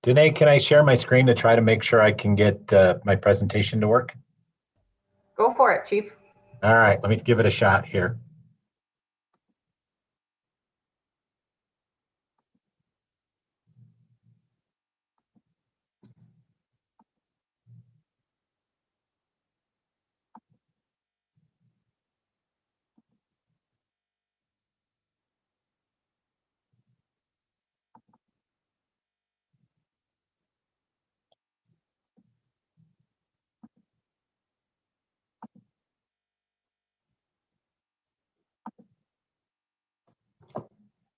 Danae, can I share my screen to try to make sure I can get my presentation to work? Go for it, Chief. All right, let me give it a shot here.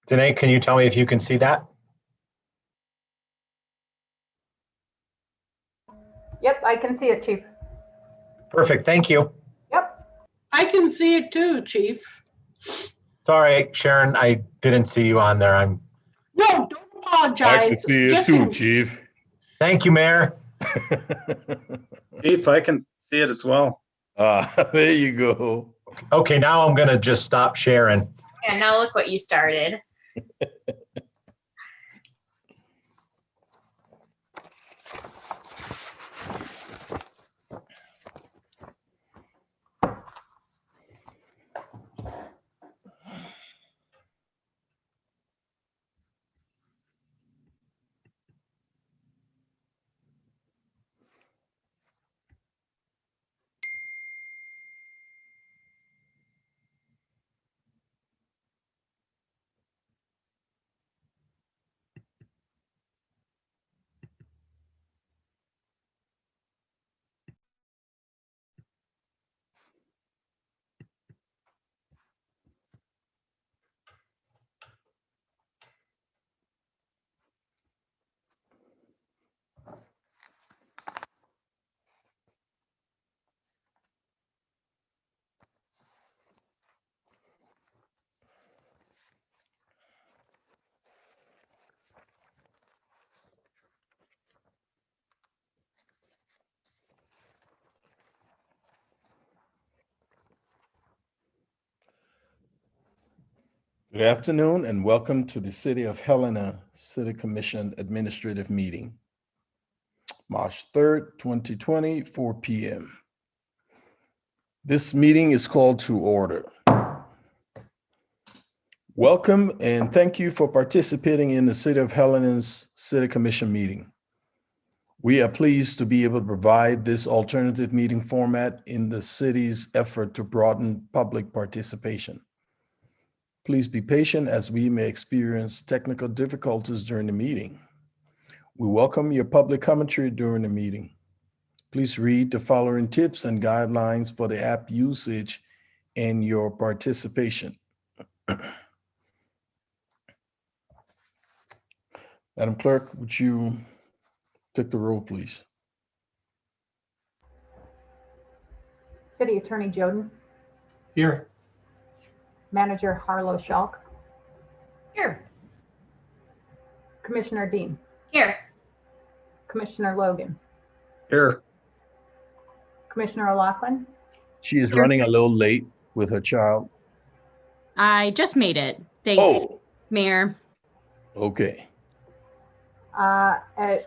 Danae, can you tell me if you can see that? Yep, I can see it, Chief. Perfect, thank you. Yep. I can see it too, Chief. Sorry, Sharon, I didn't see you on there. No, don't apologize. I can see it too, Chief. Thank you, Mayor. Chief, I can see it as well. There you go. Okay, now I'm gonna just stop sharing. Yeah, now look what you started. Good afternoon and welcome to the City of Helena City Commission Administrative Meeting, March 3rd, 2020, 4 p.m. This meeting is called to order. Welcome and thank you for participating in the City of Helena's City Commission meeting. We are pleased to be able to provide this alternative meeting format in the city's effort to broaden public participation. Please be patient as we may experience technical difficulties during the meeting. We welcome your public commentary during the meeting. Please read the following tips and guidelines for the app usage and your participation. Madam Clerk, would you take the roll, please? City Attorney Joden. Here. Manager Harlow Schalk. Here. Commissioner Dean. Here. Commissioner Logan. Here. Commissioner O'Loughlin. She is running a little late with her child. I just made it. Thanks, Oh, Mayor. okay.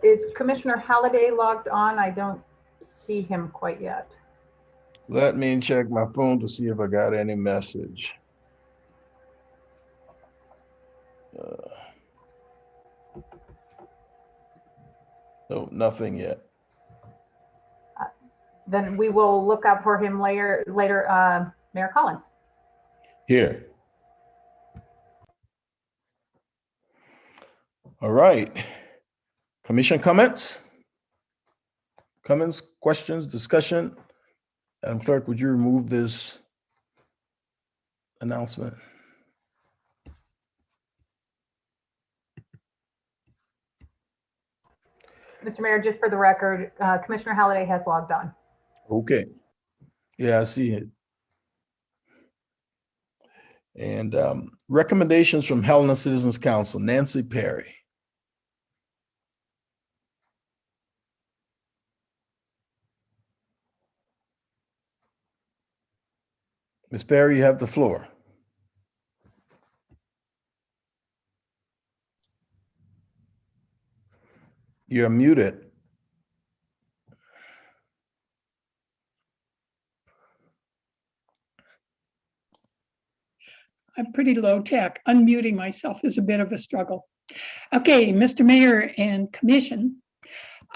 Is Commissioner Halliday logged on? I don't see him quite yet. Let me check my phone to see if I got any message. No, nothing yet. Then we will look up for him later. Mayor Collins. Here. All right. Commission comments? Comments, questions, discussion? Madam Clerk, would you remove this announcement? Mr. Mayor, just for the record, Commissioner Halliday has logged on. Okay. Yeah, I see it. And recommendations from Helena Citizens Council, Nancy Perry. Ms. Perry, you have the floor. You're muted. I'm pretty low tech. Unmuting myself is a bit of a struggle. Okay, Mr. Mayor and Commission,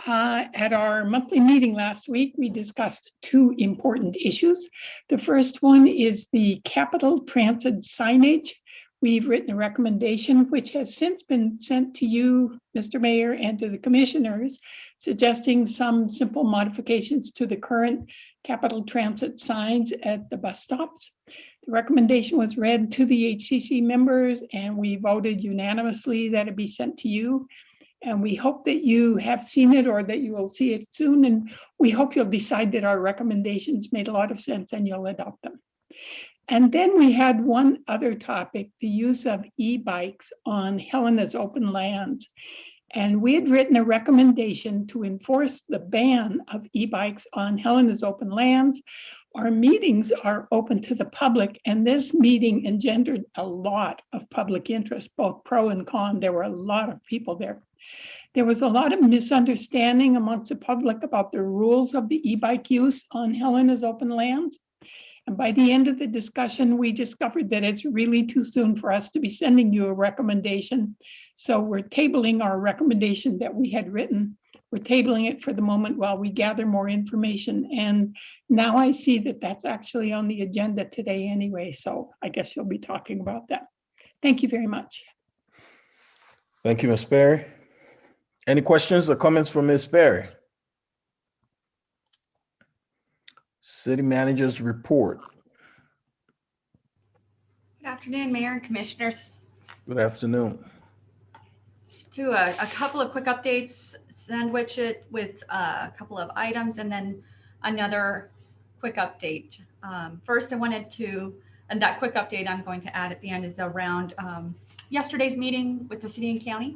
at our monthly meeting last week, we discussed two important issues. The first one is the capital transit signage. We've written a recommendation which has since been sent to you, Mr. Mayor, and to the commissioners, suggesting some simple modifications to the current capital transit signs at the bus stops. The recommendation was read to the HCC members, and we voted unanimously that it be sent to you. And we hope that you have seen it or that you will see it soon. And we hope you'll decide that our recommendations made a lot of sense and you'll adopt them. And then we had one other topic, the use of e-bikes on Helena's open lands. And we had written a recommendation to enforce the ban of e-bikes on Helena's open lands. Our meetings are open to the public, and this meeting engendered a lot of public interest, both pro and con. There were a lot of people there. There was a lot of misunderstanding amongst the public about the rules of the e-bike use on Helena's open lands. And by the end of the discussion, we discovered that it's really too soon for us to be sending you a recommendation. So we're tabling our recommendation that we had written. We're tabling it for the moment while we gather more information. And now I see that that's actually on the agenda today anyway. So I guess you'll be talking about that. Thank you very much. Thank you, Ms. Perry. Any questions or comments from Ms. Perry? City Manager's report. Good afternoon, Mayor and Commissioners. Good afternoon. Just do a couple of quick updates, sandwich it with a couple of items, and then another quick update. First, I wanted to, and that quick update I'm going to add at the end is around yesterday's meeting with the city and county.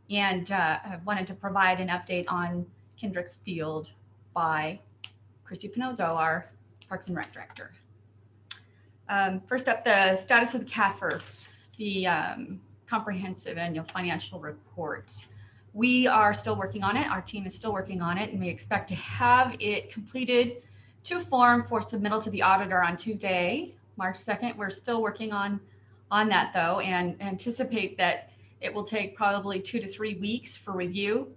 And I wanted to provide an update on Kindred Field by Christy Pinozzo, our Parks and Rec Director. First up, the status of the CAFR, the Comprehensive Annual Financial Report. We are still working on it. Our team is still working on it, and we expect to have it completed to form for submittal to the auditor on Tuesday, March 2nd. We're still working on that though, and anticipate that it will take probably 2 to 3 weeks for review,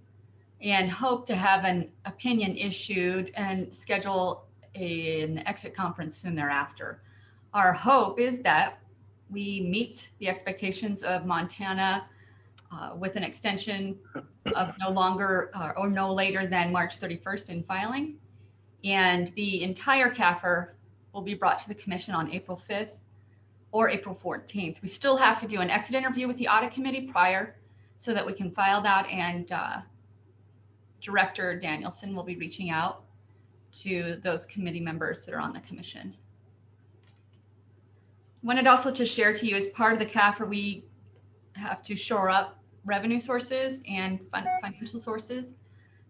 and hope to have an opinion issued and schedule an exit conference soon thereafter. Our hope is that we meet the expectations of Montana with an extension of no longer or no later than March 31st in filing. And the entire CAFR will be brought to the commission on April 5th or April 14th. We still have to do an exit interview with the audit committee prior so that we can file that, and Director Danielson will be reaching out to those committee members that are on the commission. Wanted also to share to you, as part of the CAFR, we have to shore up revenue sources and financial sources.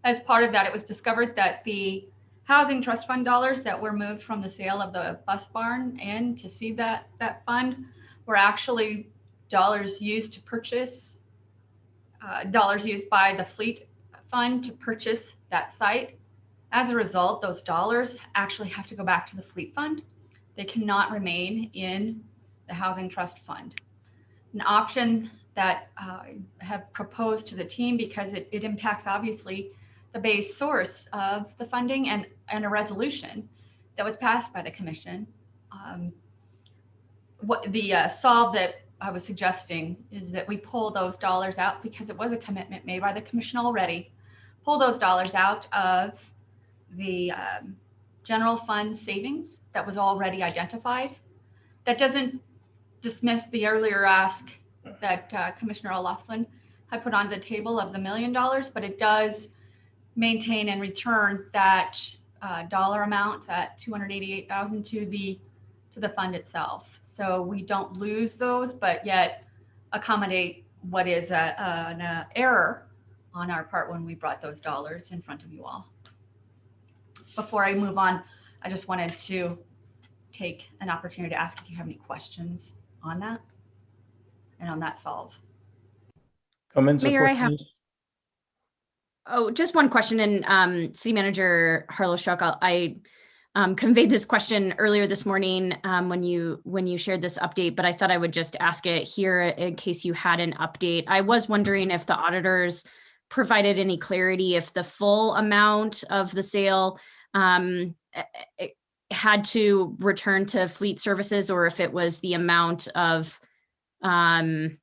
As part of that, it was discovered that the Housing Trust Fund dollars that were moved from the sale of the bus barn in to seed that fund were actually dollars used to purchase, dollars used by the fleet fund to purchase that site. As a result, those dollars actually have to go back to the fleet fund. They cannot remain in the Housing Trust Fund. An option that I have proposed to the team, because it impacts obviously the base source of the funding, and a resolution that was passed by the commission. What the solve that I was suggesting is that we pull those dollars out, because it was a commitment made by the commission already. Pull those dollars out of the general fund savings that was already identified. That doesn't dismiss the earlier ask that Commissioner O'Loughlin had put on the table of the $1 million, but it does maintain and return that dollar amount, that $288,000, to the fund itself. So we don't lose those, but yet accommodate what is an error on our part when we brought those dollars in front of you all. Before I move on, I just wanted to take an opportunity to ask if you have any questions on that and on that solve. Comments or Mayor, I have- questions? Oh, just one question, and City Manager Harlow-Schuck, I conveyed this question earlier this morning when you shared this update, but I thought I would just ask it here in case you had an update. I was wondering if the auditors provided any clarity if the full amount of the sale had to return to fleet services, or if it was the amount of that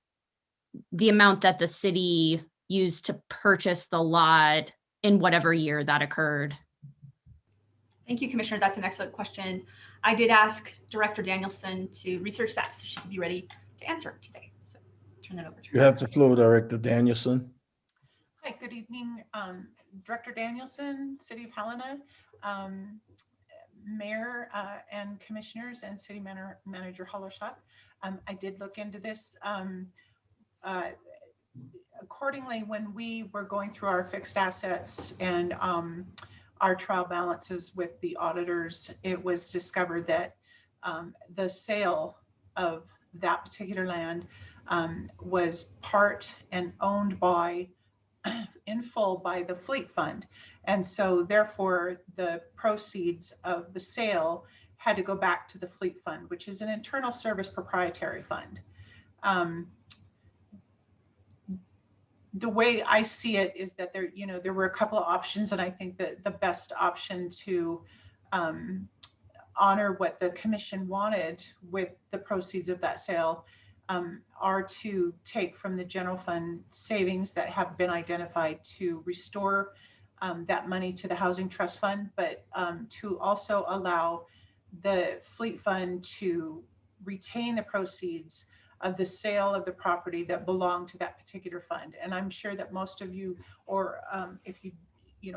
the city used to purchase the lot in whatever year that occurred. Thank you, Commissioner. That's an excellent question. I did ask Director Danielson to research that so she could be ready to answer today. So turn that over to her. You have the floor, Director Danielson. Hi, good evening, Director Danielson, City of Helena, Mayor and Commissioners, and City Manager Harlow-Schuck. I did look into this. Accordingly, when we were going through our fixed assets and our trial balances with the auditors, it was discovered that the sale of that particular land was part and owned by, in full, by the Fleet Fund. And so therefore the proceeds of the sale had to go back to the Fleet Fund, which is an internal service proprietary fund. The way I see it is that there were a couple of options, and I think that the best option to honor what the commission wanted with the proceeds of that sale are to take from the general fund savings that have been identified to restore that money to the Housing Trust Fund, but to also allow the Fleet Fund to retain the proceeds of the sale of the property that belonged to that particular fund. And I'm sure that most of you, or if you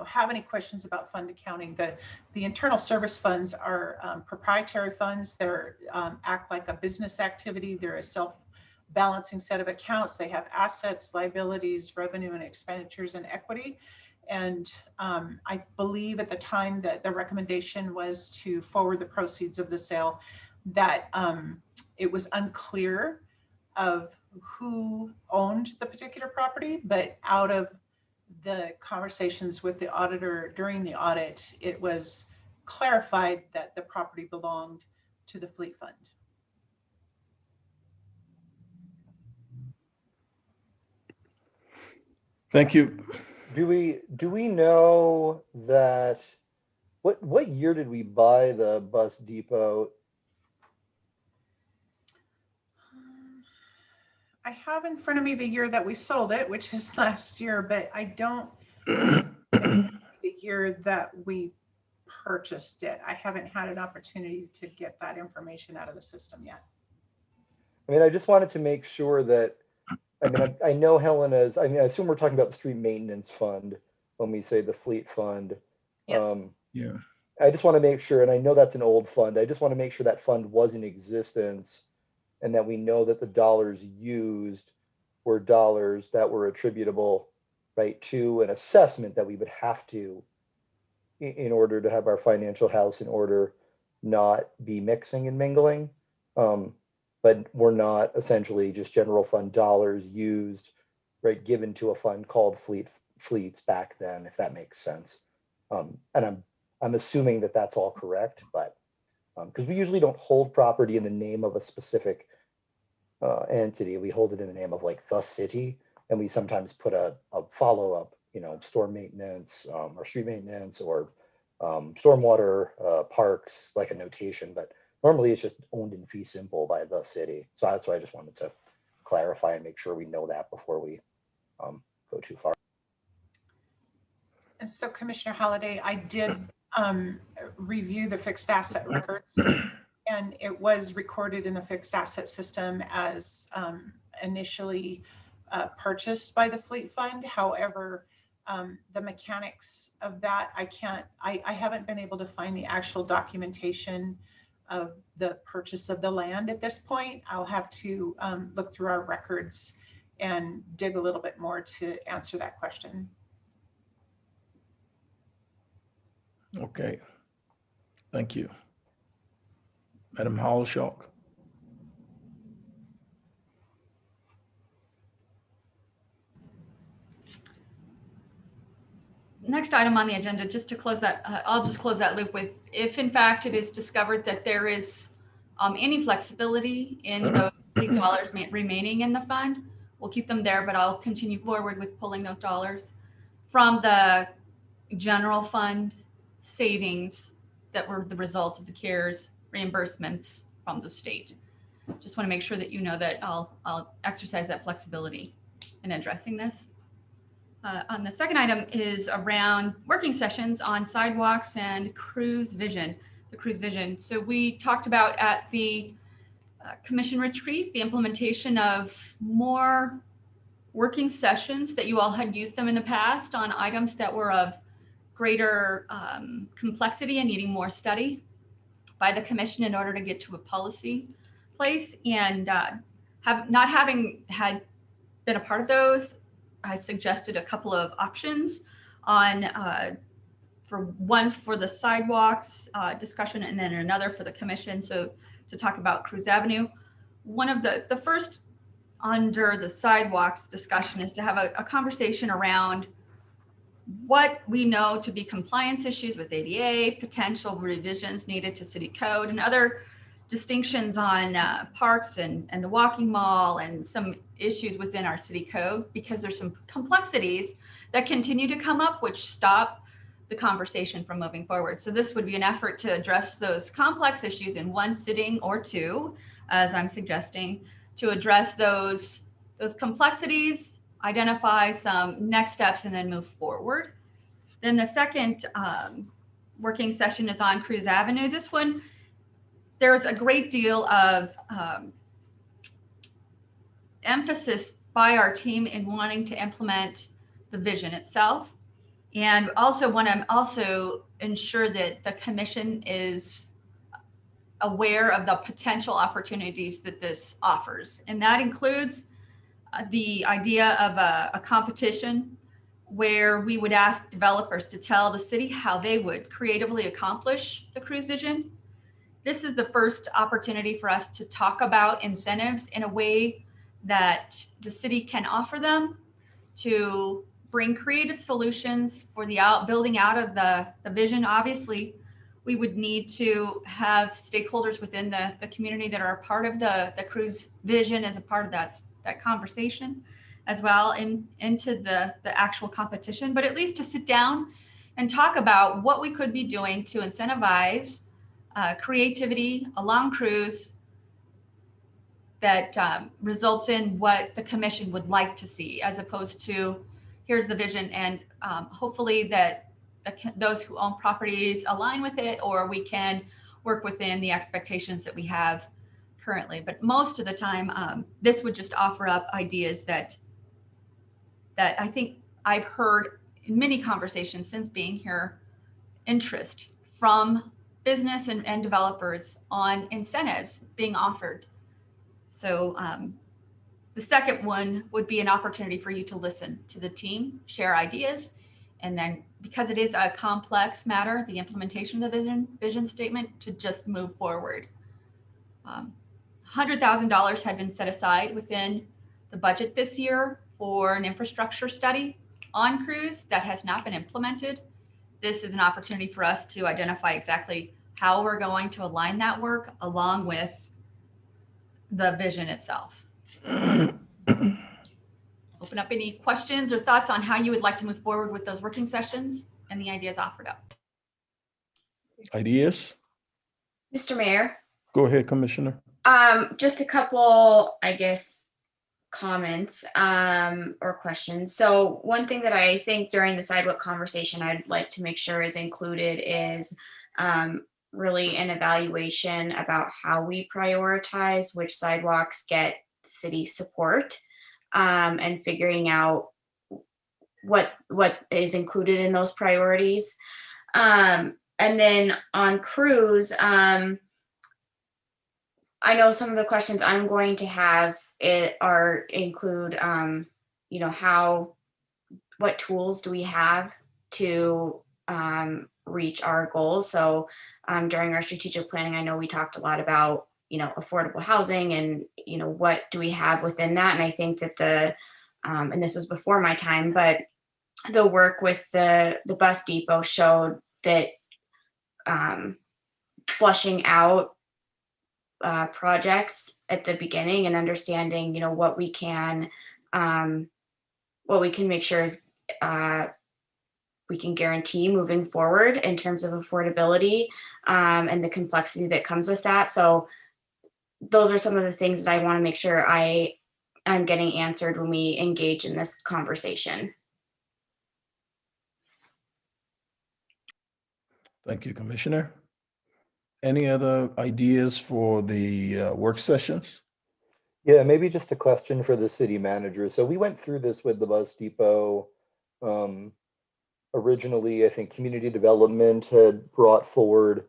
have any questions about fund accounting, the internal service funds are proprietary funds. They're act like a business activity. They're a self-balancing set of accounts. They have assets, liabilities, revenue and expenditures, and equity. And I believe at the time that the recommendation was to forward the proceeds of the sale, that it was unclear of who owned the particular property, but out of the conversations with the auditor during the audit, it was clarified that the property belonged to the Fleet Fund. Thank you. Do we know that what year did we buy the bus depot? I have in front of me the year that we sold it, which is last year, but I don't know the year that we purchased it. I haven't had an opportunity to get that information out of the system yet. I mean, I just wanted to make sure that, I mean, I know Helena's, I mean, I assume we're talking about the street maintenance fund when we say the Fleet Fund. Yes. Yeah. I just want to make sure, and I know that's an old fund. I just want to make sure that fund was in existence and that we know that the dollars used were dollars that were attributable, right, to an assessment that we would have to, in order to have our financial house in order, not be mixing and mingling. But we're not essentially just general fund dollars used, right, given to a fund called Fleets back then, if that makes sense. And I'm assuming that that's all correct, but because we usually don't hold property in the name of a specific entity, we hold it in the name of like the city, and we sometimes put a follow-up, storm maintenance or street maintenance or stormwater parks, like a notation, but normally it's just owned in fee simple by the city. So that's why I just wanted to clarify and make sure we know that before we go too far. And so Commissioner Holliday, I did review the fixed asset records, and it was recorded in the fixed asset system as initially purchased by the Fleet Fund. However, the mechanics of that, I haven't been able to find the actual documentation of the purchase of the land at this point. I'll have to look through our records and dig a little bit more to answer that question. Okay. Thank you. Madam Harlow-Schuck. next item on the agenda, just to close that, I'll just close that loop with, if in fact it is discovered that there is any flexibility in these dollars remaining in the fund, we'll keep them there, but I'll continue forward with pulling those dollars from the general fund savings that were the result of the CARES reimbursements from the state. Just want to make sure that you know that I'll exercise that flexibility in addressing this. On the second item is around working sessions on sidewalks and cruise vision, the cruise vision. So we talked about at the commission retreat, the implementation of more working sessions that you all had used them in the past on items that were of greater complexity and needing more study by the commission in order to get to a policy place. And not having had been a part of those, I suggested a couple of options on for the sidewalks discussion, and then another for the commission. So to talk about Cruise Avenue, one of the first under the sidewalks discussion is to have a conversation around what we know to be compliance issues with ADA, potential revisions needed to city code, and other distinctions on parks and the walking mall and some issues within our city code, because there's some complexities that continue to come up which stop the conversation from moving forward. So this would be an effort to address those complex issues in one sitting or two, as I'm suggesting, to address those complexities, identify some next steps, and then move forward. Then the second working session is on Cruise Avenue. This one, there's a great deal of emphasis by our team in wanting to implement the vision itself, and also want to ensure that the commission is aware of the potential opportunities that this offers. And that includes the idea of a competition where we would ask developers to tell the city how they would creatively accomplish the cruise vision. This is the first opportunity for us to talk about incentives in a way that the city can offer them to bring creative solutions for the building out of the vision. Obviously, we would need to have stakeholders within the community that are a part of the cruise vision as a part of that conversation as well into the actual competition, but at least to sit down and talk about what we could be doing to incentivize creativity along cruise that results in what the commission would like to see, as opposed to here's the vision, and hopefully that those who own properties align with it, or we can work within the expectations that we have currently. But most of the time, this would just offer up ideas that I think I've heard in many conversations since being here, interest from business and developers on incentives being offered. So the second one would be an opportunity for you to listen to the team, share ideas, and then, because it is a complex matter, the implementation of the vision statement, to just move forward. $100,000 had been set aside within the budget this year for an infrastructure study on cruise that has not been implemented. This is an opportunity for us to identify exactly how we're going to align that work along with the vision itself. Open up any questions or thoughts on how you would like to move forward with those working sessions and the ideas offered up. Ideas? Mr. Mayor, Go ahead, Commissioner. just a couple, I guess, comments or questions. So one thing that I think during the sidewalk conversation I'd like to make sure is included is really an evaluation about how we prioritize which sidewalks get city support, and figuring out what is included in those priorities. And then on cruise, I know some of the questions I'm going to have include, what tools do we have to reach our goals? So during our strategic planning, I know we talked a lot about, affordable housing and, what do we have within that? And I think that and this was before my time, but the work with the bus depot showed that flushing out projects at the beginning and understanding, you know, what we can make sure is we can guarantee moving forward in terms of affordability and the complexity that comes with that. So those are some of the things that I want to make sure I'm getting answered when we engage in this conversation. Thank you, Commissioner. Any other ideas for the work sessions? Yeah, maybe just a question for the city manager. So we went through this with the bus depot. Originally, I think community development had brought forward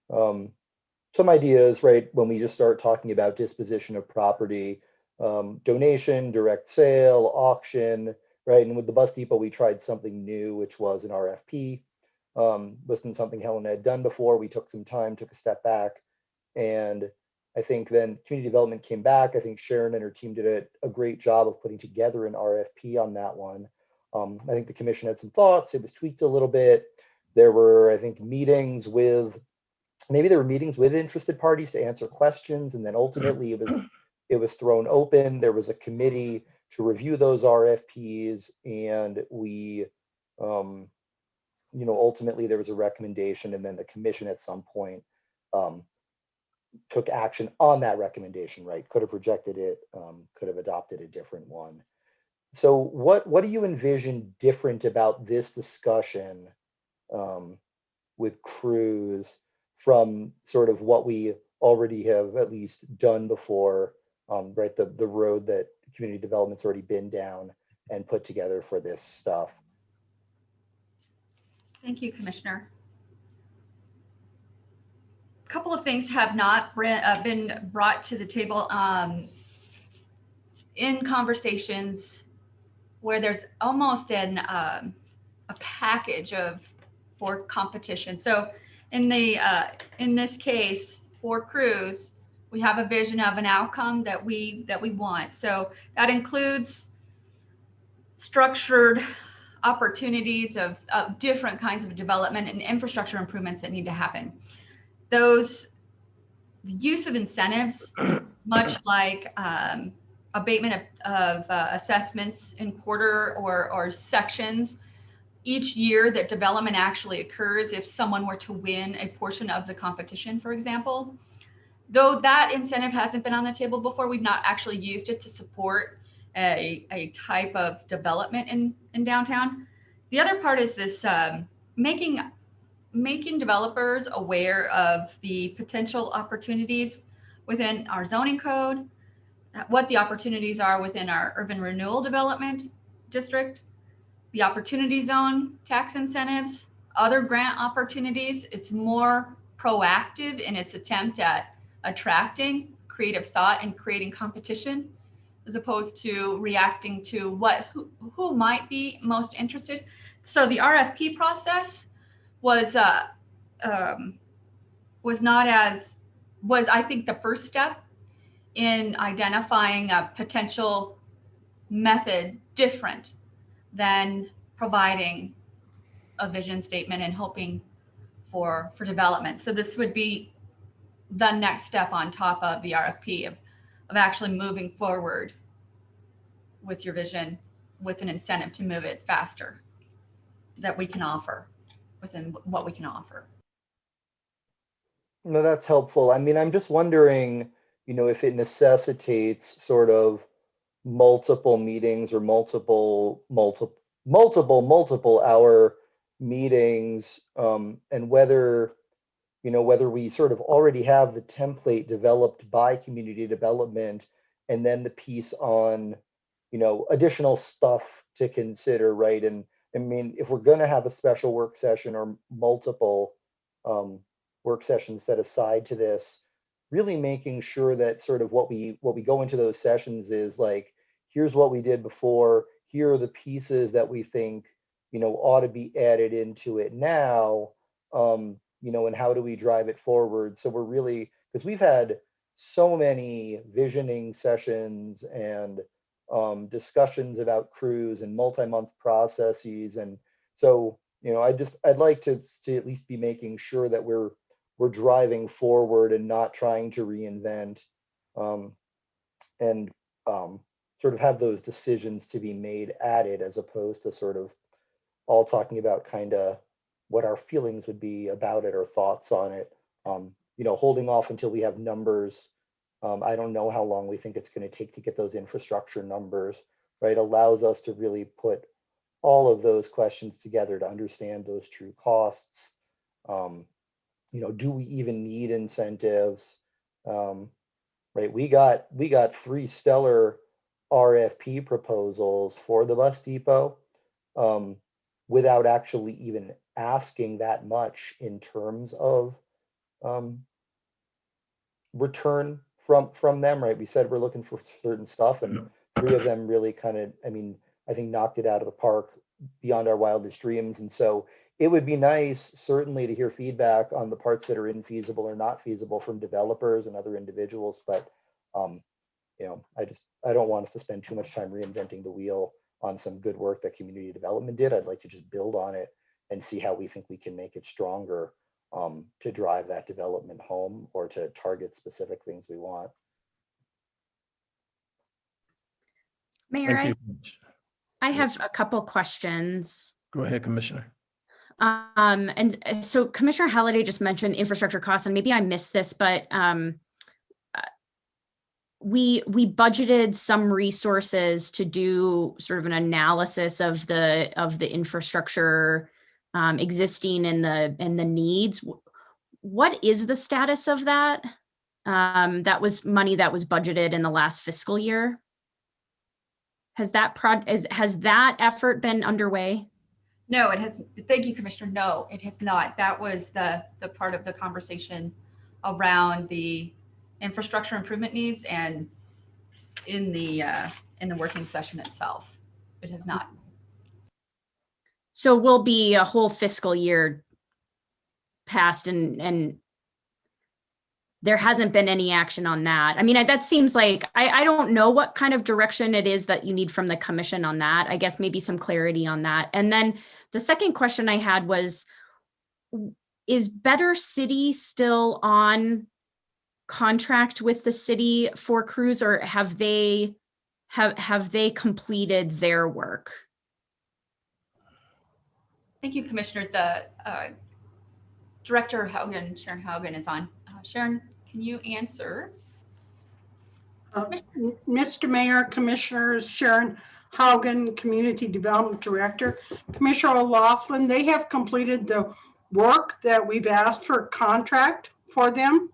some ideas, right? When we just start talking about disposition of property, donation, direct sale, auction, right? And with the bus depot, we tried something new, which was an RFP. Wasn't something Helena had done before. We took some time, took a step back, and I think then community development came back. I think Sharon and her team did a great job of putting together an RFP on that one. I think the commission had some thoughts. It was tweaked a little bit. There were, I think, meetings with, maybe there were meetings with interested parties to answer questions, and then ultimately it was thrown open. There was a committee to review those RFPs, and we, you know, ultimately there was a recommendation, and then the commission at some point took action on that recommendation, right? Could have rejected it, could have adopted a different one. So what do you envision different about this discussion with crews from sort of what we already have at least done before, right? The road that community development's already been down and put together for this stuff. Thank you, Commissioner. A couple of things have not been brought to the table in conversations where there's almost a package for competition. So in this case, for crews, we have a vision of an outcome that we want. So that includes structured opportunities of different kinds of development and infrastructure improvements that need to happen. The use of incentives, much like abatement of assessments in quarter or sections, each year that development actually occurs, if someone were to win a portion of the competition, for example, though that incentive hasn't been on the table before, we've not actually used it to support a type of development in downtown. The other part is this making developers aware of the potential opportunities within our zoning code, what the opportunities are within our urban renewal development district, the opportunity zone tax incentives, other grant opportunities. It's more proactive in its attempt at attracting creative thought and creating competition, as opposed to reacting to who might be most interested. So the RFP process was I think the first step in identifying a potential method different than providing a vision statement and hoping for development. So this would be the next step on top of the RFP of actually moving forward with your vision with an incentive to move it faster that we can offer within what we can offer. No, that's helpful. I mean, I'm just wondering, you know, if it necessitates sort of multiple meetings or multiple hour meetings, and whether, you know, whether we sort of already have the template developed by community development and then the piece on, you know, additional stuff to consider, right? And I mean, if we're going to have a special work session or multiple work sessions set aside to this, really making sure that sort of what we go into those sessions is like, here's what we did before, here are the pieces that we think, you know, ought to be added into it now, you know, and how do we drive it forward? So we're really, because we've had so many visioning sessions and discussions about crews and multi-month processes. And so, you know, I'd like to at least be making sure that we're driving forward and not trying to reinvent, and sort of have those decisions to be made at it, as opposed to sort of all talking about kind of what our feelings would be about it or thoughts on it. You know, holding off until we have numbers. I don't know how long we think it's going to take to get those infrastructure numbers, right? Allows us to really put all of those questions together to understand those true costs. You know, do we even need incentives? Right, we got 3 stellar RFP proposals for the bus depot, without actually even asking that much in terms of return from them, right? We said we're looking for certain stuff, and 3 of them really kind of, I mean, I think knocked it out of the park beyond our wildest dreams. And so it would be nice, certainly, to hear feedback on the parts that are infeasible or not feasible from developers and other individuals. But you know, I don't want us to spend too much time reinventing the wheel on some good work that community development did. I'd like to just build on it and see how we think we can make it stronger, to drive that development home or to target specific things we want. Mayor, Thank you. I have a couple questions. Go ahead, Commissioner. And so Commissioner Halliday just mentioned infrastructure costs, and maybe I missed this, but we budgeted some resources to do sort of an analysis of the infrastructure existing and the needs. What is the status of that? That was money that was budgeted in the last fiscal year. Has that effort been underway? No, it has. Thank you, Commissioner. No, it has not. That was the part of the conversation around the infrastructure improvement needs, and in the working session itself, it has not. So we'll be a whole fiscal year passed and there hasn't been any action on that. I mean, that seems like, I don't know what kind of direction it is that you need from the commission on that. I guess maybe some clarity on that. And then the second question I had was, is Better City still on contract with the city for crews, or have they completed their work? Thank you, Commissioner. The Director Haugen, Sharon Haugen, is on. Sharon, can you answer? Mr. Mayor, Commissioners, Sharon Haugen, Community Development Director. Commissioner O'Laughlin, they have completed the work that we've asked for contract for them.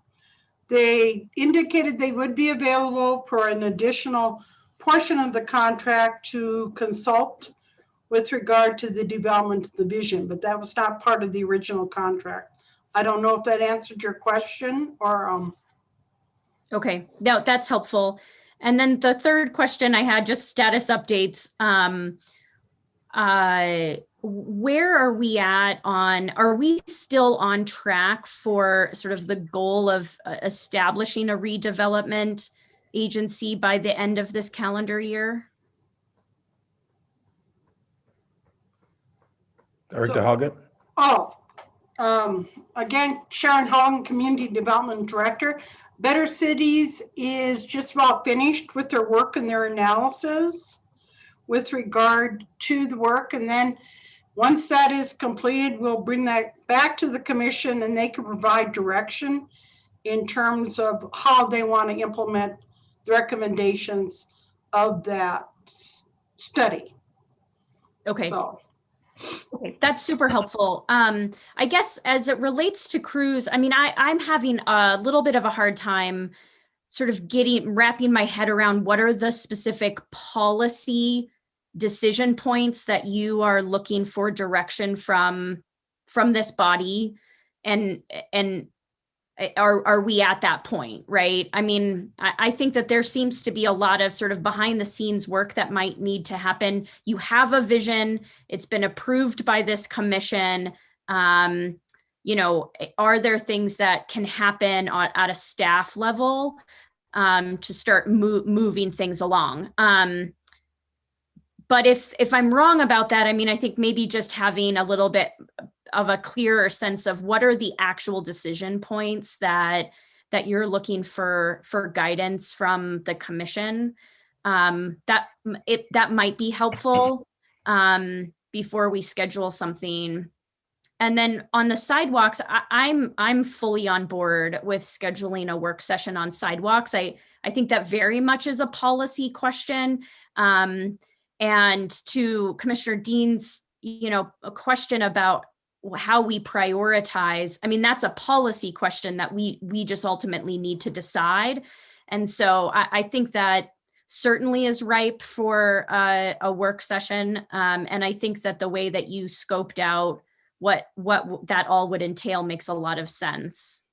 They indicated they would be available for an additional portion of the contract to consult with regard to the development of the vision, but that was not part of the original contract. I don't know if that answered your question or. Okay, no, that's helpful. And then the third question I had, just status updates. Where are we at are we still on track for sort of the goal of establishing a redevelopment agency by the end of this calendar year? Director Hoggett? Again, Sharon Haugen, Community Development Director. Better Cities is just about finished with their work and their analysis with regard to the work. And then once that is completed, we'll bring that back to the commission and they can provide direction in terms of how they want to implement the recommendations of that study. Okay. So. Okay, that's super helpful. I guess as it relates to crews, I mean, I'm having a little bit of a hard time sort of wrapping my head around what are the specific policy decision points that you are looking for direction from this body, and are we at that point, right? I mean, I think that there seems to be a lot of sort of behind the scenes work that might need to happen. You have a vision, it's been approved by this commission. You know, are there things that can happen at a staff level to start moving things along? but if I'm wrong about that, I mean, I think maybe just having a little bit of a clearer sense of what are the actual decision points that you're looking for guidance from the commission, that might be helpful before we schedule something. And then on the sidewalks, I'm fully on board with scheduling a work session on sidewalks. I think that very much is a policy question. And to Commissioner Dean's, a question about how we prioritize, I mean, that's a policy question that we just ultimately need to decide. And so I think that certainly is ripe for a work session. And I think that the way that you scoped out what that all would entail makes a lot of sense.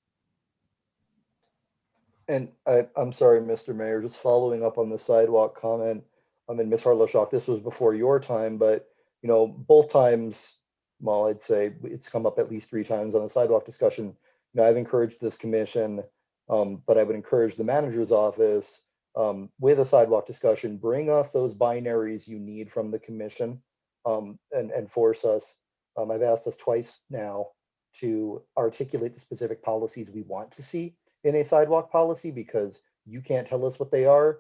And I'm sorry, Mr. Mayor, just following up on the sidewalk comment. I mean, Ms. Harlow-Schock, this was before your time, but both times, well, I'd say it's come up at least 3 times on the sidewalk discussion. I've encouraged this commission, but I would encourage the manager's office with a sidewalk discussion, bring us those binaries you need from the commission and force us. I've asked us twice now to articulate the specific policies we want to see in a sidewalk policy, because you can't tell us what they are.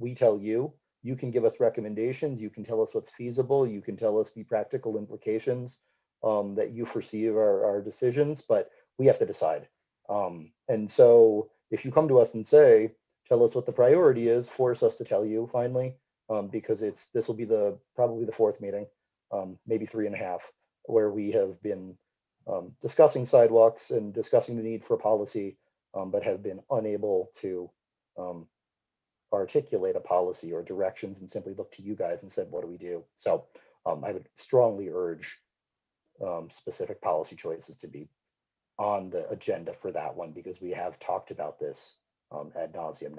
We tell you. You can give us recommendations. You can tell us what's feasible. You can tell us the practical implications that you foresee of our decisions, but we have to decide. And so if you come to us and say, tell us what the priority is, force us to tell you finally, because this will be probably the 4th meeting, maybe 3.5, where we have been discussing sidewalks and discussing the need for policy, but have been unable to articulate a policy or directions and simply look to you guys and said, what do we do? So I would strongly urge specific policy choices to be on the agenda for that one, because we have talked about this ad nauseum.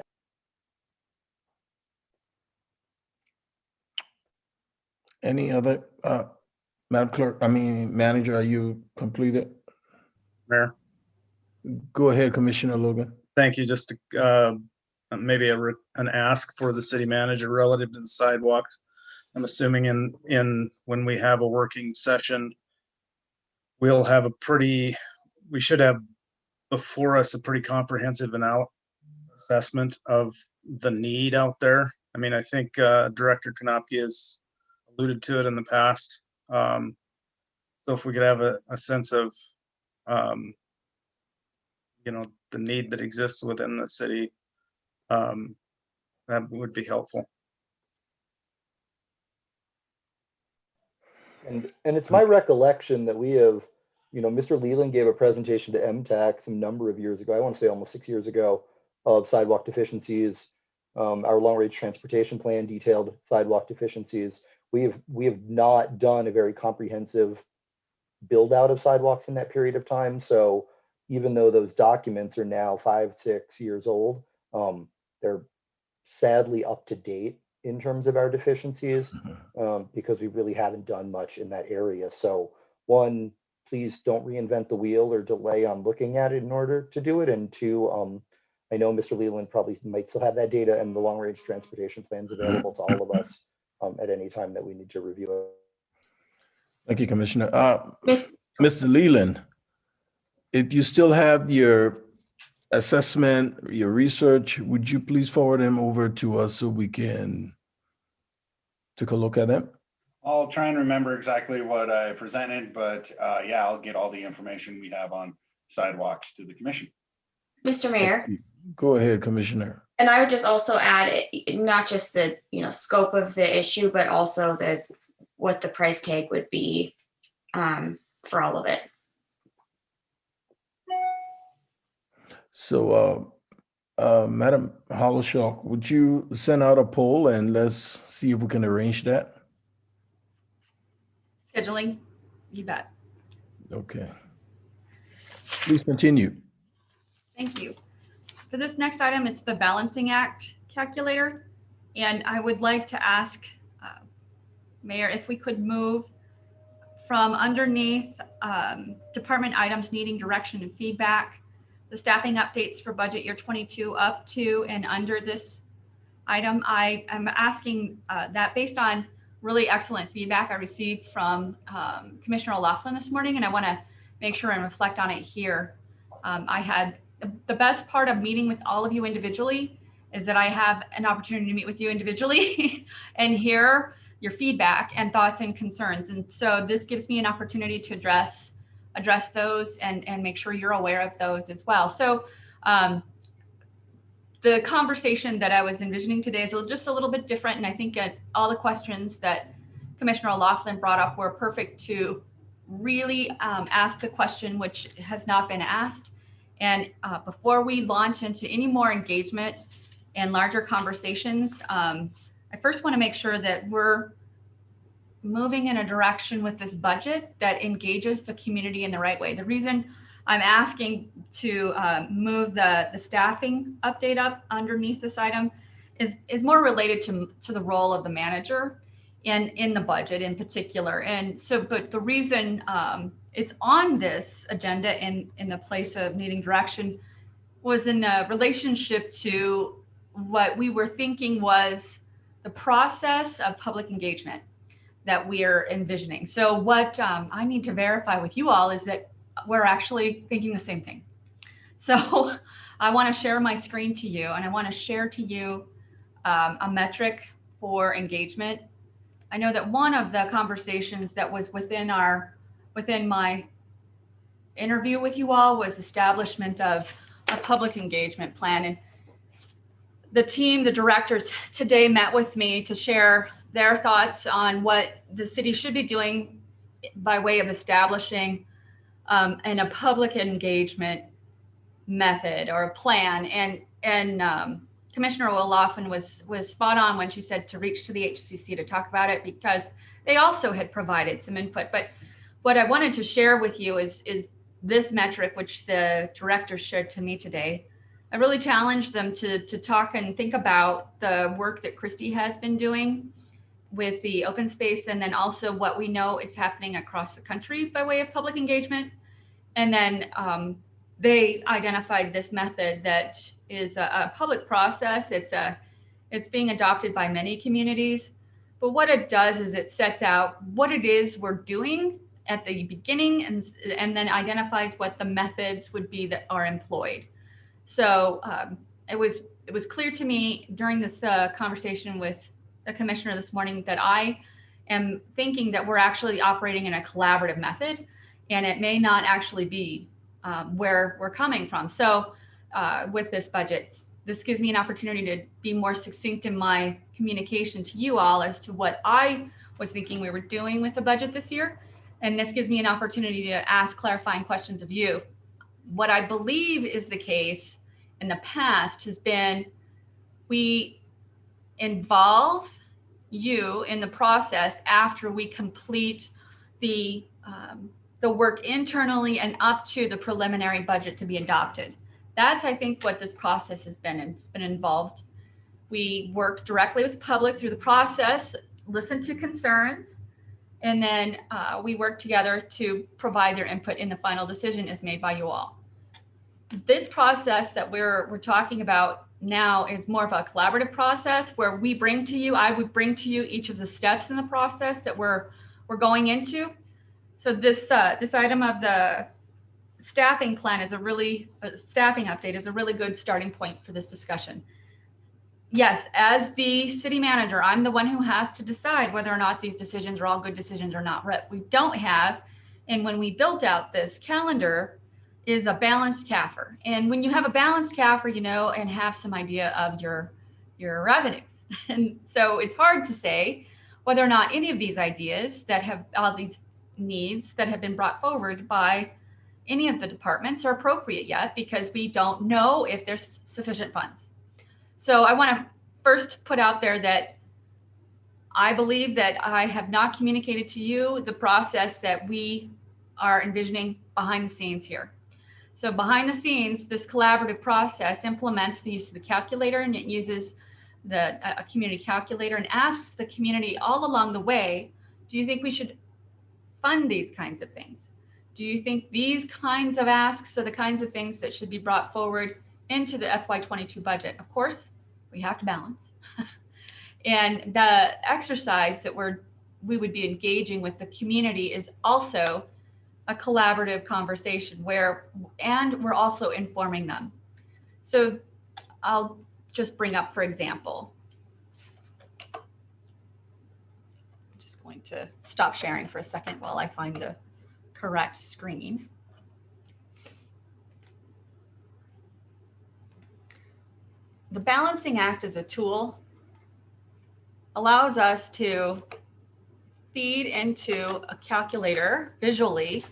Any other, Madam Clerk, Manager, are you completed? Mayor, Go ahead, Commissioner Logan. thank you. Just maybe an ask for the city manager relative to the sidewalks. I'm assuming in when we have a working session, we should have before us a pretty comprehensive assessment of the need out there. I mean, I think Director Konopka has alluded to it in the past. So if we could have a sense of, the need that exists within the city, that would be helpful. And it's my recollection that we have, Mr. Leland gave a presentation to MTAC some number of years ago, I want to say almost 6 years ago, of sidewalk deficiencies. Our long-range transportation plan detailed sidewalk deficiencies. We have not done a very comprehensive build out of sidewalks in that period of time. So even though those documents are now 5-6 years old, they're sadly up to date in terms of our deficiencies, because we really haven't done much in that area. So 1, please don't reinvent the wheel or delay on looking at it in order to do it. And 2, I know Mr. Leland probably might still have that data and the long range transportation plans available to all of us at any time that we need to review it. Thank you, Commissioner. Mr. Leland, if you still have your assessment, your research, would you please forward them over to us so we can take a look at them? I'll try and remember exactly what I presented, but yeah, I'll get all the information we have on sidewalks to the commission. Mr. Mayor. Go ahead, Commissioner. And I would just also add, not just the scope of the issue, but also what the price tag would be for all of it. So, Madam Harlow-Schock, would you send out a poll and let's see if we can arrange that? Scheduling, you bet. Okay. Please continue. Thank you. For this next item, it's the balancing act calculator. And I would like to ask Mayor if we could move from underneath department items needing direction and feedback, the staffing updates for budget year 22 up to and under this item. I am asking that based on really excellent feedback I received from Commissioner O'Loughlin this morning, and I want to make sure and reflect on it here. I had the best part of meeting with all of you individually is that I have an opportunity to meet with you individually and hear your feedback and thoughts and concerns. And so this gives me an opportunity to address those and make sure you're aware of those as well. So the conversation that I was envisioning today is just a little bit different. And I think all the questions that Commissioner O'Loughlin brought up were perfect to really ask the question which has not been asked. And before we launch into any more engagement and larger conversations, I first want to make sure that we're moving in a direction with this budget that engages the community in the right way. The reason I'm asking to move the staffing update up underneath this item is more related to the role of the manager in the budget in particular. And so, but the reason it's on this agenda in the place of needing direction was in a relationship to what we were thinking was the process of public engagement that we are envisioning. So what I need to verify with you all is that we're actually thinking the same thing. So I want to share my screen to you, and I want to share to you a metric for engagement. I know that one of the conversations that was within my interview with you all was establishment of a public engagement plan. And the team, the directors today met with me to share their thoughts on what the city should be doing by way of establishing a public engagement method or a plan. And Commissioner O'Loughlin was spot on when she said to reach to the HCC to talk about it, because they also had provided some input. But what I wanted to share with you is this metric, which the director shared to me today. I really challenged them to talk and think about the work that Christy has been doing with the open space, and then also what we know is happening across the country by way of public engagement. And then they identified this method that is a public process. It's being adopted by many communities, but what it does is it sets out what it is we're doing at the beginning, and then identifies what the methods would be that are employed. So it was clear to me during this conversation with the commissioner this morning that I am thinking that we're actually operating in a collaborative method, and it may not actually be where we're coming from. So with this budget, this gives me an opportunity to be more succinct in my communication to you all as to what I was thinking we were doing with the budget this year. And this gives me an opportunity to ask clarifying questions of you. What I believe is the case in the past has been we involve you in the process after we complete the work internally and up to the preliminary budget to be adopted. That's, I think, what this process has been. It's been involved. We work directly with the public through the process, listen to concerns, and then we work together to provide their input in the final decision is made by you all. This process that we're talking about now is more of a collaborative process where we bring to you, I would bring to you each of the steps in the process that we're going into. So this item of the staffing plan is staffing update is a really good starting point for this discussion. Yes, as the city manager, I'm the one who has to decide whether or not these decisions are all good decisions or not. What we don't have, and when we built out this calendar, is a balanced CAFR. And when you have a balanced CAFR, you know, and have some idea of your revenues. And so it's hard to say whether or not any of these ideas that have all these needs that have been brought forward by any of the departments are appropriate yet, because we don't know if there's sufficient funds. So I want to first put out there that I believe that I have not communicated to you the process that we are envisioning behind the scenes here. So behind the scenes, this collaborative process implements the use of the calculator, and it uses a community calculator and asks the community all along the way, do you think we should fund these kinds of things? Do you think these kinds of asks are the kinds of things that should be brought forward into the FY22 budget? Of course, we have to balance. And the exercise that we're we would be engaging with the community is also a collaborative conversation and we're also informing them. So I'll just bring up, for example, I'm just going to stop sharing for a second while I find the correct screen. The Balancing Act as a tool allows us to feed into a calculator visually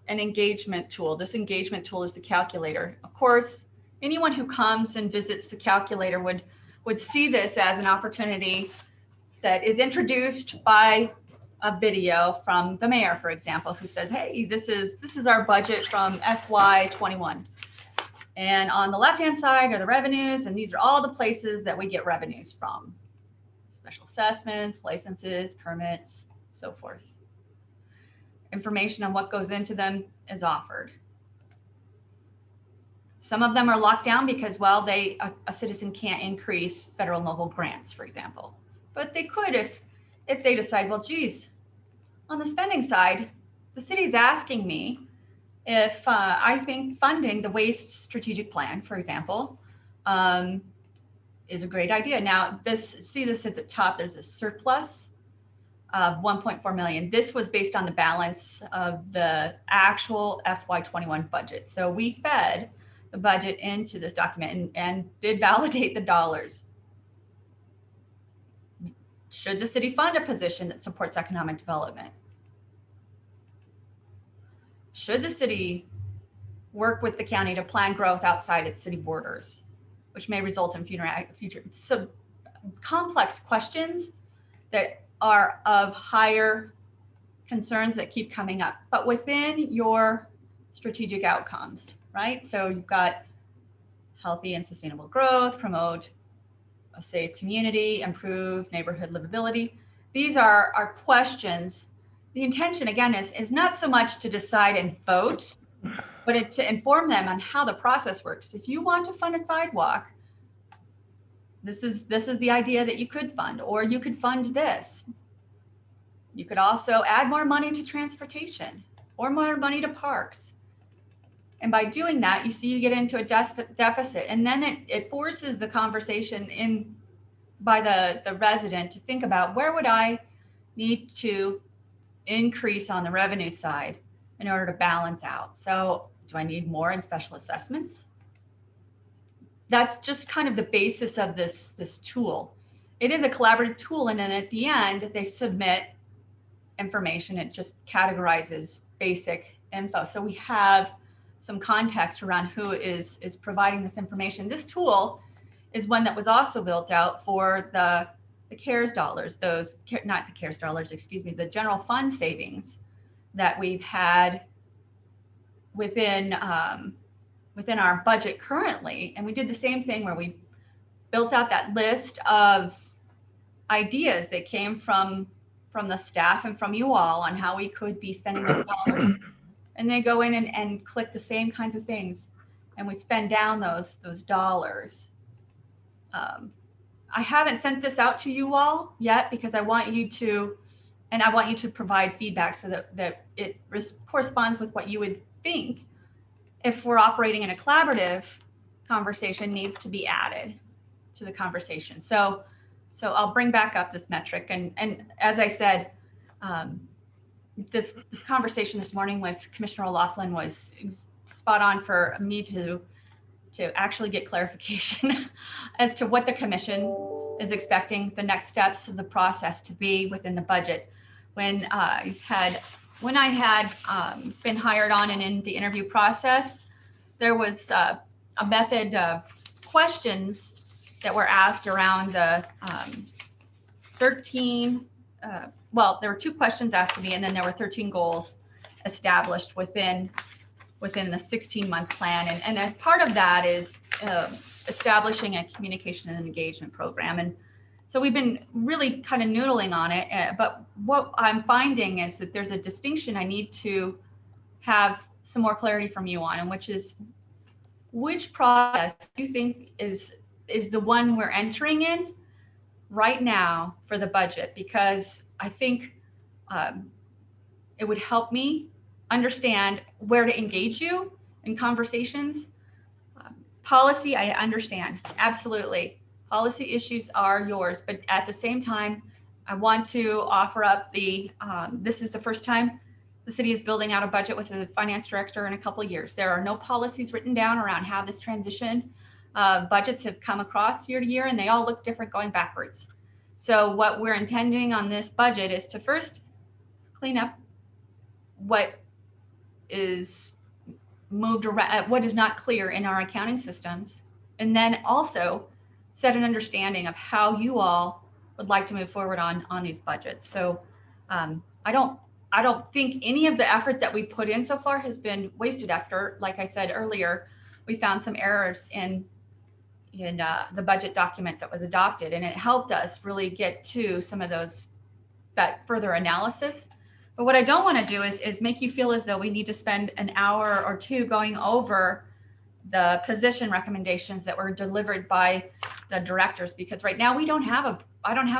an engagement tool. This engagement tool is the calculator. Of course, anyone who comes and visits the calculator would see this as an opportunity that is introduced by a video from the mayor, for example, who says, hey, this is our budget from FY21. And on the left-hand side are the revenues, and these are all the places that we get revenues from. Special assessments, licenses, permits, so forth. Information on what goes into them is offered. Some of them are locked down because, well, a citizen can't increase federal and local grants, for example. But they could if they decide, well, geez, on the spending side, the city's asking me if I think funding the waste strategic plan, for example, is a great idea. Now, see this at the top, there's a surplus of 1.4 million. This was based on the balance of the actual FY21 budget. So we fed the budget into this document and did validate the dollars. Should the city fund a position that supports economic development? Should the city work with the county to plan growth outside its city borders, which may result in future so complex questions that are of higher concerns that keep coming up, but within your strategic outcomes, right? So you've got healthy and sustainable growth, promote a safe community, improve neighborhood livability. These are questions. The intention, again, is not so much to decide and vote, but to inform them on how the process works. If you want to fund a sidewalk, this is the idea that you could fund, or you could fund this. You could also add more money to transportation or more money to parks. And by doing that, you see you get into a deficit, and then it forces the conversation by the resident to think about, where would I need to increase on the revenue side in order to balance out? So do I need more in special assessments? That's just kind of the basis of this tool. It is a collaborative tool, and then at the end, they submit information. It just categorizes basic info. So we have some context around who is providing this information. This tool is one that was also built out for the CARES dollars, not the CARES dollars, excuse me, the general fund savings that we've had within our budget currently. And we did the same thing where we built out that list of ideas that came from the staff and from you all on how we could be spending those dollars. And they go in and click the same kinds of things, and we spend down those dollars. I haven't sent this out to you all yet because I want you to provide feedback so that it corresponds with what you would think if we're operating in a collaborative conversation needs to be added to the conversation. So I'll bring back up this metric. And as I said, this conversation this morning with Commissioner O'Loughlin was spot on for me to actually get clarification as to what the commission is expecting the next steps of the process to be within the budget. When I had been hired on and in the interview process, there was a method of questions that were asked around the 13, well, there were 2 questions asked of me, and then there were 13 goals established within the 16-month plan. And as part of that is establishing a communication and engagement program. And so we've been really kind of noodling on it, but what I'm finding is that there's a distinction I need to have some more clarity from you on, and which is, which process do you think is the one we're entering in right now for the budget? Because I think it would help me understand where to engage you in conversations. Policy, I understand, absolutely. Policy issues are yours, but at the same time, I want to offer up this is the first time the city is building out a budget with a finance director in a couple of years. There are no policies written down around how this transition. Budgets have come across year to year and they all look different going backwards. So what we're intending on this budget is to first clean up what is moved around, what is not clear in our accounting systems, and then also set an understanding of how you all would like to move forward on these budgets. So I don't think any of the effort that we put in so far has been wasted effort. Like I said earlier, we found some errors in the budget document that was adopted, and it helped us really get to some of that further analysis. But what I don't want to do is make you feel as though we need to spend an hour or two going over the position recommendations that were delivered by the directors, because right now I don't have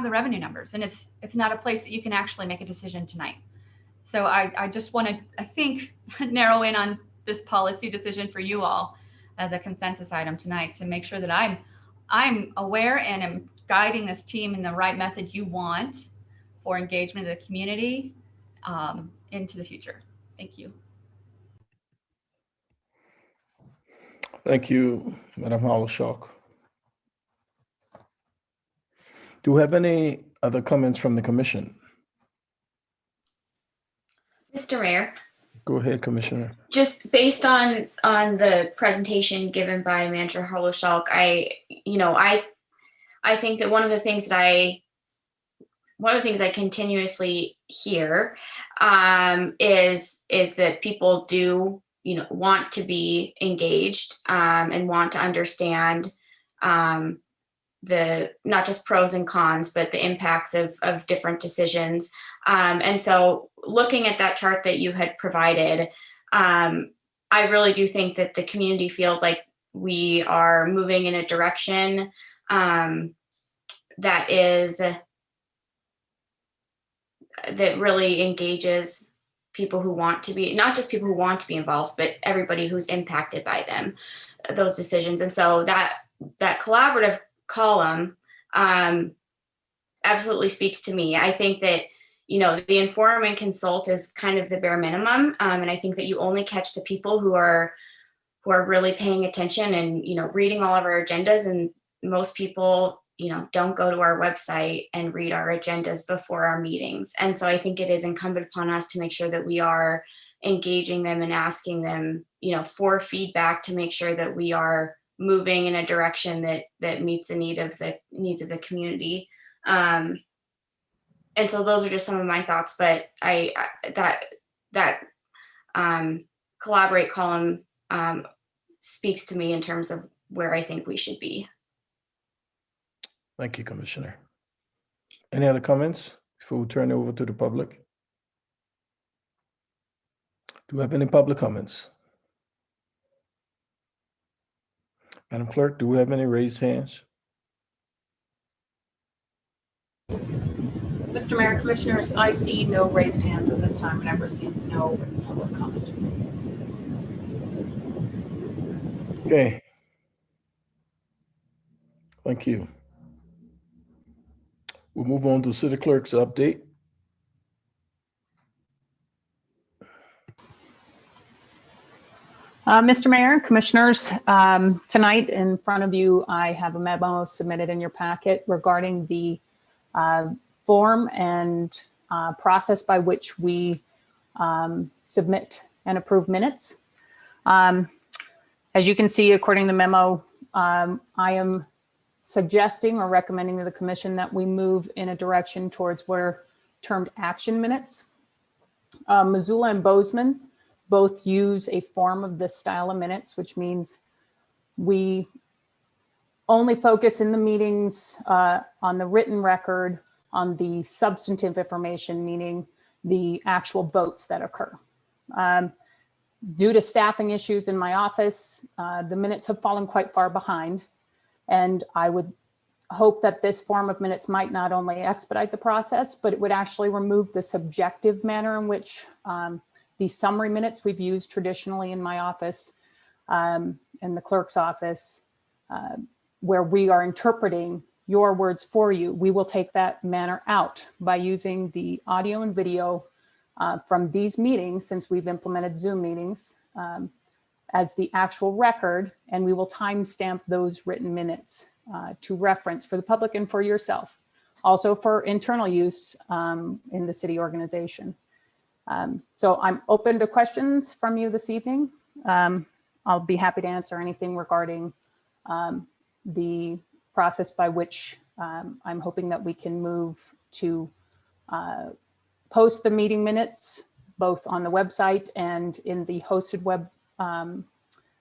the revenue numbers, and it's not a place that you can actually make a decision tonight. So I just want to, I think, narrow in on this policy decision for you all as a consensus item tonight to make sure that I'm aware and am guiding this team in the right method you want for engagement of the community into the future. Thank you. Thank you, Madam Hollishock. Do we have any other comments from the commission? Mr. Mayor, Go ahead, Commissioner. just based on the presentation given by Manager Harlow-Schalk, I think that one of the things I continuously hear is that people do want to be engaged and want to understand the not just pros and cons, but the impacts of different decisions. And so looking at that chart that you had provided, I really do think that the community feels like we are moving in a direction that really engages people who want to be, not just people who want to be involved, but everybody who's impacted by those decisions. And so that collaborative column absolutely speaks to me. I think that the inform and consult is kind of the bare minimum. And I think that you only catch the people who are really paying attention and, reading all of our agendas. And most people, don't go to our website and read our agendas before our meetings. And so I think it is incumbent upon us to make sure that we are engaging them and asking them, for feedback to make sure that we are moving in a direction that meets the needs of the community. And so those are just some of my thoughts, but that collaborate column speaks to me in terms of where I think we should be. Thank you, Commissioner. Any other comments before we turn it over to the public? Do we have any public comments? Madam Clerk, do we have any raised hands? Mr. Mayor, Commissioners, I see no raised hands at this time, and I've received no public comment. Okay. Thank you. We'll move on to City Clerk's update. Mr. Mayor, Commissioners, tonight in front of you, I have a memo submitted in your packet regarding the form and process by which we submit and approve minutes. As you can see, according to the memo, I am suggesting or recommending to the commission that we move in a direction towards what are termed action minutes. Missoula and Bozeman both use a form of this style of minutes, which means we only focus in the meetings on the written record, on the substantive information, meaning the actual votes that occur. Due to staffing issues in my office, the minutes have fallen quite far behind, and I would hope that this form of minutes might not only expedite the process, but it would actually remove the subjective manner in which the summary minutes we've used traditionally in my office, in the clerk's office, where we are interpreting your words for you. We will take that manner out by using the audio and video from these meetings, since we've implemented Zoom meetings, as the actual record, and we will timestamp those written minutes to reference for the public and for yourself, also for internal use in the city organization. So I'm open to questions from you this evening. I'll be happy to answer anything regarding the process by which I'm hoping that we can move to post the meeting minutes, both on the website and in the hosted web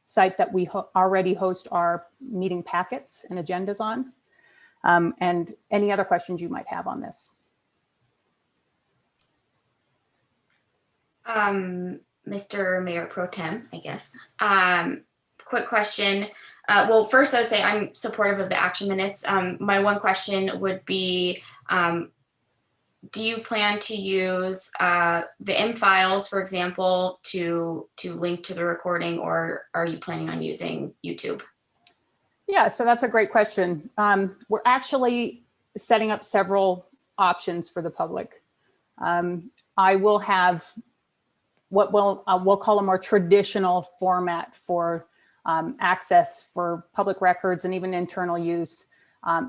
site that we already host our meeting packets and agendas on, and any other questions you might have on this. Mr. Mayor Pro Tem, I guess. Quick question. Well, first I would say I'm supportive of the action minutes. My one question would be, do you plan to use the M files, for example, to link to the recording, or are you planning on using YouTube? Yeah, so that's a great question. We're actually setting up several options for the public. I will have what we'll call a more traditional format for access for public records and even internal use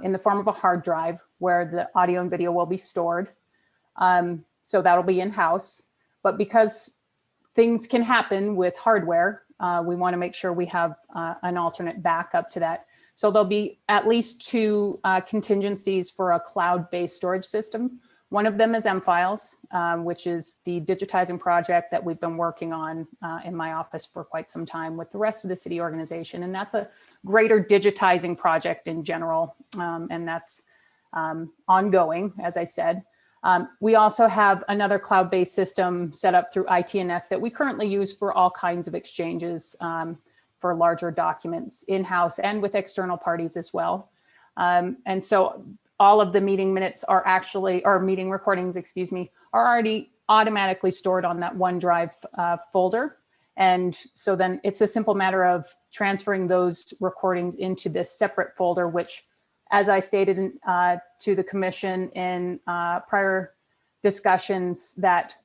in the form of a hard drive where the audio and video will be stored. So that'll be in-house, but because things can happen with hardware, we want to make sure we have an alternate backup to that. So there'll be at least two contingencies for a cloud-based storage system. One of them is M-Files, which is the digitizing project that we've been working on in my office for quite some time with the rest of the city organization. And that's a greater digitizing project in general. And that's ongoing, as I said. We also have another cloud-based system set up through ITNS that we currently use for all kinds of exchanges for larger documents in-house and with external parties as well. And so all of the meeting minutes are actually, or meeting recordings, excuse me, are already automatically stored on that OneDrive folder. And so then it's a simple matter of transferring those recordings into this separate folder, which, as I stated to the commission in prior discussions, that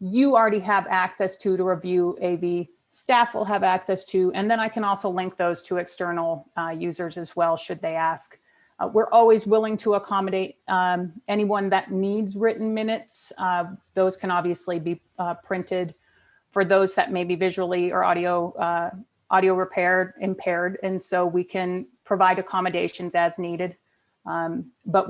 you already have access to review AV, staff will have access to, and then I can also link those to external users as well, should they ask. We're always willing to accommodate anyone that needs written minutes. Those can obviously be printed for those that may be visually or audio impaired. And so we can provide accommodations as needed. But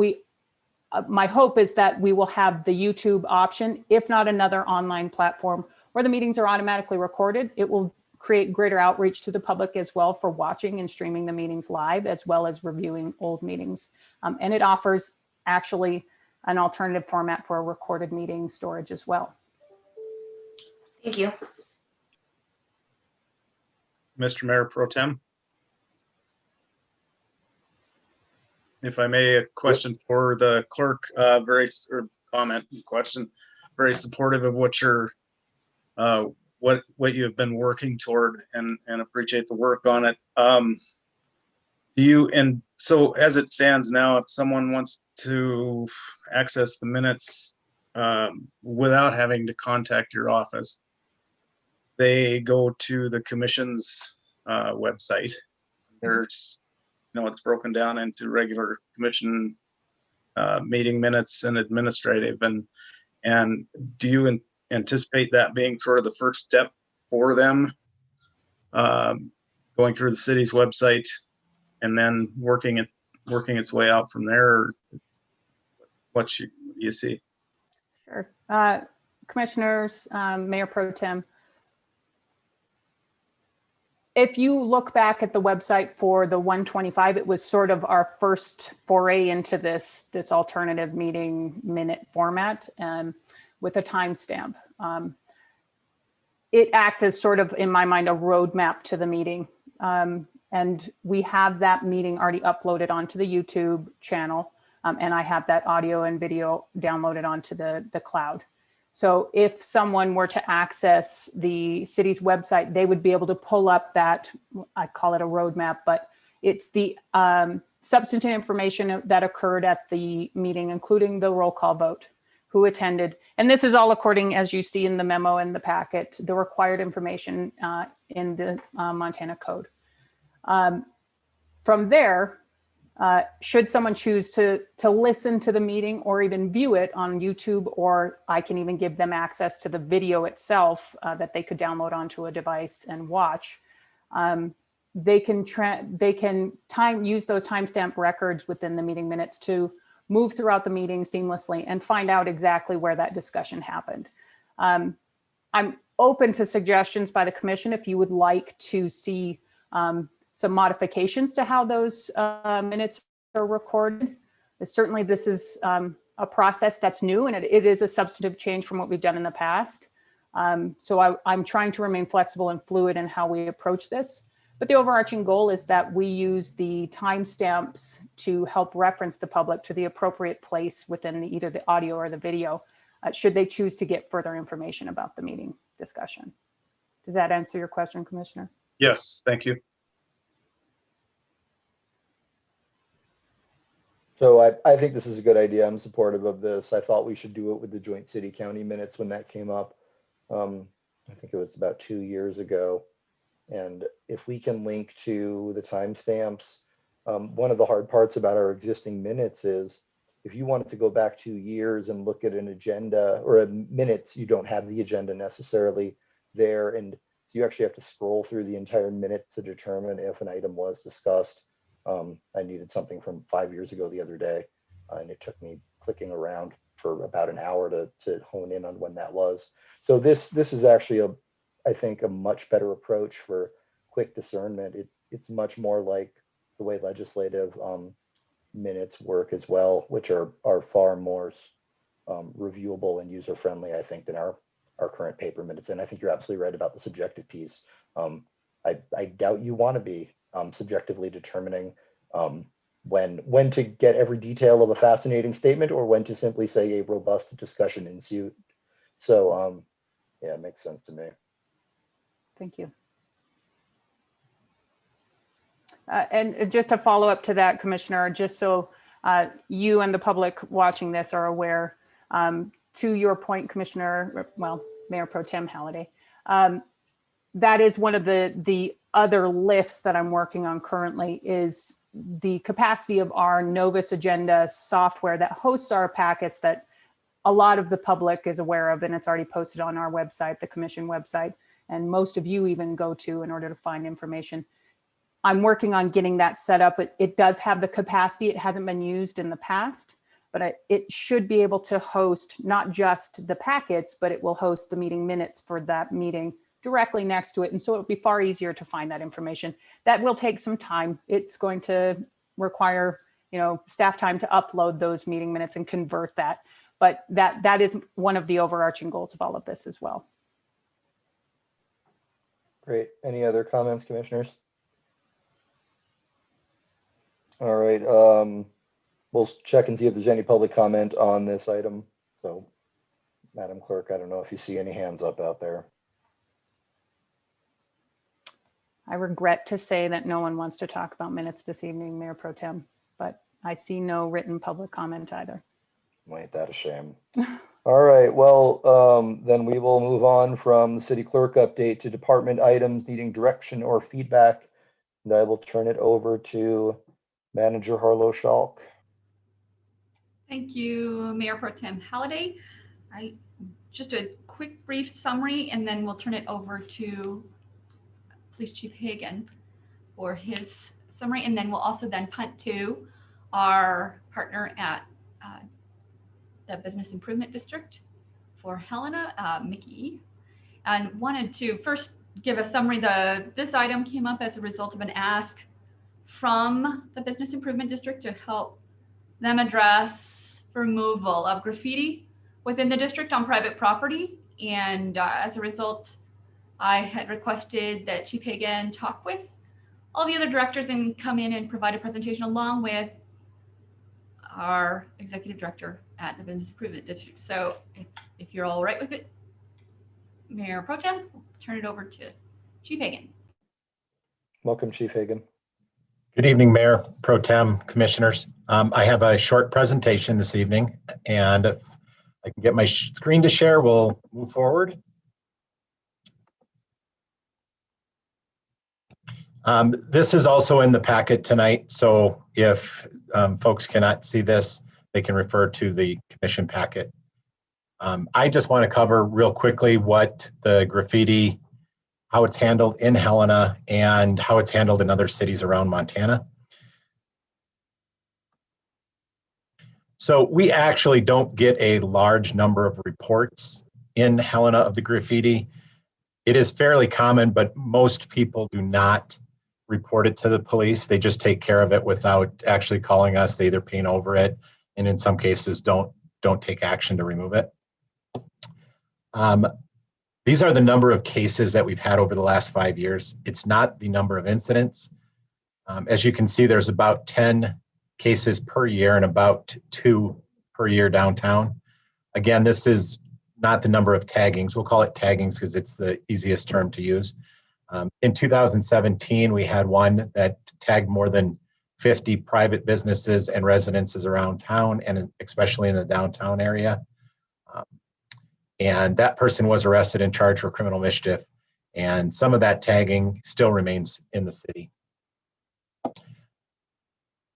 my hope is that we will have the YouTube option, if not another online platform where the meetings are automatically recorded. It will create greater outreach to the public as well for watching and streaming the meetings live, as well as reviewing old meetings. And it offers actually an alternative format for a recorded meeting storage as well. Thank you. Mr. Mayor Pro Tem. If I may, a question for the clerk, question, very supportive of what you're, what you have been working toward, and appreciate the work on it. And so as it stands now, if someone wants to access the minutes without having to contact your office, they go to the commission's website. There's, it's broken down into regular commission meeting minutes and administrative. And do you anticipate that being sort of the first step for them, going through the city's website and then working its way out from there? What do you see? Sure. Commissioners, Mayor Pro Tem, if you look back at the website for the 125, it was sort of our first foray into this alternative meeting minute format with a timestamp. It acts as sort of, in my mind, a roadmap to the meeting. And we have that meeting already uploaded onto the YouTube channel. And I have that audio and video downloaded onto the cloud. So if someone were to access the city's website, they would be able to pull up that, I call it a roadmap, but it's the substantive information that occurred at the meeting, including the roll call vote, who attended. And this is all according, as you see in the memo in the packet, the required information in the Montana Code. From there, should someone choose to listen to the meeting or even view it on YouTube, or I can even give them access to the video itself that they could download onto a device and watch. They can use those timestamp records within the meeting minutes to move throughout the meeting seamlessly and find out exactly where that discussion happened. I'm open to suggestions by the commission if you would like to see some modifications to how those minutes are recorded. Certainly this is a process that's new, and it is a substantive change from what we've done in the past. So I'm trying to remain flexible and fluid in how we approach this. But the overarching goal is that we use the timestamps to help reference the public to the appropriate place within either the audio or the video, should they choose to get further information about the meeting discussion. Does that answer your question, Commissioner? Yes, thank you. So I think this is a good idea. I'm supportive of this. I thought we should do it with the joint city county minutes when that came up. I think it was about 2 years ago. And if we can link to the timestamps, one of the hard parts about our existing minutes is if you wanted to go back 2 years and look at an agenda or a minutes, you don't have the agenda necessarily there. And so you actually have to scroll through the entire minute to determine if an item was discussed. I needed something from 5 years ago the other day, and it took me clicking around for about an hour to hone in on when that was. So this is actually I think a much better approach for quick discernment. It's much more like the way legislative minutes work as well, which are far more reviewable and user friendly, I think, than our current paper minutes. And I think you're absolutely right about the subjective piece. I doubt you want to be subjectively determining when to get every detail of a fascinating statement or when to simply say a robust discussion ensued. So yeah, it makes sense to me. Thank you. And just to follow up to that, Commissioner, just so you and the public watching this are aware, to your point, Commissioner, well, Mayor Pro Tem Halliday, that is one of the other lifts that I'm working on currently is the capacity of our Novus Agenda software that hosts our packets that a lot of the public is aware of, and it's already posted on our website, the commission website, and most of you even go to in order to find information. I'm working on getting that set up. It does have the capacity. It hasn't been used in the past, but it should be able to host not just the packets, but it will host the meeting minutes for that meeting directly next to it. And so it'll be far easier to find that information. That will take some time. It's going to require, staff time to upload those meeting minutes and convert that. But that is one of the overarching goals of all of this as well. Great. Any other comments, commissioners? All right. We'll check and see if there's any public comment on this item. So, Madam Clerk, I don't know if you see any hands up out there. I regret to say that no one wants to talk about minutes this evening, Mayor Pro Tem, but I see no written public comment either. Ain't that a shame? All right, well, then we will move on from the city clerk update to department items needing direction or feedback. And I will turn it over to Manager Harlow Schalk. Thank you, Mayor Pro Tem Halliday. Just a quick brief summary, and then we'll turn it over to Police Chief Hagan for his summary, and then we'll also then punt to our partner at the Business Improvement District for Helena, Mickey, and wanted to first give a summary. This item came up as a result of an ask from the Business Improvement District to help them address removal of graffiti within the district on private property. And as a result, I had requested that Chief Hagan talk with all the other directors and come in and provide a presentation along with our executive director at the Business Improvement District. So if you're all right with it, Mayor Pro Tem, I'll turn it over to Chief Hagan. Welcome, Chief Hagan. Good evening, Mayor, Pro Tem, Commissioners. I have a short presentation this evening, and if I can get my screen to share, we'll move forward. This is also in the packet tonight, so if folks cannot see this, they can refer to the commission packet. I just want to cover real quickly what the graffiti, how it's handled in Helena, and how it's handled in other cities around Montana. So we actually don't get a large number of reports in Helena of the graffiti. It is fairly common, but most people do not report it to the police. They just take care of it without actually calling us. They either paint over it, and in some cases don't take action to remove it. These are the number of cases that we've had over the last 5 years. It's not the number of incidents. As you can see, there's about 10 cases per year and about 2 per year downtown. Again, this is not the number of taggings. We'll call it taggings because it's the easiest term to use. In 2017, we had one that tagged more than 50 private businesses and residences around town, and especially in the downtown area. And that person was arrested and charged for criminal mischief. And some of that tagging still remains in the city.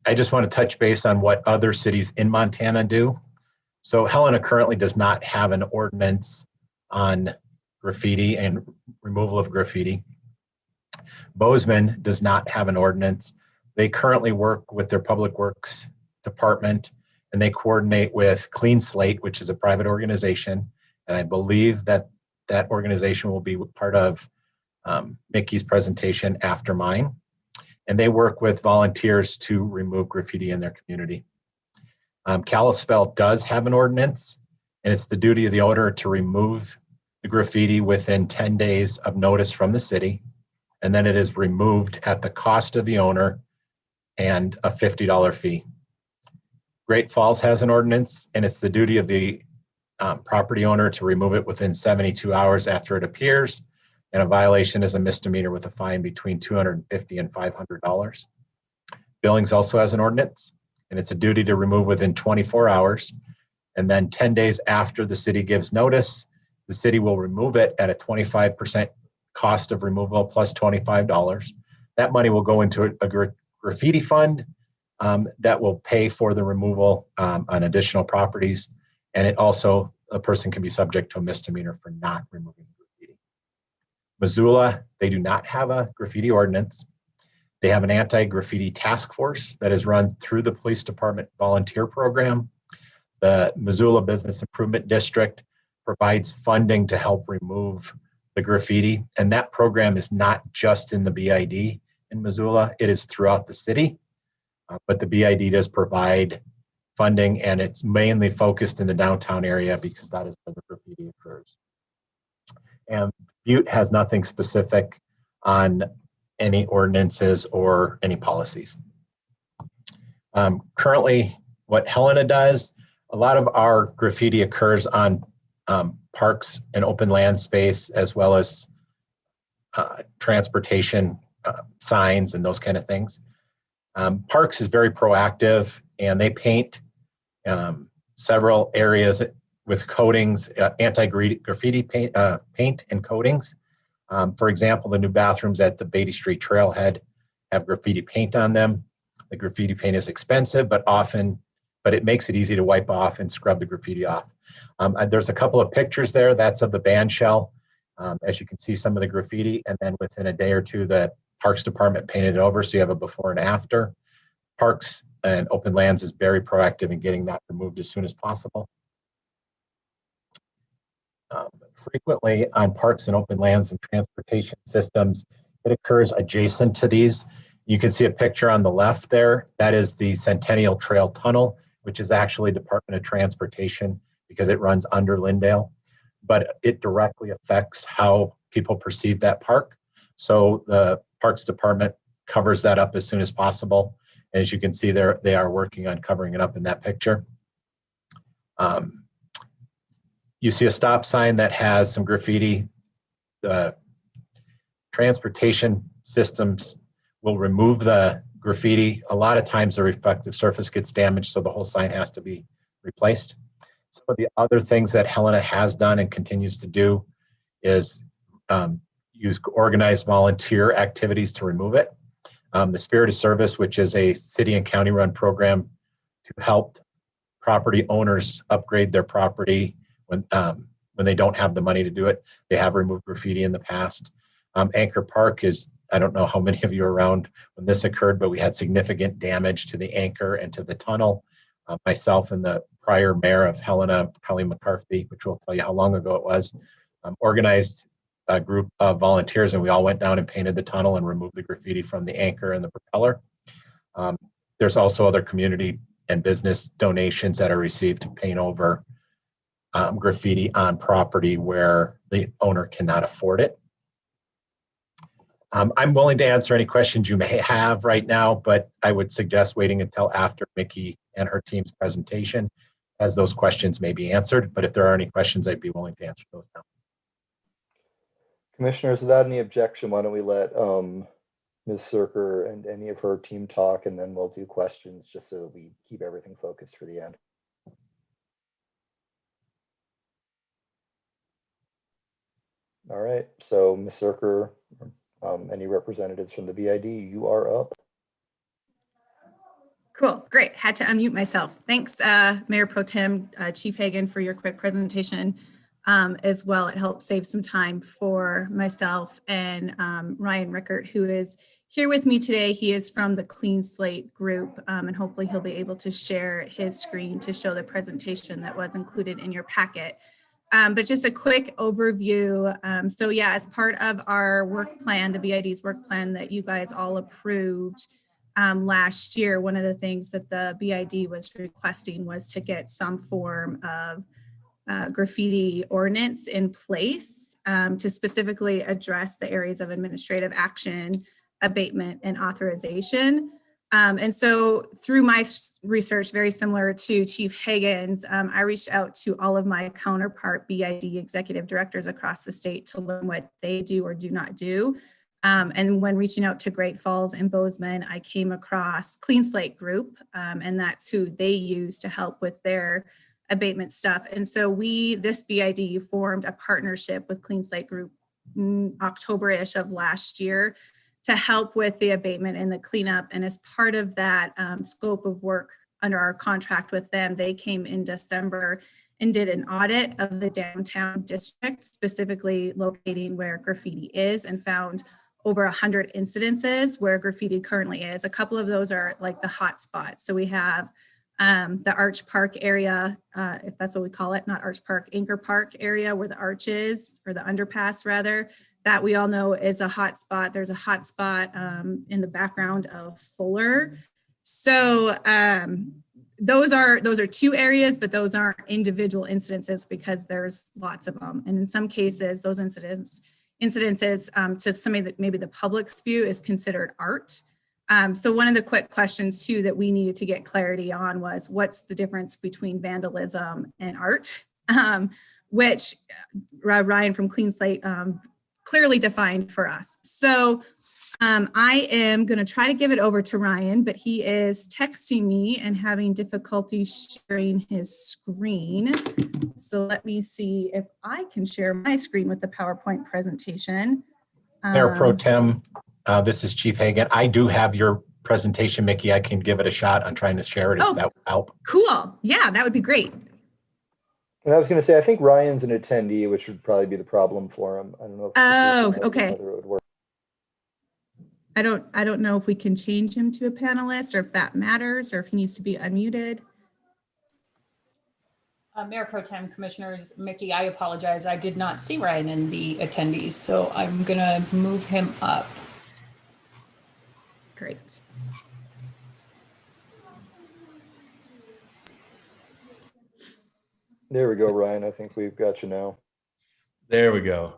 I just want to touch base on what other cities in Montana do. So Helena currently does not have an ordinance on graffiti and removal of graffiti. Bozeman does not have an ordinance. They currently work with their public works department, and they coordinate with Clean Slate, which is a private organization. And I believe that that organization will be part of Mickey's presentation after mine. And they work with volunteers to remove graffiti in their community. Kalispell does have an ordinance, and it's the duty of the owner to remove the graffiti within 10 days of notice from the city. And then it is removed at the cost of the owner and a $50 fee. Great Falls has an ordinance, and it's the duty of the property owner to remove it within 72 hours after it appears, and a violation is a misdemeanor with a fine between $250 and $500. Billings also has an ordinance, and it's a duty to remove within 24 hours, and then 10 days after the city gives notice, the city will remove it at a 25% cost of removal plus $25. That money will go into a graffiti fund that will pay for the removal on additional properties. And it also, a person can be subject to a misdemeanor for not removing graffiti. Missoula, they do not have a graffiti ordinance. They have an anti-graffiti task force that is run through the police department volunteer program. The Missoula Business Improvement District provides funding to help remove the graffiti. And that program is not just in the BID in Missoula, it is throughout the city. But the BID does provide funding, and it's mainly focused in the downtown area because that is where the graffiti occurs. And Butte has nothing specific on any ordinances or any policies. Currently, what Helena does, a lot of our graffiti occurs on parks and open land space, as well as transportation signs and those kind of things. Parks is very proactive, and they paint several areas with coatings, anti-graffiti paint and coatings. For example, the new bathrooms at the Beatty Street Trailhead have graffiti paint on them. The graffiti paint is expensive, but it makes it easy to wipe off and scrub the graffiti off. There's a couple of pictures there. That's of the band shell. As you can see, some of the graffiti, and then within a day or two, the Parks Department painted it over, so you have a before and after. Parks and Open Lands is very proactive in getting that removed as soon as possible. Frequently on parks and open lands and transportation systems, it occurs adjacent to these. You can see a picture on the left there. That is the Centennial Trail Tunnel, which is actually Department of Transportation because it runs under Lindale, but it directly affects how people perceive that park. So the Parks Department covers that up as soon as possible. As you can see there, they are working on covering it up in that picture. You see a stop sign that has some graffiti. The transportation systems will remove the graffiti. A lot of times the reflective surface gets damaged, so the whole sign has to be replaced. Some of the other things that Helena has done and continues to do is use organized volunteer activities to remove it. The Spirit of Service, which is a city and county run program to help property owners upgrade their property when they don't have the money to do it. They have removed graffiti in the past. Anchor Park is, I don't know how many of you were around when this occurred, but we had significant damage to the anchor and to the tunnel. Myself and the prior mayor of Helena, Colleen McCarthy, which will tell you how long ago it was, organized a group of volunteers, and we all went down and painted the tunnel and removed the graffiti from the anchor and the propeller. There's also other community and business donations that are received to paint over graffiti on property where the owner cannot afford it. I'm willing to answer any questions you may have right now, but I would suggest waiting until after Mickey and her team's presentation, as those questions may be answered. But if there are any questions, I'd be willing to answer those now. Commissioners, without any objection, why don't we let Ms. Cirker and any of her team talk, and then we'll do questions just so that we keep everything focused for the end. All right, so Ms. Cirker, any representatives from the BID, you are up. Cool, great. Had to unmute myself. Thanks, Mayor Pro Tem, Chief Hagan, for your quick presentation as well. It helped save some time for myself and Ryan Rickert, who is here with me today. He is from the Clean Slate group, and hopefully he'll be able to share his screen to show the presentation that was included in your packet. But just a quick overview. So yeah, as part of our work plan, the BID's work plan that you guys all approved last year, one of the things that the BID was requesting was to get some form of graffiti ordinance in place to specifically address the areas of administrative action, abatement, and authorization. And so through my research, very similar to Chief Hagan's, I reached out to all of my counterpart BID executive directors across the state to learn what they do or do not do. And when reaching out to Great Falls and Bozeman, I came across Clean Slate Group, and that's who they use to help with their abatement stuff. And so this BID formed a partnership with Clean Slate Group October-ish of last year to help with the abatement and the cleanup. And as part of that scope of work under our contract with them, they came in December and did an audit of the downtown district, specifically locating where graffiti is, and found over 100 incidences where graffiti currently is. A couple of those are like the hot spots. So we have the Arch Park area, if that's what we call it, not Arch Park, Anchor Park area where the arch is, or the underpass rather, that we all know is a hot spot. There's a hot spot in the background of Fuller. So those are two areas, but those aren't individual incidences because there's lots of them. And in some cases, those incidences to somebody that maybe the public's view is considered art. So one of the quick questions too that we needed to get clarity on was what's the difference between vandalism and art, which Ryan from Clean Slate clearly defined for us. So I am going to try to give it over to Ryan, but he is texting me and having difficulty sharing his screen. So let me see if I can share my screen with the PowerPoint presentation. Mayor Pro Tem, this is Chief Hagan. I do have your presentation, Mickey. I can give it a shot on trying to share it if that would help. Cool. Yeah, that would be great. And I was going to say, I think Ryan's an attendee, which would probably be the problem for him. I don't know. Okay. Whether it would work. I don't know if we can change him to a panelist or if that matters or if he needs to be unmuted. Mayor Pro Tem, Commissioners, Mickey, I apologize. I did not see Ryan in the attendees, so I'm going to move him up. Great. There we go, Ryan. I think we've got you now. There we go.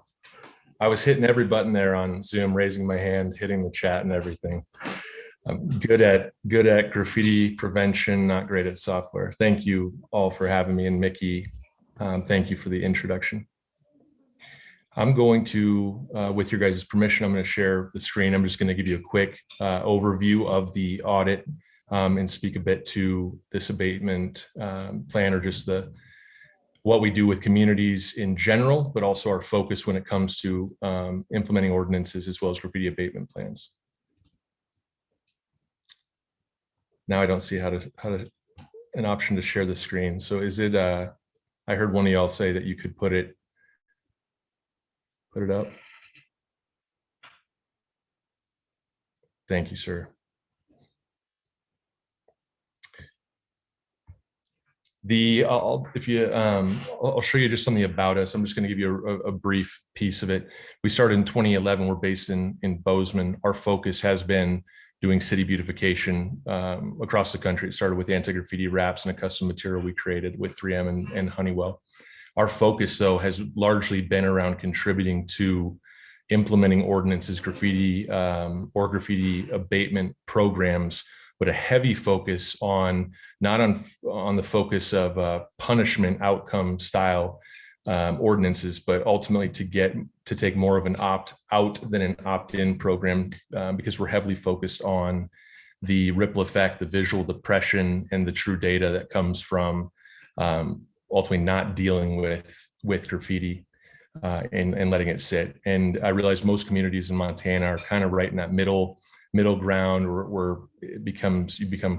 I was hitting every button there on Zoom, raising my hand, hitting the chat and everything. I'm good at graffiti prevention, not great at software. Thank you all for having me, and Mickey, thank you for the introduction. I'm going to, with your guys' permission, I'm going to share the screen. I'm just going to give you a quick overview of the audit and speak a bit to this abatement plan, or just what we do with communities in general, but also our focus when it comes to implementing ordinances as well as graffiti abatement plans. Now I don't see how to an option to share the screen. So is it, I heard one of y'all say that you could put it up. Thank you, sir. I'll show you just something about us. I'm just going to give you a brief piece of it. We started in 2011. We're based in Bozeman. Our focus has been doing city beautification across the country. It started with anti-graffiti wraps and a custom material we created with 3M and Honeywell. Our focus, though, has largely been around contributing to implementing ordinances, graffiti or graffiti abatement programs, but a heavy focus on not on the focus of punishment outcome style ordinances, but ultimately to take more of an opt-out than an opt-in program, because we're heavily focused on the ripple effect, the visual depression, and the true data that comes from ultimately not dealing with graffiti and letting it sit. And I realize most communities in Montana are kind of right in that middle ground where you become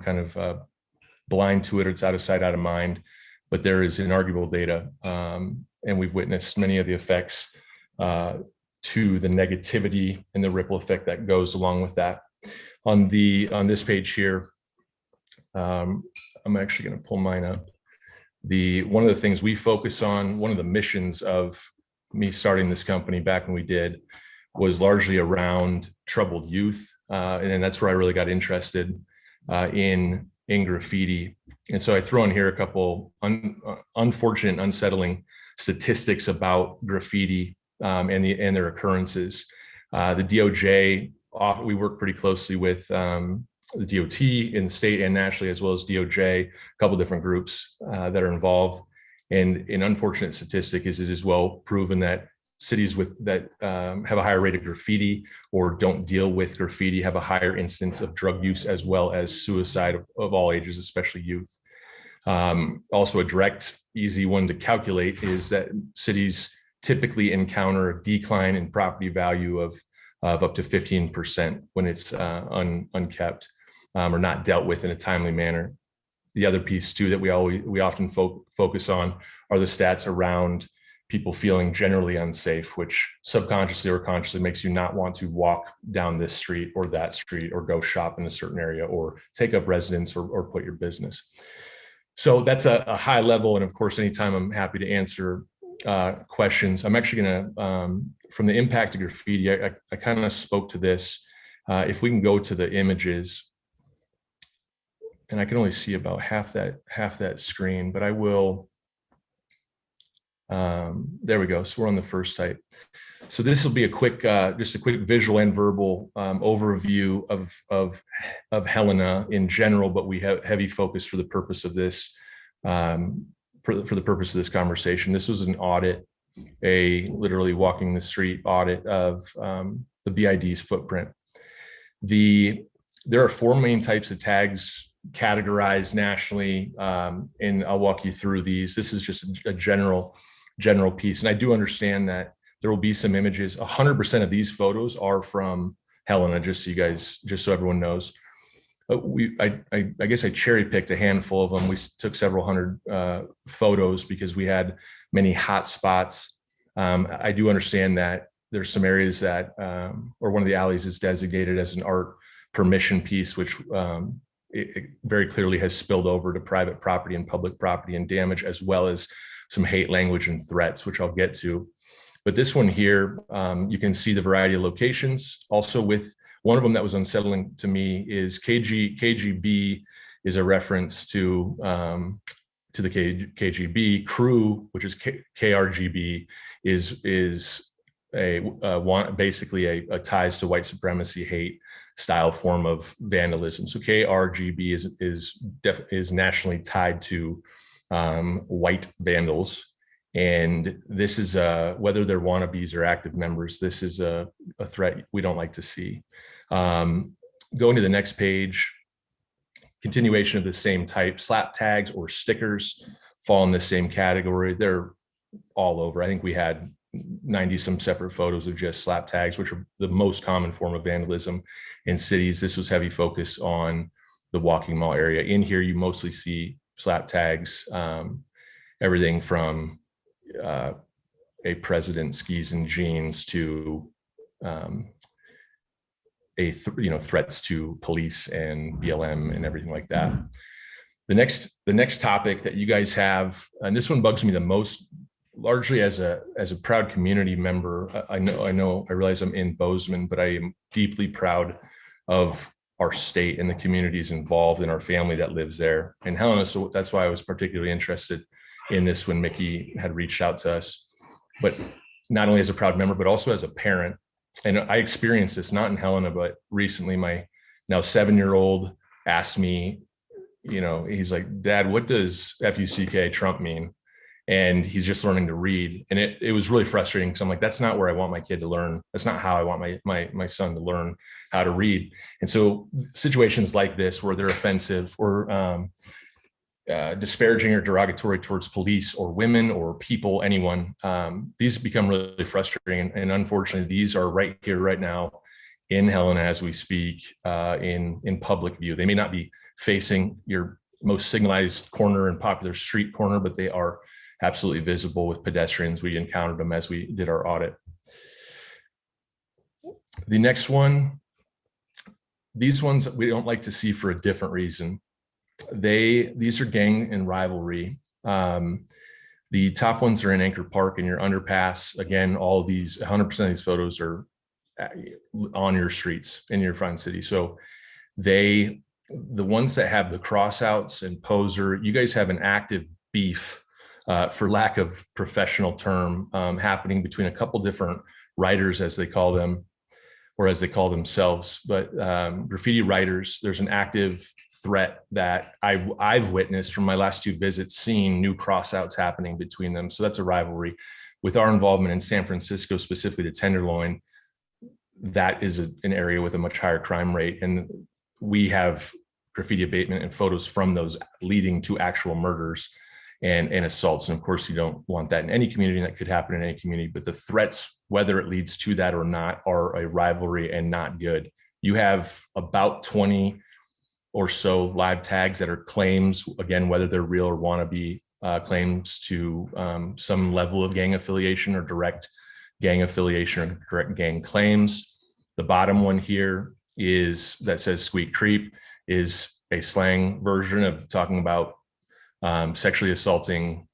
kind of blind to it, or it's out of sight, out of mind. But there is inarguable data, and we've witnessed many of the effects to the negativity and the ripple effect that goes along with that. On this page here, I'm actually going to pull mine up. One of the things we focus on, one of the missions of me starting this company back when we did, was largely around troubled youth, and then that's where I really got interested in graffiti. And so I throw in here a couple unfortunate, unsettling statistics about graffiti and their occurrences. The DOJ, we work pretty closely with the DOT in the state and nationally, as well as DOJ, a couple different groups that are involved. And an unfortunate statistic is it is well proven that cities that have a higher rate of graffiti or don't deal with graffiti have a higher instance of drug use, as well as suicide of all ages, especially youth. Also, a direct, easy one to calculate is that cities typically encounter a decline in property value of up to 15% when it's unkept or not dealt with in a timely manner. The other piece too that we often focus on are the stats around people feeling generally unsafe, which subconsciously or consciously makes you not want to walk down this street or that street, or go shop in a certain area, or take up residence, or put your business. So that's a high level. And of course, anytime I'm happy to answer questions. I'm actually going to, from the impact of graffiti, I kind of spoke to this. If we can go to the images, and I can only see about half that screen, but I will. There we go. So we're on the first type. So this will be a quick, just a quick visual and verbal overview of Helena in general, but we have heavy focus for the purpose of this, for the purpose of this conversation. This was an audit, a literally walking the street audit of the BID's footprint. There are four main types of tags categorized nationally, and I'll walk you through these. This is just a general piece, and I do understand that there will be some images. 100% of these photos are from Helena, just so everyone knows. I guess I cherry picked a handful of them. We took several hundred photos because we had many hot spots. I do understand that there's some areas that, or one of the alleys is designated as an art permission piece, which it very clearly has spilled over to private property and public property and damage, as well as some hate language and threats, which I'll get to. But this one here, you can see the variety of locations. Also, with one of them that was unsettling to me is KGB is a reference to the KGB. Crew, which is KRGB, is basically a ties to white supremacy hate style form of vandalism. So KRGB is nationally tied to white vandals. And this is whether they're wannabes or active members, this is a threat we don't like to see. Going to the next page, continuation of the same type, slap tags or stickers fall in the same category. They're all over. I think we had 90 some separate photos of just slap tags, which are the most common form of vandalism in cities. This was heavy focus on the walking mall area. In here, you mostly see slap tags, everything from a president skis and jeans to threats to police and BLM and everything like that. The next topic that you guys have, and this one bugs me the most, largely as a proud community member. I realize I'm in Bozeman, but I am deeply proud of our state and the communities involved in our family that lives there in Helena. So that's why I was particularly interested in this when Mickey had reached out to us, but not only as a proud member, but also as a parent. And I experienced this not in Helena, but recently my now 7-year-old asked me, he's like, Dad, what does FUCK Trump mean? And he's just learning to read. And it was really frustrating because I'm like, that's not where I want my kid to learn. That's not how I want my son to learn how to read. And so situations like this where they're offensive or disparaging or derogatory towards police or women or people, anyone, these become really frustrating. And unfortunately, these are right here, right now in Helena as we speak, in public view. They may not be facing your most signalized corner and popular street corner, but they are absolutely visible with pedestrians. We encountered them as we did our audit. The next one, these ones we don't like to see for a different reason. These are gang and rivalry. The top ones are in Anchor Park and your underpass. Again, all of these, 100% of these photos are on your streets in your front city. So the ones that have the crossouts and poser, you guys have an active beef, for lack of professional term, happening between a couple different writers, as they call them, or as they call themselves. But graffiti writers, there's an active threat that I've witnessed from my last 2 visits, seeing new crossouts happening between them. So that's a rivalry. With our involvement in San Francisco, specifically the Tenderloin, that is an area with a much higher crime rate. And we have graffiti abatement and photos from those leading to actual murders and assaults. And of course, you don't want that in any community, and that could happen in any community, but the threats, whether it leads to that or not, are a rivalry and not good. You have about 20 or so live tags that are claims, again, whether they're real or wannabe claims to some level of gang affiliation or direct gang affiliation or direct gang claims. The bottom one here that says squeak creep is a slang version of talking about sexually assaulting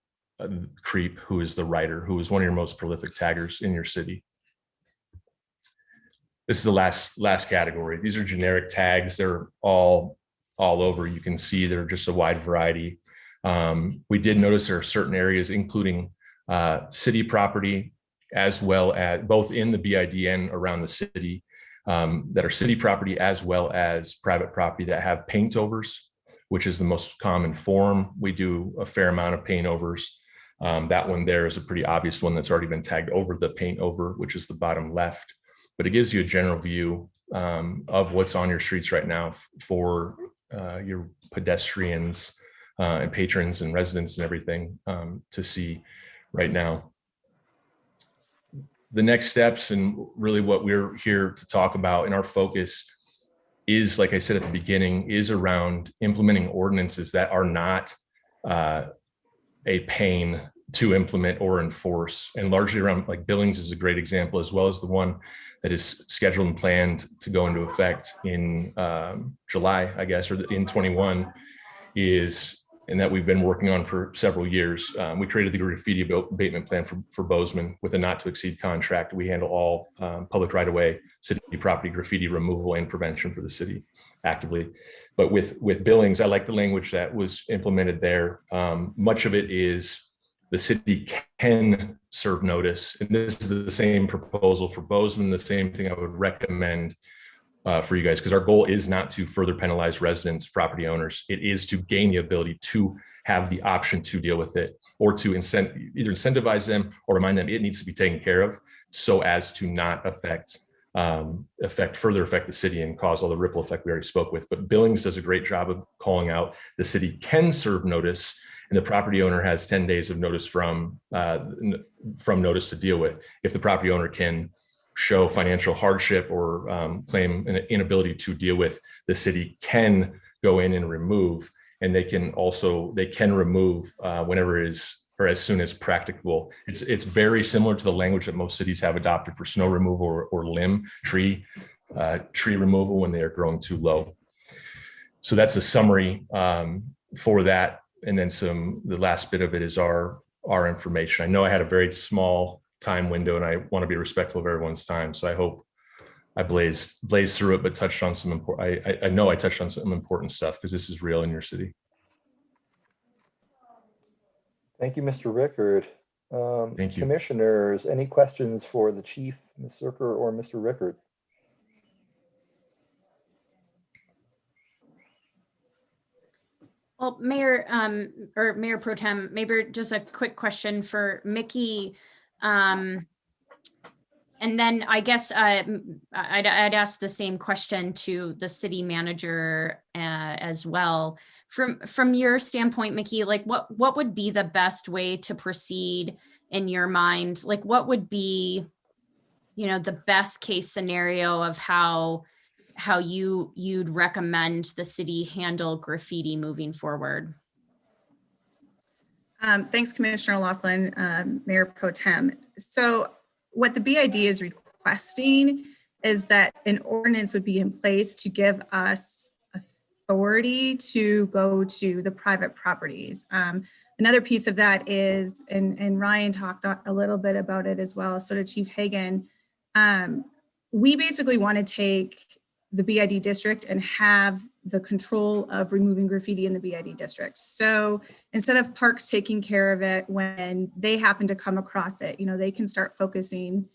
creep, who is the writer, who is one of your most prolific taggers in your city. This is the last category. These are generic tags. They're all over. You can see they're just a wide variety. We did notice there are certain areas, including city property, as well as both in the BID and around the city, that are city property as well as private property that have paint overs, which is the most common form. We do a fair amount of paint overs. That one there is a pretty obvious one that's already been tagged over the paint over, which is the bottom left. But it gives you a general view of what's on your streets right now for your pedestrians and patrons and residents and everything to see right now. The next steps, and really what we're here to talk about, and our focus is, like I said at the beginning, is around implementing ordinances that are not a pain to implement or enforce, and largely around, like Billings is a great example, as well as the one that is scheduled and planned to go into effect in July, I guess, or in 21, and that we've been working on for several years. We created the graffiti abatement plan for Bozeman with a not to exceed contract. We handle all public right of way, city property graffiti removal and prevention for the city actively. But with Billings, I like the language that was implemented there. Much of it is the city can serve notice. And this is the same proposal for Bozeman, the same thing I would recommend for you guys, because our goal is not to further penalize residents, property owners. It is to gain the ability to have the option to deal with it, or to either incentivize them or remind them it needs to be taken care of, so as to not further affect the city and cause all the ripple effect we already spoke with. But Billings does a great job of calling out the city can serve notice, and the property owner has 10 days of notice from notice to deal with. If the property owner can show financial hardship or claim an inability to deal with, the city can go in and remove, and they can remove whenever it is, or as soon as practicable. It's very similar to the language that most cities have adopted for snow removal or limb tree removal when they are growing too low. So that's a summary for that. And then the last bit of it is our information. I know I had a very small time window, and I want to be respectful of everyone's time. So I hope I blazed through it, but touched on some important, I know I touched on some important stuff, because this is real in your city. Thank you, Mr. Rickard. Thank you. Commissioners, any questions for the chief, Ms. Zerker or Mr. Rickard? Well, Mayor or Mayor Pro Tem, maybe just a quick question for Mickey. And then I guess I'd ask the same question to the city manager as well. From your standpoint, Mickey, like what would be the best way to proceed in your mind? Like what would be, the best case scenario of how you'd recommend the city handle graffiti moving forward? Thanks, Commissioner O'Loughlin, Mayor Pro Tem. So what the BID is requesting is that an ordinance would be in place to give us authority to go to the private properties. Another piece of that is, and Ryan talked a little bit about it as well, so did Chief Hagan, we basically want to take the BID district and have the control of removing graffiti in the BID district. So instead of parks taking care of it when they happen to come across it, they can start focusing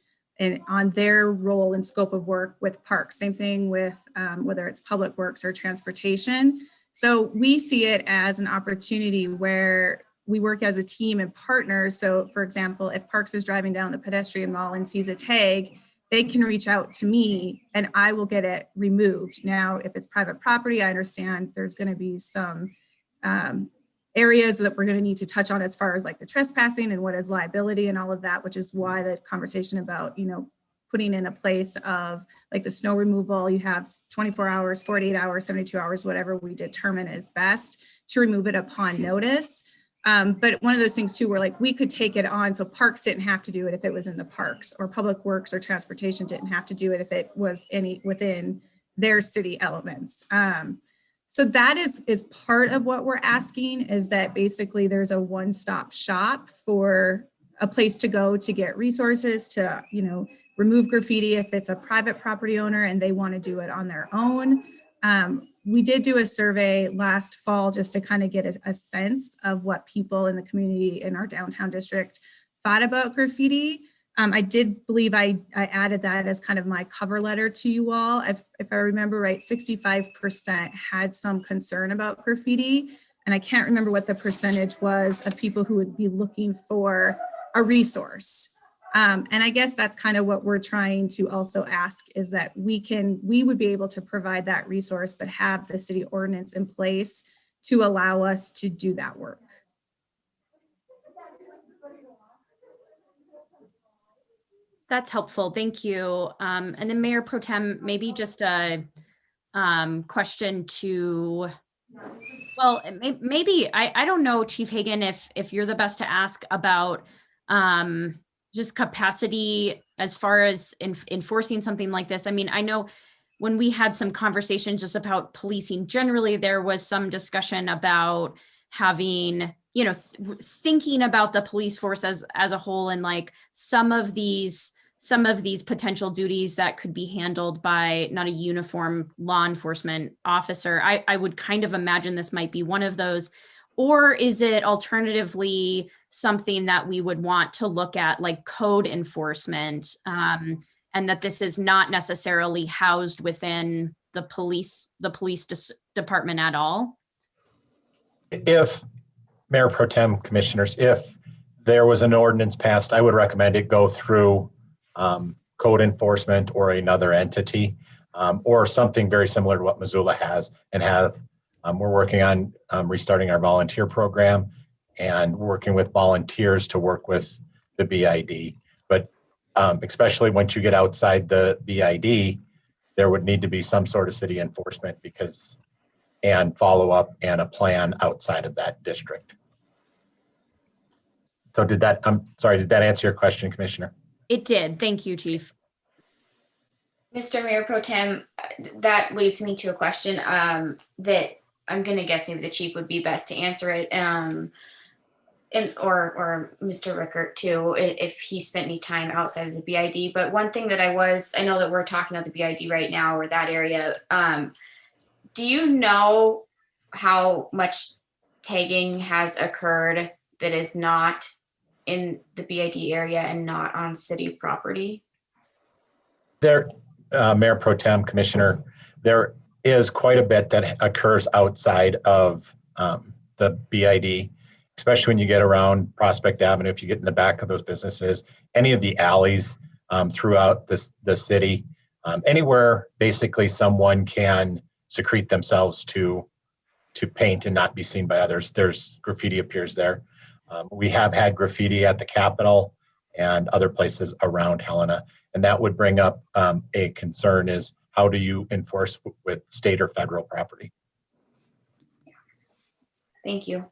on their role and scope of work with parks. Same thing with whether it's public works or transportation. So we see it as an opportunity where we work as a team and partners. So for example, if Parks is driving down the pedestrian mall and sees a tag, they can reach out to me and I will get it removed. Now, if it's private property, I understand there's going to be some areas that we're going to need to touch on as far as like the trespassing and what is liability and all of that, which is why the conversation about, putting in a place of like the snow removal, you have 24 hours, 48 hours, 72 hours, whatever we determine is best to remove it upon notice. But one of those things too, where like we could take it on, so parks didn't have to do it if it was in the parks, or public works or transportation didn't have to do it if it was within their city elements. So that is part of what we're asking, is that basically there's a one-stop shop for a place to go to get resources to, remove graffiti if it's a private property owner and they want to do it on their own. We did do a survey last fall just to kind of get a sense of what people in the community in our downtown district thought about graffiti. I did believe I added that as kind of my cover letter to you all. If I remember right, 65% had some concern about graffiti. And I can't remember what the percentage was of people who would be looking for a resource. And I guess that's kind of what we're trying to also ask, is that we would be able to provide that resource, but have the city ordinance in place to allow us to do that work. That's helpful. Thank you. And then Mayor Pro Tem, maybe just a question to, well, maybe, I don't know, Chief Hagan, if you're the best to ask about just capacity as far as enforcing something like this. I mean, I know when we had some conversations just about policing generally, there was some discussion about having, thinking about the police force as a whole, and like some of these potential duties that could be handled by not a uniform law enforcement officer. I would kind of imagine this might be one of those, Or is it alternatively something that we would want to look at, like code enforcement, and that this is not necessarily housed within the police department at all? If Mayor Pro Tem, Commissioners, if there was an ordinance passed, I would recommend it go through code enforcement or another entity, or something very similar to what Missoula has and have. We're working on restarting our volunteer program and working with volunteers to work with the BID. But especially once you get outside the BID, there would need to be some sort of city enforcement and follow up and a plan outside of that district. So did that answer your question, Commissioner? It did. Thank you, Chief. Mr. Mayor Pro Tem, that leads me to a question that I'm going to guess maybe the chief would be best to answer it, or Mr. Rickert too, if he spent any time outside of the BID. But one thing that I know that we're talking about the BID right now, or that area. Do you know how much tagging has occurred that is not in the BID area and not on city property? There, Mayor Pro Tem, Commissioner, there is quite a bit that occurs outside of the BID, especially when you get around Prospect Avenue, if you get in the back of those businesses, any of the alleys throughout the city, anywhere basically someone can secrete themselves to paint and not be seen by others. There's graffiti appears there. We have had graffiti at the Capitol and other places around Helena, and that would bring up a concern is how do you enforce with state or federal property? Thank you.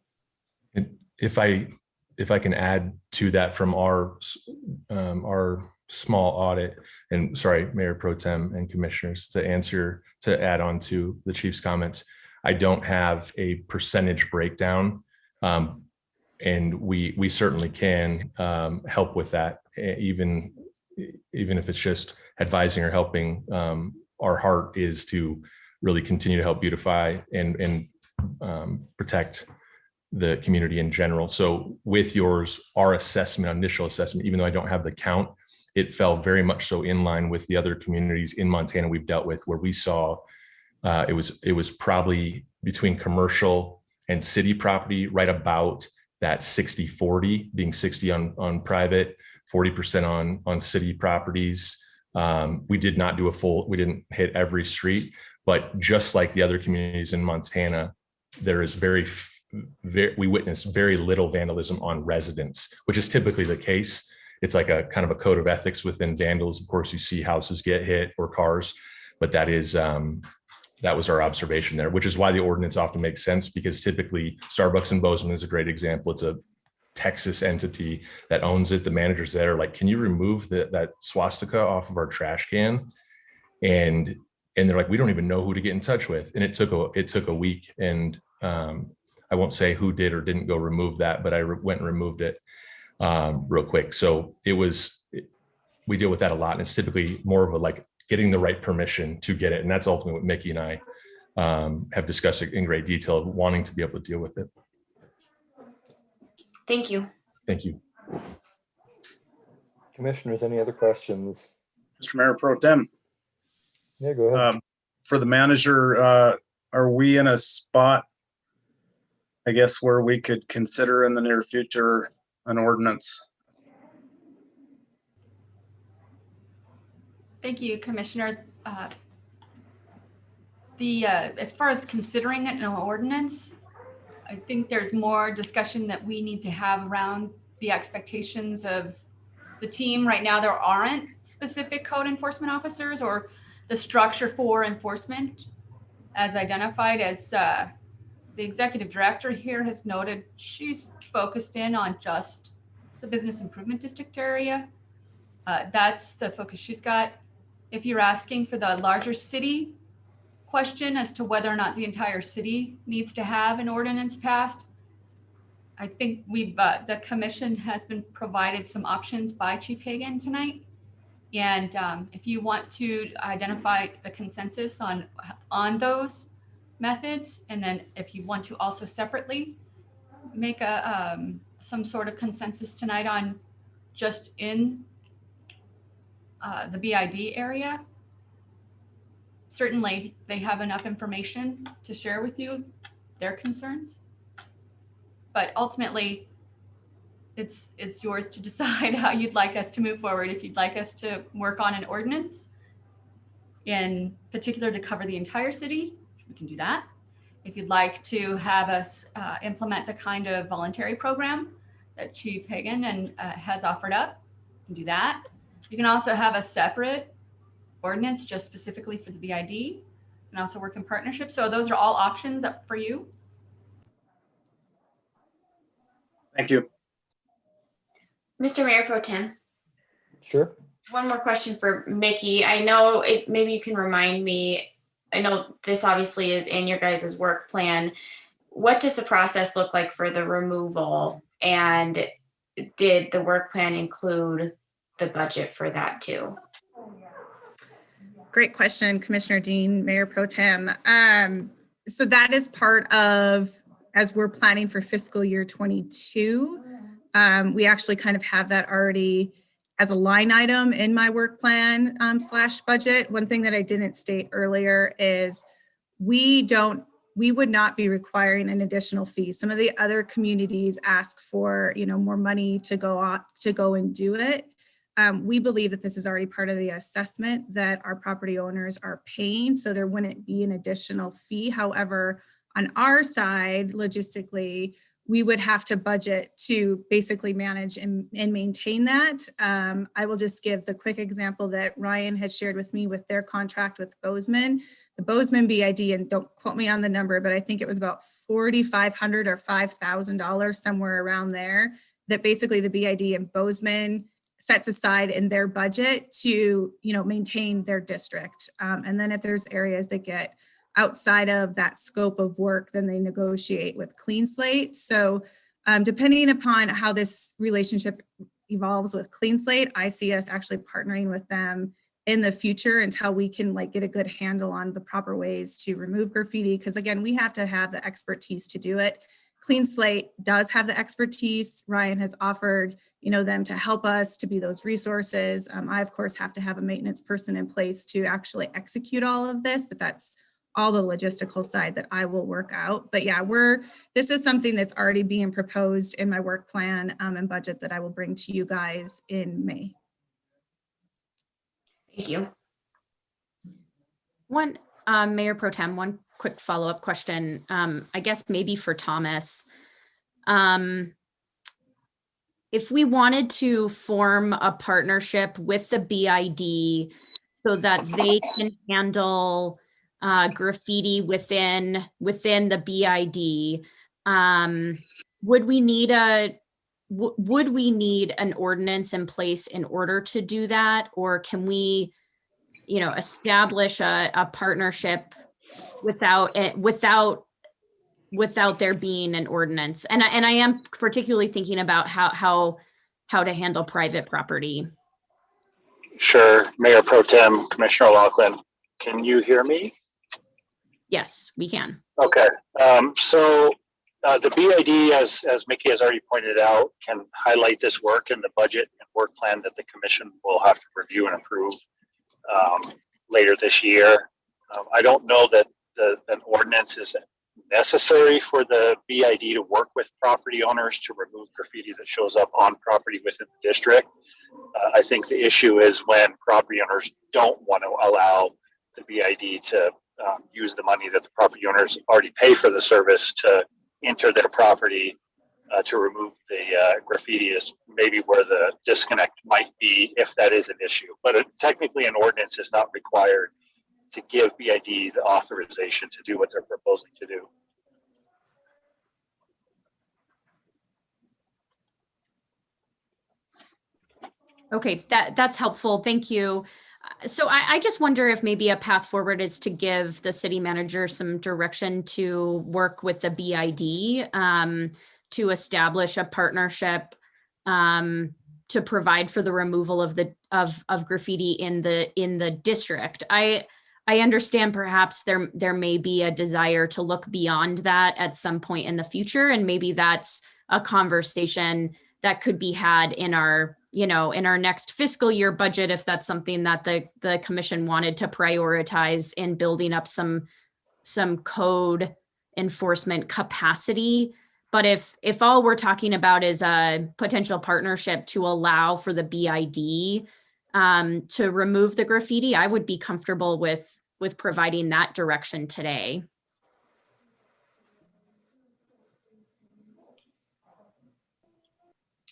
If I can add to that from our small audit, and sorry, Mayor Pro Tem and Commissioners, to add on to the Chief's comments, I don't have a percentage breakdown, and we certainly can help with that, even if it's just advising or helping. Our heart is to really continue to help beautify and protect the community in general. So with yours, our initial assessment, even though I don't have the count, it fell very much so in line with the other communities in Montana we've dealt with, where we saw it was probably between commercial and city property, right about that 60-40, being 60 on private, 40% on city properties. We did not do we didn't hit every street, but just like the other communities in Montana, there is we witnessed very little vandalism on residents, which is typically the case. It's like a kind of a code of ethics within vandals. Of course, you see houses get hit or cars, but that was our observation there, which is why the ordinance often makes sense, because typically Starbucks in Bozeman is a great example. It's a Texas entity that owns it. The managers there are like, can you remove that swastika off of our trash can? And they're like, we don't even know who to get in touch with. And it took a week, and I won't say who did or didn't go remove that, but I went and removed it real quick. So we deal with that a lot, and it's typically more of a like getting the right permission to get it. And that's ultimately what Mickey and I have discussed in great detail, of wanting to be able to deal with it. Thank you. Thank you. Commissioners, any other questions? Mr. Mayor Pro Tem. Yeah, go ahead. For the manager, are we in a spot, I guess, where we could consider in the near future an ordinance? Thank you, Commissioner. As far as considering it an ordinance, I think there's more discussion that we need to have around the expectations of the team. Right now, there aren't specific code enforcement officers or the structure for enforcement as identified. As the executive director here has noted, she's focused in on just the business improvement district area. That's the focus she's got. If you're asking for the larger city question as to whether or not the entire city needs to have an ordinance passed, I think the commission has been provided some options by Chief Hagan tonight. And if you want to identify the consensus on those methods, and then if you want to also separately make a some sort of consensus tonight on just in the BID area. Certainly, they have enough information to share with you their concerns, but ultimately, it's yours to decide how you'd like us to move forward. If you'd like us to work on an ordinance in particular to cover the entire city, we can do that. If you'd like to have us implement the kind of voluntary program that Chief Hagan has offered up, you can do that. You can also have a separate ordinance just specifically for the BID. You can also work in partnership. So those are all options up for you. Thank you. Mr. Mayor Pro Tem. Sure. One more question for Mickey. I know maybe you can remind me, I know this obviously is in your guys' work plan. What does the process look like for the removal? And did the work plan include the budget for that too? Great question, Commissioner Dean, Mayor Pro Tem. So that is part of, as we're planning for fiscal year 22, we actually kind of have that already as a line item in my work plan / budget. One thing that I didn't state earlier is we would not be requiring an additional fee. Some of the other communities ask for, more money to go and do it. We believe that this is already part of the assessment that our property owners are paying, so there wouldn't be an additional fee. However, on our side, logistically, we would have to budget to basically manage and maintain that. I will just give the quick example that Ryan had shared with me with their contract with Bozeman. The Bozeman BID, and don't quote me on the number, but I think it was about $4,500 or $5,000, somewhere around there, that basically the BID in Bozeman sets aside in their budget to, maintain their district. And then if there's areas that get outside of that scope of work, then they negotiate with Clean Slate. So depending upon how this relationship evolves with Clean Slate, I see us actually partnering with them in the future until we can get a good handle on the proper ways to remove graffiti. Because again, we have to have the expertise to do it. Clean Slate does have the expertise. Ryan has offered, them to help us to be those resources. I, of course, have to have a maintenance person in place to actually execute all of this, but that's all the logistical side that I will work out. But yeah, this is something that's already being proposed in my work plan and budget that I will bring to you guys in May. Thank you. One, Mayor Pro Tem, one quick follow-up question. I guess maybe for Thomas. If we wanted to form a partnership with the BID so that they can handle graffiti within the BID, would we need an ordinance in place in order to do that, or can we, establish a partnership without there being an ordinance? And I am particularly thinking about how to handle private property. Sure, Mayor Pro Tem, Commissioner O'Loughlin, can you hear me? Yes, we can. Okay, so the BID, as Mickey has already pointed out, can highlight this work in the budget and work plan that the commission will have to review and approve later this year. I don't know that an ordinance is necessary for the BID to work with property owners to remove graffiti that shows up on property within the district. I think the issue is when property owners don't want to allow the BID to use the money that the property owners already pay for the service to enter their property to remove the graffiti is maybe where the disconnect might be, if that is an issue. But technically an ordinance is not required to give BID the authorization to do what they're proposing to do. Okay, that's helpful. Thank you. So I just wonder if maybe a path forward is to give the city manager some direction to work with the BID to establish a partnership to provide for the removal of graffiti in the district. I understand perhaps there may be a desire to look beyond that at some point in the future, and maybe that's a conversation that could be had in our, in our next fiscal year budget, if that's something that the commission wanted to prioritize in building up some code enforcement capacity. But if all we're talking about is a potential partnership to allow for the BID to remove the graffiti, I would be comfortable with providing that direction today.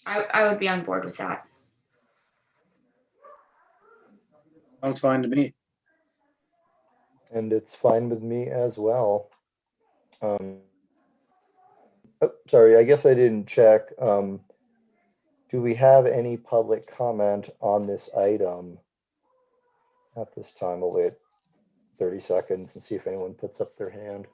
I would be on board with that. Sounds fine to me. And it's fine with me as well. Oh, sorry, I guess I didn't check. Do we have any public comment on this item at this time? We'll wait 30 seconds and see if anyone puts up their hand.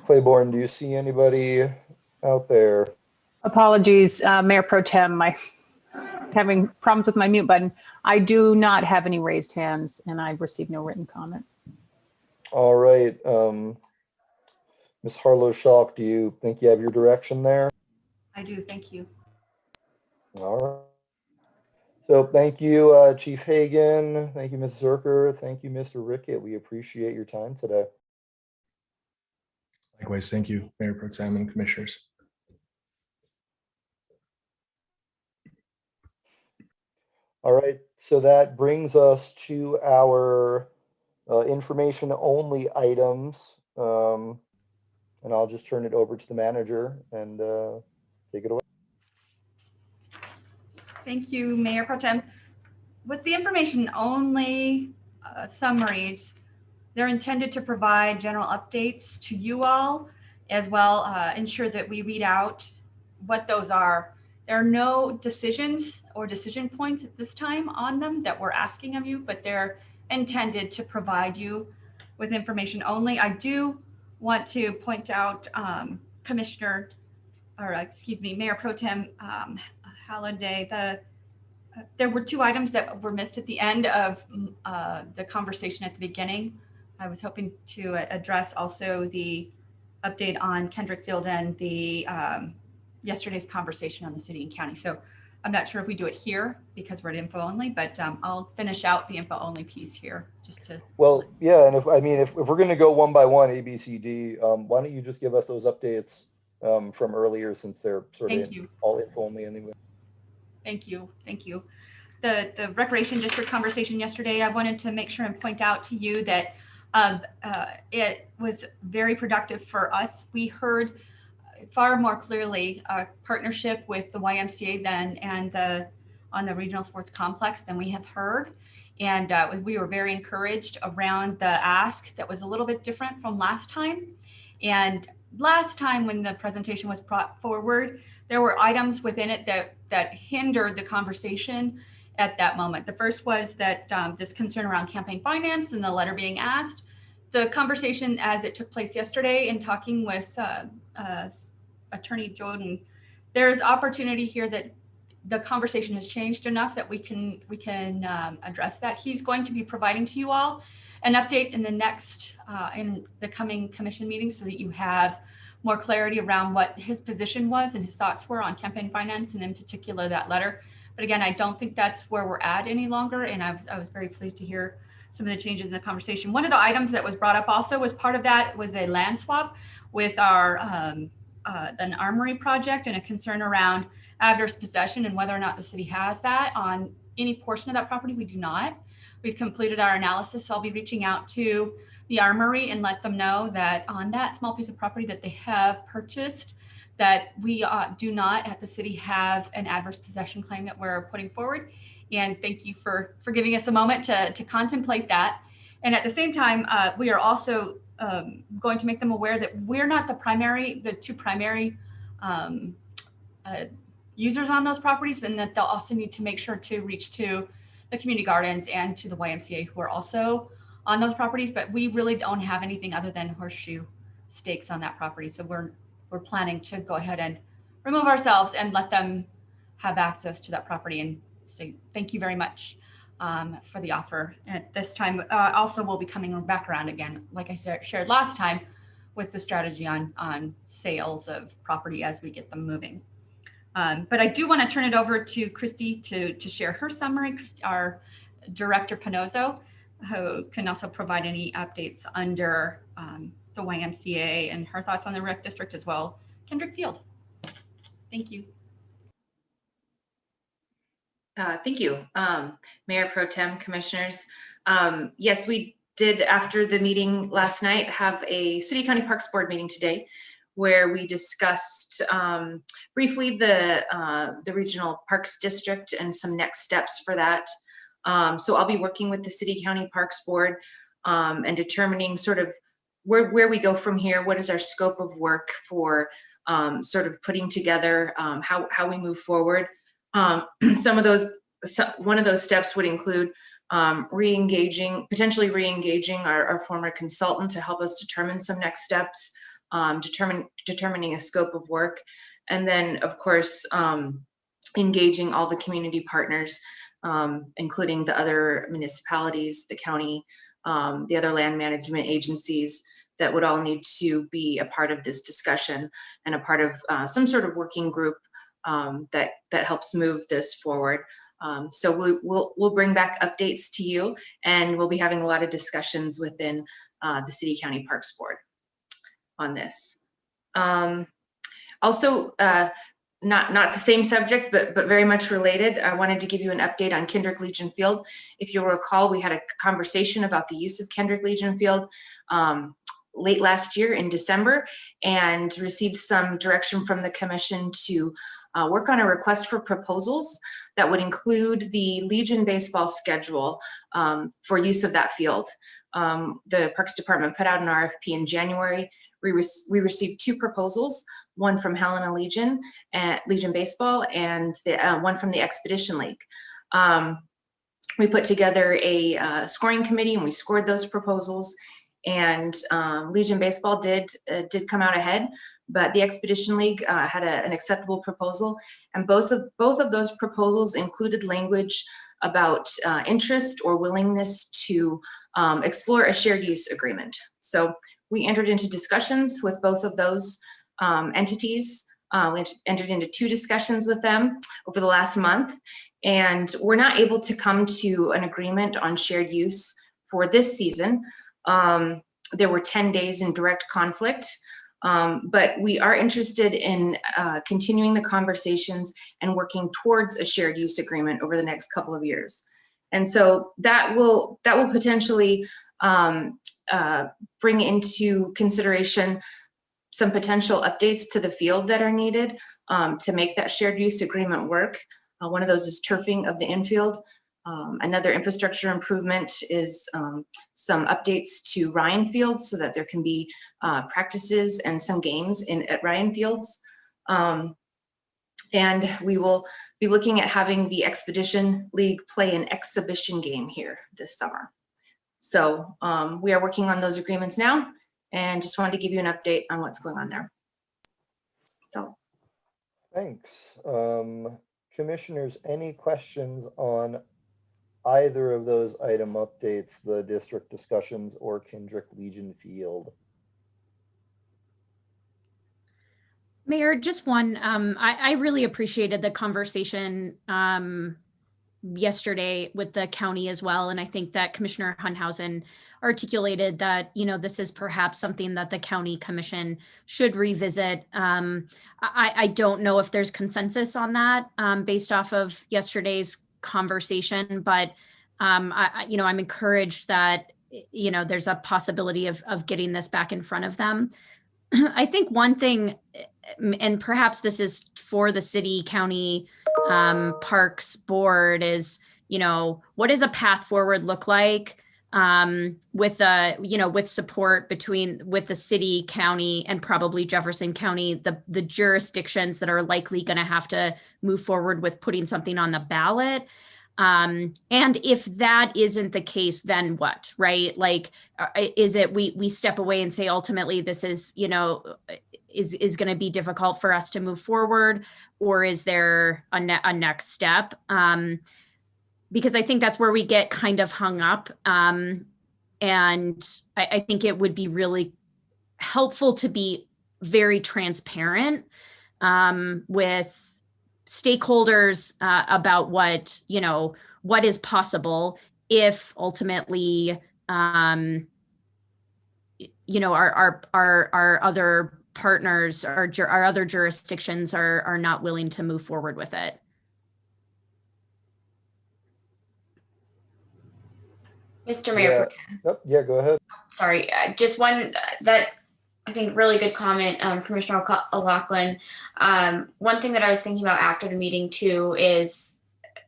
Claiborne, do you see anybody out there? Apologies, Mayor Pro Tem, I was having problems with my mute button. I do not have any raised hands, and I've received no written comment. All right, Ms. Harlow-Schalk, do you think you have your direction there? I do, thank you. All right. So thank you, Chief Hagan. Thank you, Ms. Zerker. Thank you, Mr. Rickett. We appreciate your time today. Likewise, thank you, Mayor Pro Tem and Commissioners. All right, so that brings us to our information only items. And I'll just turn it over to the manager and take it away. Thank you, Mayor Pro Tem. With the information only summaries, they're intended to provide general updates to you all, as well ensure that we read out what those are. There are no decisions or decision points at this time on them that we're asking of you, but they're intended to provide you with information only. I do want to point out Mayor Pro Tem Halliday, there were two items that were missed at the end of the conversation at the beginning. I was hoping to address also the update on Kendrick Field and the yesterday's conversation on the city and county. So I'm not sure if we do it here because we're at info only, but I'll finish out the info only piece here just to. Well, yeah, and if we're going to go one by one, A, B, C, D, why don't you just give us those updates from earlier, since they're sort of all info only anyway. Thank you. Thank you. The Recreation District conversation yesterday, I wanted to make sure and point out to you that it was very productive for us. We heard far more clearly a partnership with the YMCA on the regional sports complex than we have heard. And we were very encouraged around the ask that was a little bit different from last time. And last time when the presentation was brought forward, there were items within it that hindered the conversation at that moment. The first was that this concern around campaign finance and the letter being asked. The conversation as it took place yesterday in talking with Attorney Jordan, there's opportunity here that the conversation has changed enough that we can address that. He's going to be providing to you all an update in the next in the coming commission meetings so that you have more clarity around what his position was and his thoughts were on campaign finance, and in particular that letter. But again, I don't think that's where we're at any longer, and I was very pleased to hear some of the changes in the conversation. One of the items that was brought up also was part of that was a land swap with our an armory project and a concern around adverse possession and whether or not the city has that on any portion of that property. We do not. We've completed our analysis, so I'll be reaching out to the armory and let them know that on that small piece of property that they have purchased, that we do not at the city have an adverse possession claim that we're putting forward. And thank you for giving us a moment to contemplate that. And at the same time, we are also going to make them aware that we're not the two primary users on those properties, and that they'll also need to make sure to reach to the community gardens and to the YMCA who are also on those properties. But we really don't have anything other than horseshoe stakes on that property. So we're we're planning to go ahead and remove ourselves and let them have access to that property and say thank you very much for the offer. At this time, also we'll be coming back around again, like I shared last time, with the strategy on sales of property as we get them moving. But I do want to turn it over to Christy to share her summary. Our Director Panozzo, who can also provide any updates under the YMCA and her thoughts on the rec district as well. Kendrick Field. Thank you. Thank you, Mayor Pro Tem, Commissioners. Yes, we did, after the meeting last night, have a City County Parks Board meeting today, where we discussed briefly the Regional Parks District and some next steps for that. So I'll be working with the City County Parks Board and determining sort of where we go from here. What is our scope of work for sort of putting together how we move forward. One of those steps would include potentially re-engaging our former consultant to help us determine some next steps, determining a scope of work, and then of course engaging all the community partners, including the other municipalities, the county, the other land management agencies that would all need to be a part of this discussion and a part of some sort of working group that helps move this forward. So we'll bring back updates to you, and we'll be having a lot of discussions within the City County Parks Board on this. Also, not the same subject, but very much related, I wanted to give you an update on Kindred Legion Field. If you'll recall, we had a conversation about the use of Kindred Legion Field late last year in December, and received some direction from the commission to work on a request for proposals that would include the Legion baseball schedule for use of that field. The Parks Department put out an RFP in January. We received 2 proposals, one from Helena Legion Baseball, and one from the Expedition League. We put together a scoring committee and we scored those proposals. And Legion Baseball did come out ahead, but the Expedition League had an acceptable proposal, and both of those proposals included language about interest or willingness to explore a shared use agreement. So we entered into discussions with both of those entities. We entered into 2 discussions with them over the last month, and we're not able to come to an agreement on shared use for this season. There were 10 days in direct conflict, but we are interested in continuing the conversations and working towards a shared use agreement over the next couple of years. And so that will potentially bring into consideration some potential updates to the field that are needed to make that shared use agreement work. One of those is turfing of the infield. Another infrastructure improvement is some updates to Ryan Fields so that there can be practices and some games at Ryan Fields. And we will be looking at having the Expedition League play an exhibition game here this summer. So we are working on those agreements now, and just wanted to give you an update on what's going on there. So. Thanks. Commissioners, any questions on either of those item updates, the district discussions or Kendrick Legion Field? Mayor, just one. I really appreciated the conversation yesterday with the county as well. And I think that Commissioner Hunhausen articulated that, this is perhaps something that the county commission should revisit. I don't know if there's consensus on that based off of yesterday's conversation, but I'm encouraged that, there's a possibility of getting this back in front of them. I think one thing, and perhaps this is for the city county parks board, is, what does a path forward look like with support with the city, county, and probably Jefferson County, the jurisdictions that are likely going to have to move forward with putting something on the ballot. And if that isn't the case, then what, right? Like, is it we step away and say, ultimately, this is, you know, is going to be difficult for us to move forward, or is there a next step? Because I think that's where we get kind of hung up. And I think it would be really helpful to be very transparent with stakeholders about what, you know, what is possible if ultimately, you know, our other partners, our other jurisdictions are not willing to move forward with it. Mr. Mayor Pro Tem. Yep. Yeah, go ahead. Sorry, just one that I think really good comment, Commissioner O'Loughlin. One thing that I was thinking about after the meeting too is,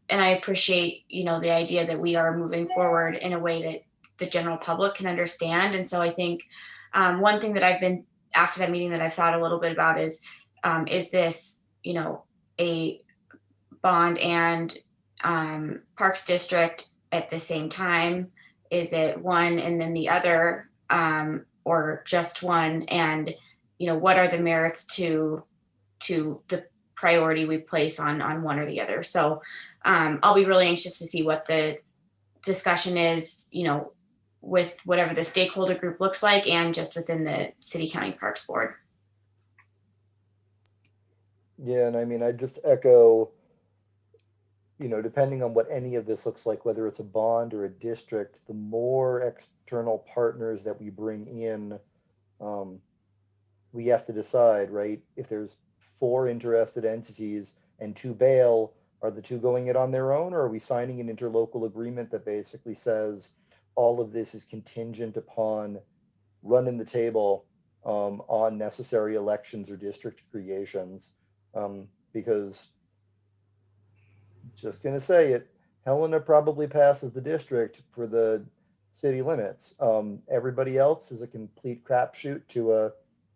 and I appreciate, you know, the idea that we are moving forward in a way that the general public can understand. And so I think one thing that I've been, after that meeting, that I've thought a little bit about is this, you know, a bond and Parks District at the same time? Is it one and then the other, or just one? And, you know, what are the merits to the priority we place on one or the other? So I'll be really anxious to see what the discussion is, you know, with whatever the stakeholder group looks like, and just within the City County Parks Board. Yeah, and I mean, I just echo, you know, depending on what any of this looks like, whether it's a bond or a district, the more external partners that we bring in, we have to decide, right? If there's 4 interested entities and 2 bail, are the 2 going it on their own, or are we signing an interlocal agreement that basically says all of this is contingent upon running the table on necessary elections or district creations? Because, just gonna say it, Helena probably passes the district for the city limits. Everybody else is a complete crapshoot to a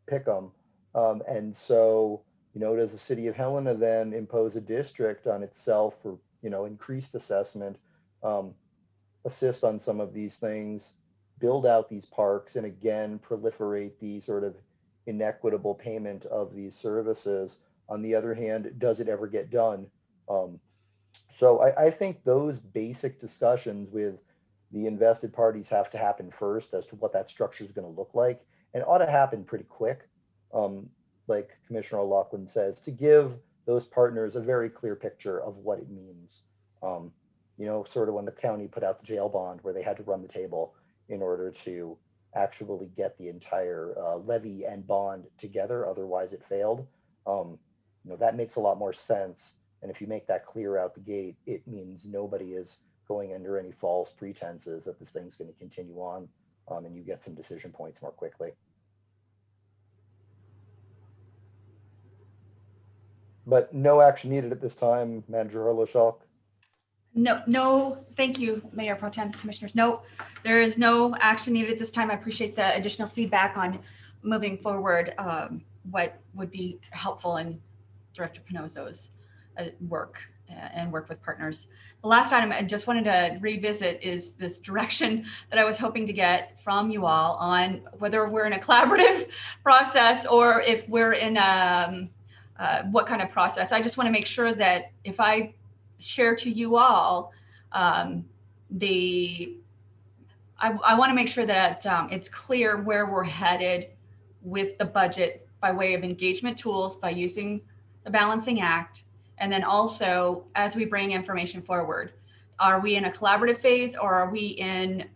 pick 'em. And so, you know, does the City of Helena then impose a district on itself for, you know, increased assessment, assist on some of these things, build out these parks, and again, proliferate the sort of inequitable payment of these services? On the other hand, does it ever get done? So I think those basic discussions with the invested parties have to happen first as to what that structure is going to look like, and ought to happen pretty quick. Like Commissioner O'Loughlin says, to give those partners a very clear picture of what it means. You know, sort of when the county put out the jail bond where they had to run the table in order to actually get the entire levy and bond together, otherwise it failed. You know, that makes a lot more sense. And if you make that clear out the gate, it means nobody is going under any false pretenses that this thing's going to continue on, and you get some decision points more quickly. But no action needed at this time, Manager Harlow-Schalk. No, thank you, Mayor Pro Tem, Commissioners. No, there is no action needed at this time. I appreciate the additional feedback on moving forward, what would be helpful in Director Pinozo's work and work with partners. The last item I just wanted to revisit is this direction that I was hoping to get from you all on whether we're in a collaborative process or if we're in what kind of process. I just want to make sure that if I share to you all I want to make sure that it's clear where we're headed with the budget by way of engagement tools, by using the Balancing Act. And then also, as we bring information forward, are we in a collaborative phase, or are we in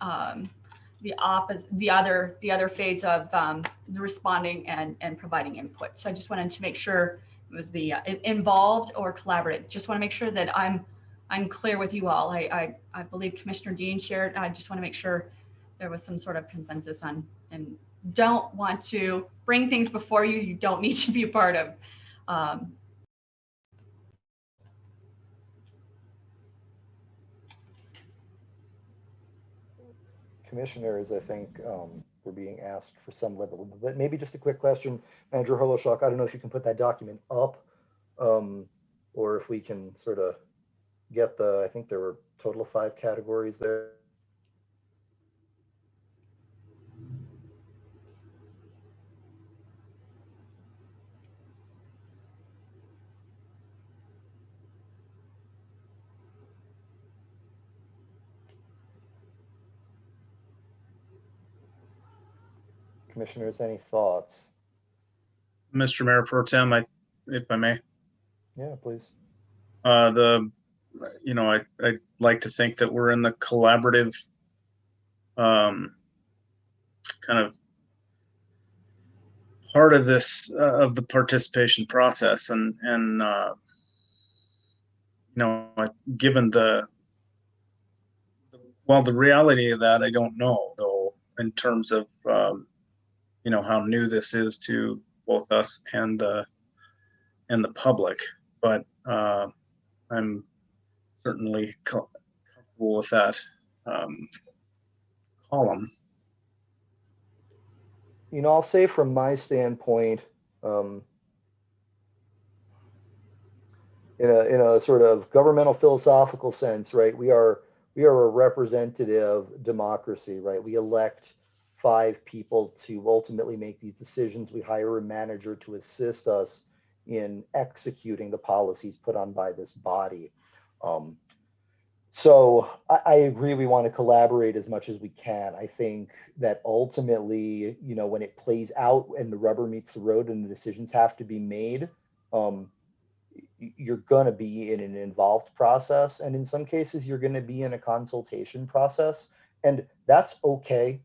the other phase of the responding and providing input? So I just wanted to make sure it was the involved or collaborative. Just want to make sure that I'm clear with you all. I believe Commissioner Dean shared. I just want to make sure there was some sort of consensus on, and don't want to bring things before you you don't need to be a part of. Commissioners, I think, were being asked for some level, but maybe just a quick question, Manager Harlow-Schalk. I don't know if you can put that document up, or if we can sort of get the, I think there were a total of 5 categories there. Commissioners, any thoughts? Mr. Mayor Pro Tem, if I may, Yeah, please. I'd like to think that we're in the collaborative kind of part of this of the participation process, and given the reality of that, I don't know though, in terms of how new this is to both us and the public, but I'm certainly comfortable with that column. I'll say from my standpoint, in a sort of governmental philosophical sense, right? We are a representative democracy, right? We elect 5 people to ultimately make these decisions. We hire a manager to assist us in executing the policies put on by this body. So I agree, we want to collaborate as much as we can. I think that ultimately, when it plays out and the rubber meets the road and the decisions have to be made, you're going to be in an involved process. And in some cases, you're going to be in a consultation process. And that's okay.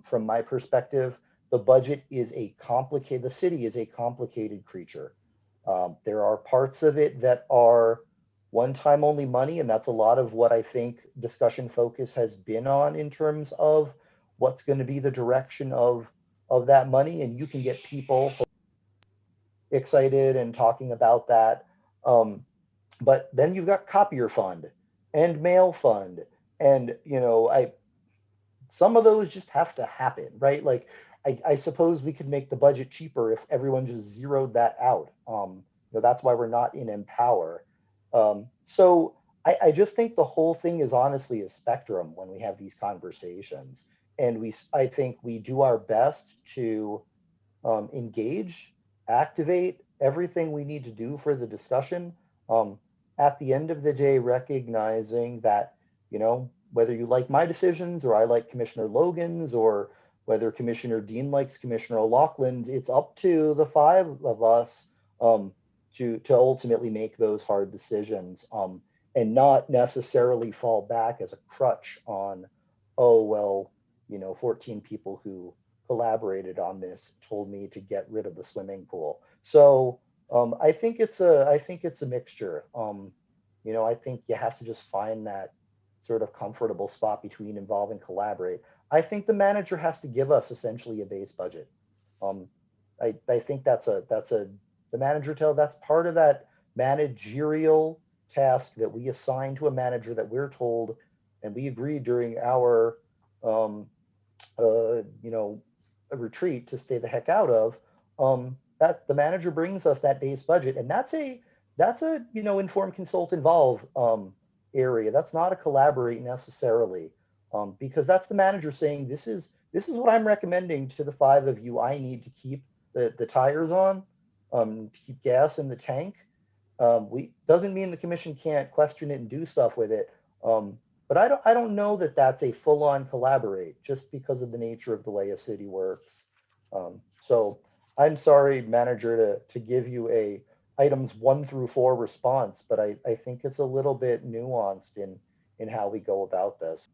From my perspective, the budget is the city is a complicated creature. There are parts of it that are one-time only money, and that's a lot of what I think discussion focus has been on in terms of what's going to be the direction of that money. And you can get people excited and talking about that. But then you've got copier fund and mail fund, and some of those just have to happen, right? Like I suppose we could make the budget cheaper if everyone just zeroed that out. That's why we're not in Empower. So I just think the whole thing is honestly a spectrum when we have these conversations, and I think we do our best to engage, activate everything we need to do for the discussion. At the end of the day, recognizing that, whether you like my decisions or I like Commissioner Logan's, or whether Commissioner Dean likes Commissioner O'Loughlin's, it's up to the 5 of us to ultimately make those hard decisions, and not necessarily fall back as a crutch on, 14 people who collaborated on this told me to get rid of the swimming pool. So I think it's a mixture. I think you have to just find that sort of comfortable spot between involve and collaborate. I think the manager has to give us essentially a base budget. I think that's part of that managerial task that we assign to a manager, that we're told, and we agreed during our a retreat to stay the heck out of, that the manager brings us that base budget, and that's a inform, consult, involve area. That's not a collaborate necessarily, because that's the manager saying, this is what I'm recommending to the 5 of you. I need to keep the tires on, to keep gas in the tank. Doesn't mean the commission can't question it and do stuff with it. But I don't know that that's a full-on collaborate, just because of the nature of the way a city works. So I'm sorry, manager, to give you a items 1 through 4 response, but I think it's a little bit nuanced in how we go about this.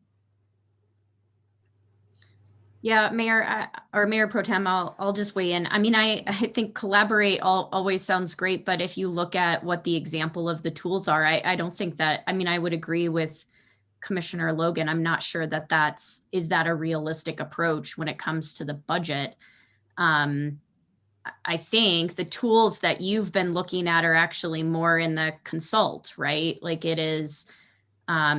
Yeah, Mayor or Mayor Pro Tem, I'll just weigh in. I mean, I think collaborate always sounds great, but if you look at what the example of the tools are, I don't think that, I would agree with Commissioner Logan. I'm not sure that is that a realistic approach when it comes to the budget. I think the tools that you've been looking at are actually more in the consult, right? Like it is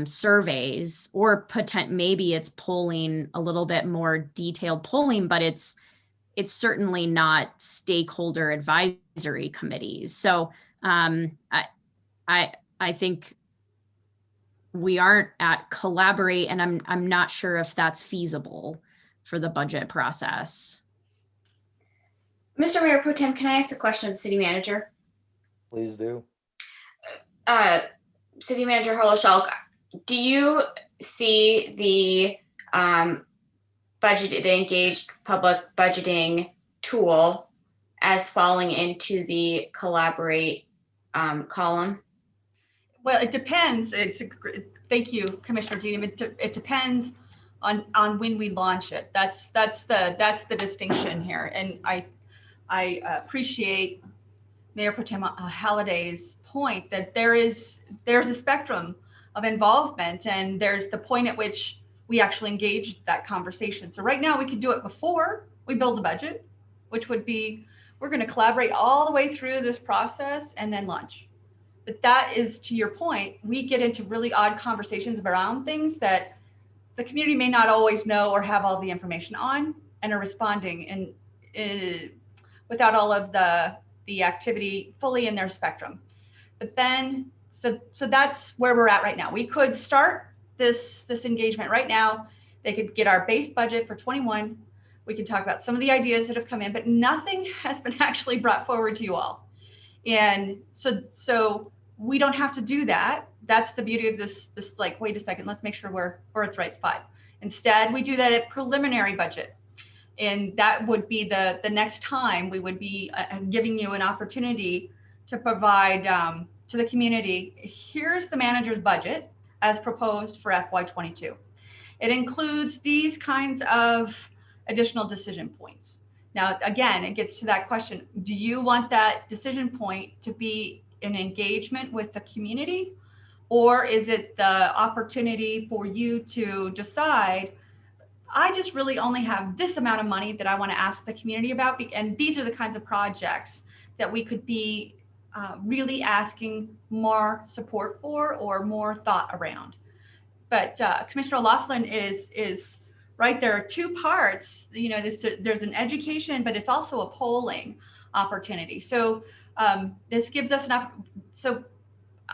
surveys, or maybe it's polling, a little bit more detailed polling, but it's certainly not stakeholder advisory committees. So I think we aren't at collaborate, and I'm not sure if that's feasible for the budget process. Mr. Mayor Pro Tem, can I ask a question of the city manager? Please do. City Manager Harlow-Schulk, do you see the the engaged public budgeting tool as falling into the collaborate column? Well, it depends. Thank you, Commissioner Dean. It depends on when we launch it. That's the distinction here. And I appreciate Mayor Pro Tem Halliday's point that there's a spectrum of involvement, and there's the point at which we actually engage that conversation. So right now we could do it before we build the budget, which would be, we're going to collaborate all the way through this process and then launch. But that is, to your point, we get into really odd conversations around things that the community may not always know or have all the information on, and are responding and without all of the activity fully in their spectrum. But then, so that's where we're at right now. We could start this engagement right now. They could get our base budget for 21. We could talk about some of the ideas that have come in, but nothing has been actually brought forward to you all. And so we don't have to do that. That's the beauty of this like, wait a second, let's make sure we're at the right spot. Instead, we do that at preliminary budget. And that would be the next time we would be giving you an opportunity to provide to the community, here's the manager's budget as proposed for FY22. It includes these kinds of additional decision points. Now, again, it gets to that question, do you want that decision point to be an engagement with the community? Or is it the opportunity for you to decide, I just really only have this amount of money that I want to ask the community about, and these are the kinds of projects that we could be really asking more support for or more thought around. But Commissioner O'Loughlin is right. There are two parts. You know, there's an education, but it's also a polling opportunity. So this gives us enough. So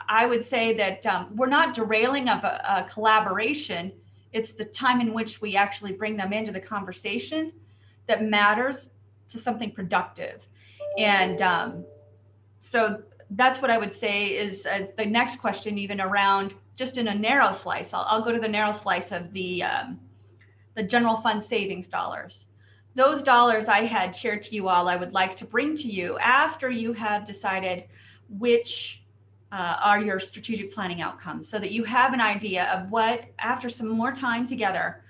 I would say that we're not derailing of a collaboration. It's the time in which we actually bring them into the conversation that matters to something productive. And so that's what I would say is the next question, even around just in a narrow slice. I'll go to the narrow slice of the general fund savings dollars. Those dollars I had shared to you all, I would like to bring to you after you have decided which are your strategic planning outcomes, so that you have an idea of what, after some more time together,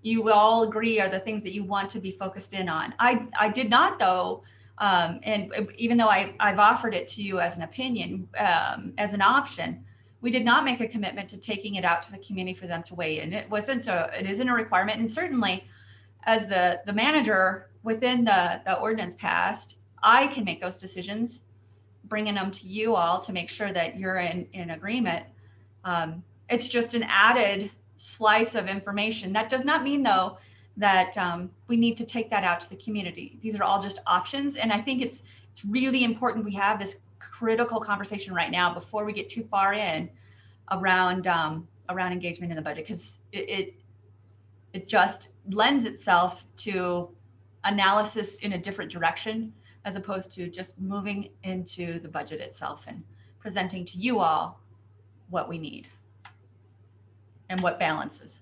you will all agree are the things that you want to be focused in on. I did not, though, and even though I've offered it to you as an opinion, as an option, we did not make a commitment to taking it out to the community for them to weigh in. It isn't a requirement, and certainly as the manager within the ordinance passed, I can make those decisions, bringing them to you all to make sure that you're in agreement. It's just an added slice of information. That does not mean, though, that we need to take that out to the community. These are all just options, and I think it's really important we have this critical conversation right now before we get too far in around engagement in the budget, because it just lends itself to analysis in a different direction, as opposed to just moving into the budget itself and presenting to you all what we need and what balances.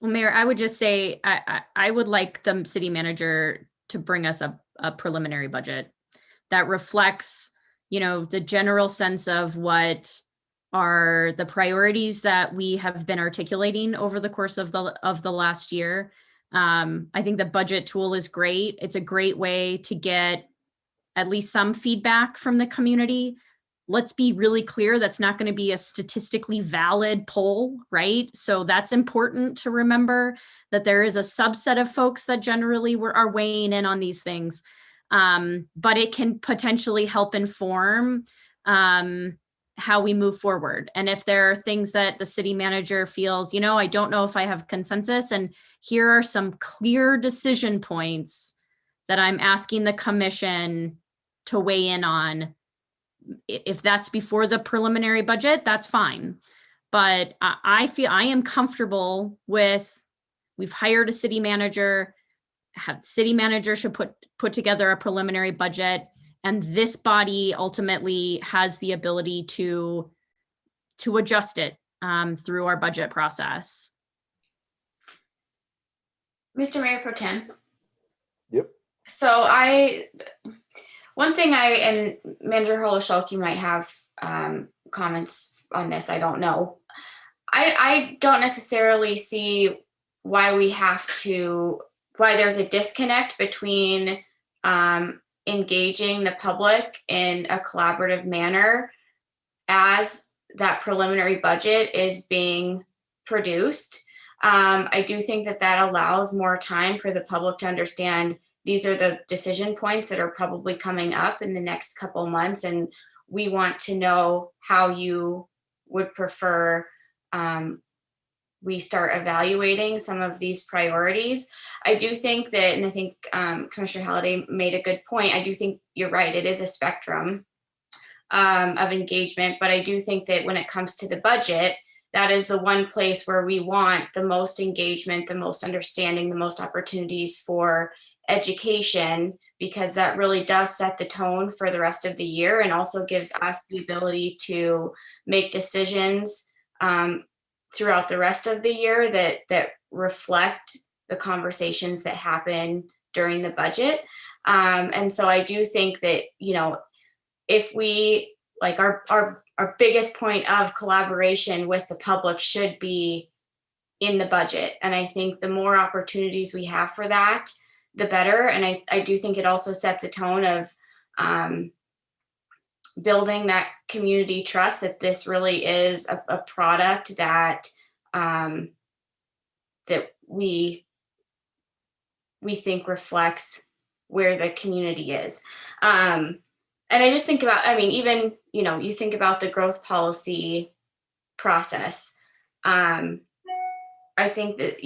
Well, Mayor, I would just say I would like the city manager to bring us a preliminary budget that reflects, you know, the general sense of what are the priorities that we have been articulating over the course of the last year. I think the budget tool is great. It's a great way to get at least some feedback from the community. Let's be really clear, that's not going to be a statistically valid poll, right? So that's important to remember, that there is a subset of folks that generally are weighing in on these things. But it can potentially help inform how we move forward. And if there are things that the city manager feels, you know, I don't know if I have consensus, and here are some clear decision points that I'm asking the commission to weigh in on. If that's before the preliminary budget, that's fine. But I feel I am comfortable with, we've hired a city manager, city manager should put together a preliminary budget, and this body ultimately has the ability to adjust it through our budget process. Mr. Mayor Pro Tem. Yep. So one thing and Manager Holoshoki might have comments on this, I don't know. I don't necessarily see why there's a disconnect between engaging the public in a collaborative manner as that preliminary budget is being produced. I do think that allows more time for the public to understand these are the decision points that are probably coming up in the next couple months, and we want to know how you would prefer we start evaluating some of these priorities. I do think that, and I think Commissioner Halliday made a good point, I do think you're right, it is a spectrum of engagement, but I do think that when it comes to the budget, that is the one place where we want the most engagement, the most understanding, the most opportunities for education, because that really does set the tone for the rest of the year and also gives us the ability to make decisions throughout the rest of the year that reflect the conversations that happen during the budget. And so I do think that, if we, like, our biggest point of collaboration with the public should be in the budget. And I think the more opportunities we have for that, the better. And I do think it also sets a tone of building that community trust that this really is a product that that we think reflects where the community is. And I just think about, even, you think about the growth policy process. I think that,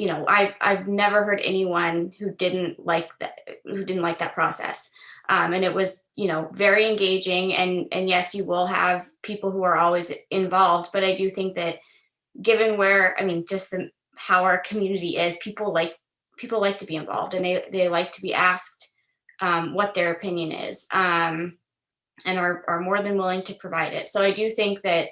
I've never heard anyone who didn't like that process. And it was, very engaging, and yes, you will have people who are always involved, but I do think that given where, just how our community is, people like to be involved, and they like to be asked what their opinion is, and are more than willing to provide it. So I do think that,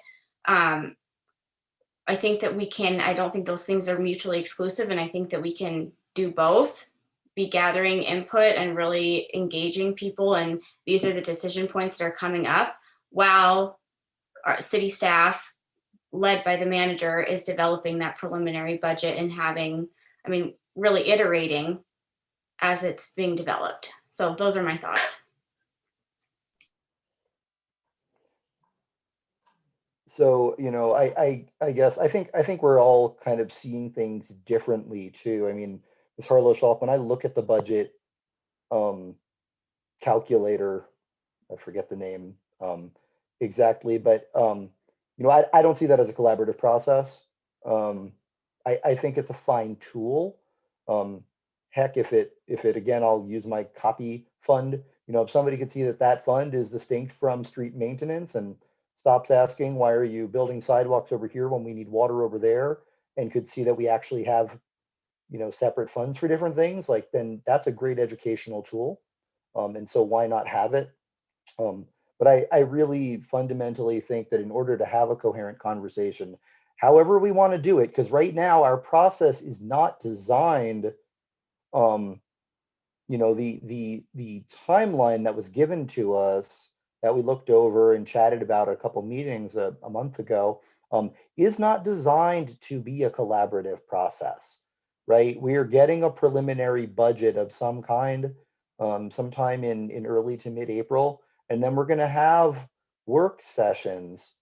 I think that we can, I don't think those things are mutually exclusive, and I think that we can do both, be gathering input and really engaging people, and these are the decision points that are coming up, while our city staff, led by the manager, is developing that preliminary budget and having, really iterating as it's being developed. So those are my thoughts. So, I guess I think we're all kind of seeing things differently too. Ms. Harlow-Schalk, when I look at the budget calculator, I forget the name exactly, but I don't see that as a collaborative process. I think it's a fine tool. Heck, if it again, I'll use my copy fund. If somebody could see that fund is distinct from street maintenance and stops asking, why are you building sidewalks over here when we need water over there, and could see that we actually have, separate funds for different things, then that's a great educational tool. And so why not have it? But I really fundamentally think that in order to have a coherent conversation, however we want to do it, because right now our process is not designed, the timeline that was given to us that we looked over and chatted about a couple meetings a month ago is not designed to be a collaborative process, right? We are getting a preliminary budget of some kind sometime in early to mid-April, and then we're going to have work sessions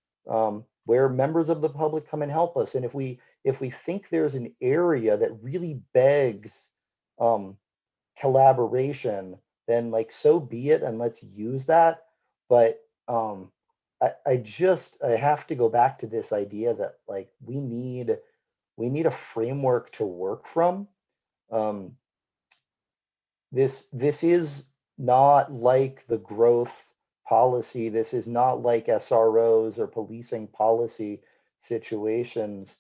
where members of the public come and help us. And if we think there's an area that really begs collaboration, then so be it, and let's use that. But I have to go back to this idea that we need a framework to work from. this is not like the growth policy. This is not like SROs or policing policy situations.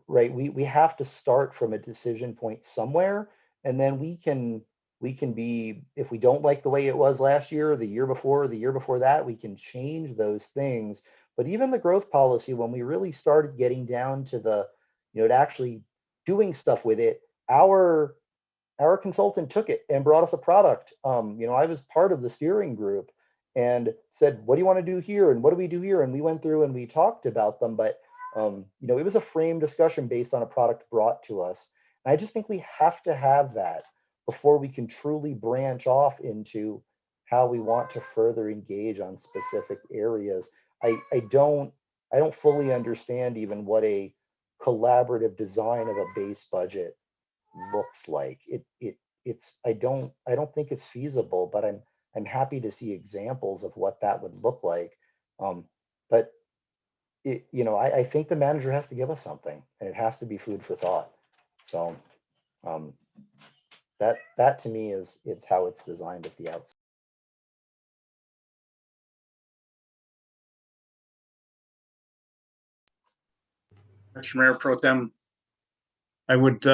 Right, we have to start from a decision point somewhere, and then we can be, if we don't like the way it was last year or the year before or the year before that, we can change those things. But even the growth policy, when we really started getting down to the, to actually doing stuff with it, our consultant took it and brought us a product. I was part of the steering group and said, what do you want to do here? And what do we do here? And we went through and we talked about them, but it was a frame discussion based on a product brought to us. And I just think we have to have that before we can truly branch off into how we want to further engage on specific areas. I don't fully understand even what a collaborative design of a base budget looks like. I don't think it's feasible, but I'm happy to see examples of what that would look like. But I think the manager has to give us something, and it has to be food for thought. So that to me is how it's designed at the outset. Mr. Mayor Pro Tem, I would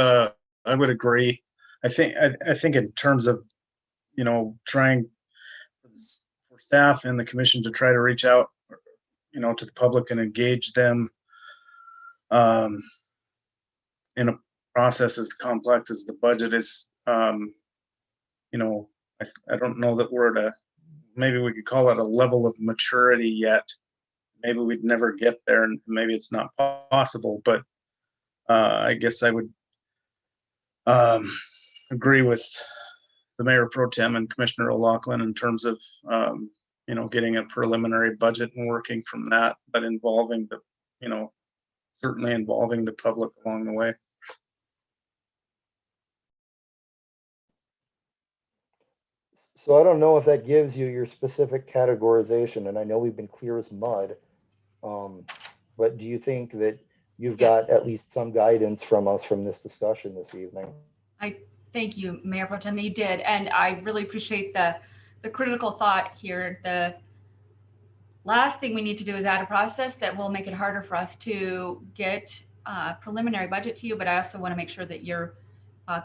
agree. I think in terms of, trying for staff and the commission to try to reach out, to the public and engage them in a process as complex as the budget is. I don't know that we're at maybe we could call it a level of maturity yet. Maybe we'd never get there, and maybe it's not possible, but I guess I would agree with the Mayor Pro Tem and Commissioner O'Loughlin in terms of, getting a preliminary budget and working from that, but involving the, certainly involving the public along the way. So I don't know if that gives you your specific categorization, and I know we've been clear as mud, but do you think that you've got at least some guidance from us from this discussion this evening? I thank you, Mayor Pro Tem, you did, and I really appreciate the critical thought here. The last thing we need to do is add a process that will make it harder for us to get a preliminary budget to you, but I also want to make sure that you're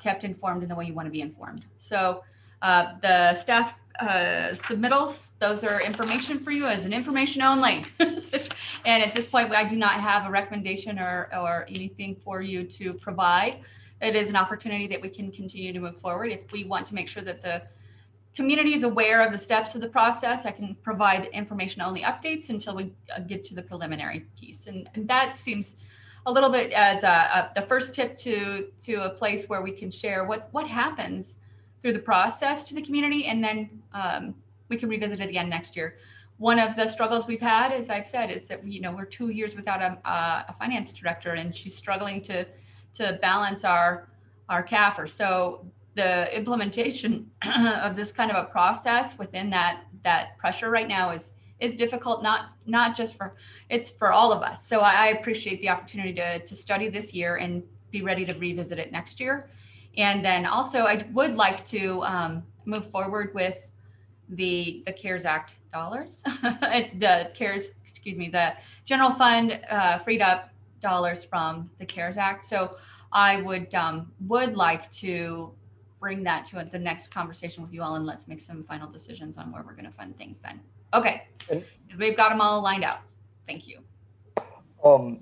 kept informed in the way you want to be informed. So the staff submittals, those are information for you as an information only. And at this point, I do not have a recommendation or anything for you to provide. It is an opportunity that we can continue to move forward. If we want to make sure that the community is aware of the steps of the process, I can provide information only updates until we get to the preliminary piece. And that seems a little bit as the first tip to a place where we can share what happens through the process to the community, and then we can revisit it again next year. One of the struggles we've had, as I've said, is that we're 2 years without a finance director, and she's struggling to balance our CAFR. So the implementation of this kind of a process within that pressure right now is difficult, not just it's for all of us. So I appreciate the opportunity to study this year and be ready to revisit it next year. And then also I would like to move forward with the CARES Act dollars, the general fund freed up dollars from the CARES Act. So I would like to bring that to the next conversation with you all, and let's make some final decisions on where we're going to fund things then. Okay, we've got them all lined out. Thank you.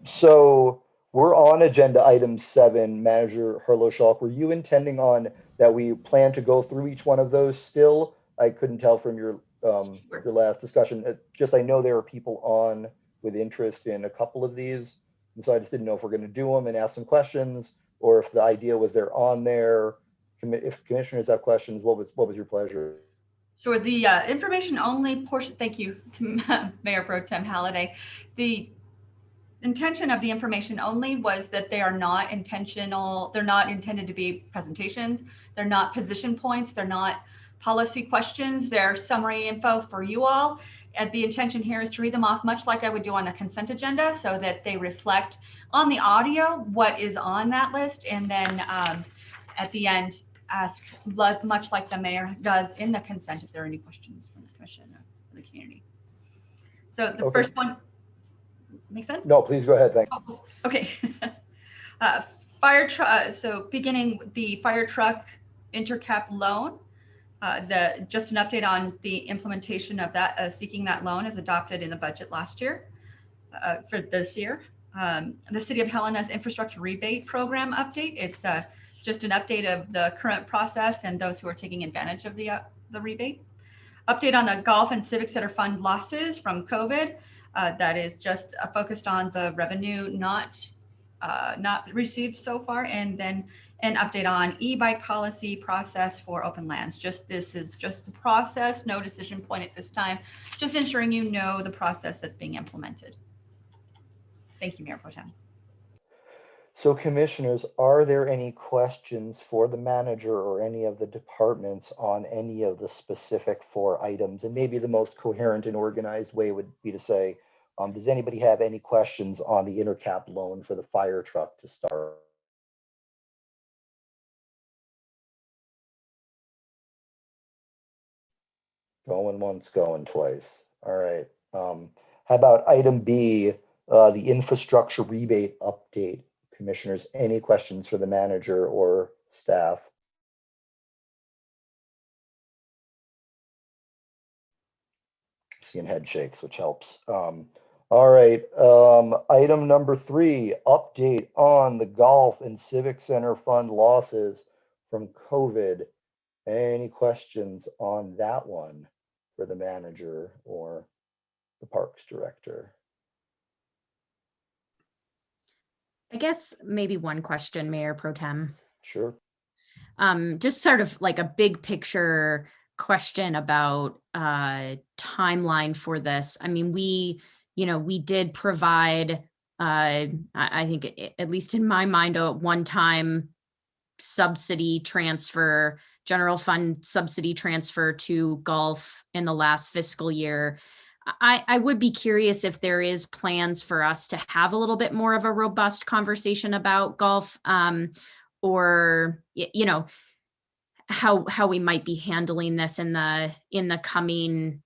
So we're on agenda item 7, Manager Herlo-Schalk. Were you intending on that we plan to go through each one of those still? I couldn't tell from your last discussion. Just I know there are people on with interest in a couple of these, and so I just didn't know if we're going to do them and ask some questions, or if the idea was they're on there. If commissioners have questions, what was your pleasure? Sure. The information only portion. Thank you, Mayor Pro Tem Halliday. The intention of the information only was that they are not intentional. They're not intended to be presentations. They're not position points. They're not policy questions. They're summary info for you all. And the intention here is to read them off much like I would do on the consent agenda, so that they reflect on the audio what is on that list. And then at the end, ask much like the mayor does in the consent if there are any questions from the commission or the community. So the Okay. first one, make sense? No, please go ahead. Thanks. Oh, okay. Fire truck. So beginning with the fire truck intercap loan. Just an update on the implementation of that, seeking that loan is adopted in the budget last year for this year. The City of Helena's infrastructure rebate program update. It's just an update of the current process and those who are taking advantage of the rebate. Update on the golf and civic center fund losses from COVID. That is just focused on the revenue not received so far, and then an update on e-bike policy process for open lands. This is just the process, no decision point at this time, just ensuring you know the process that's being implemented. Thank you, Mayor Pro Tem. So commissioners, are there any questions for the manager or any of the departments on any of the specific 4 items? And maybe the most coherent and organized way would be to say, does anybody have any questions on the intercap loan for the fire truck to start? Going once, going twice. All right. How about item B, the infrastructure rebate update? Commissioners, any questions for the manager or staff? Seeing head shakes, which helps. All right, item number 3, update on the golf and civic center fund losses from COVID. Any questions on that one for the manager or the parks director? I guess maybe one question, Mayor Pro Tem. Sure. Just sort of like a big picture question about timeline for this. I mean, we did provide, I think, at least in my mind, a one-time subsidy transfer, general fund subsidy transfer to golf in the last fiscal year. I would be curious if there is plans for us to have a little bit more of a robust conversation about golf, or how we might be handling this in the coming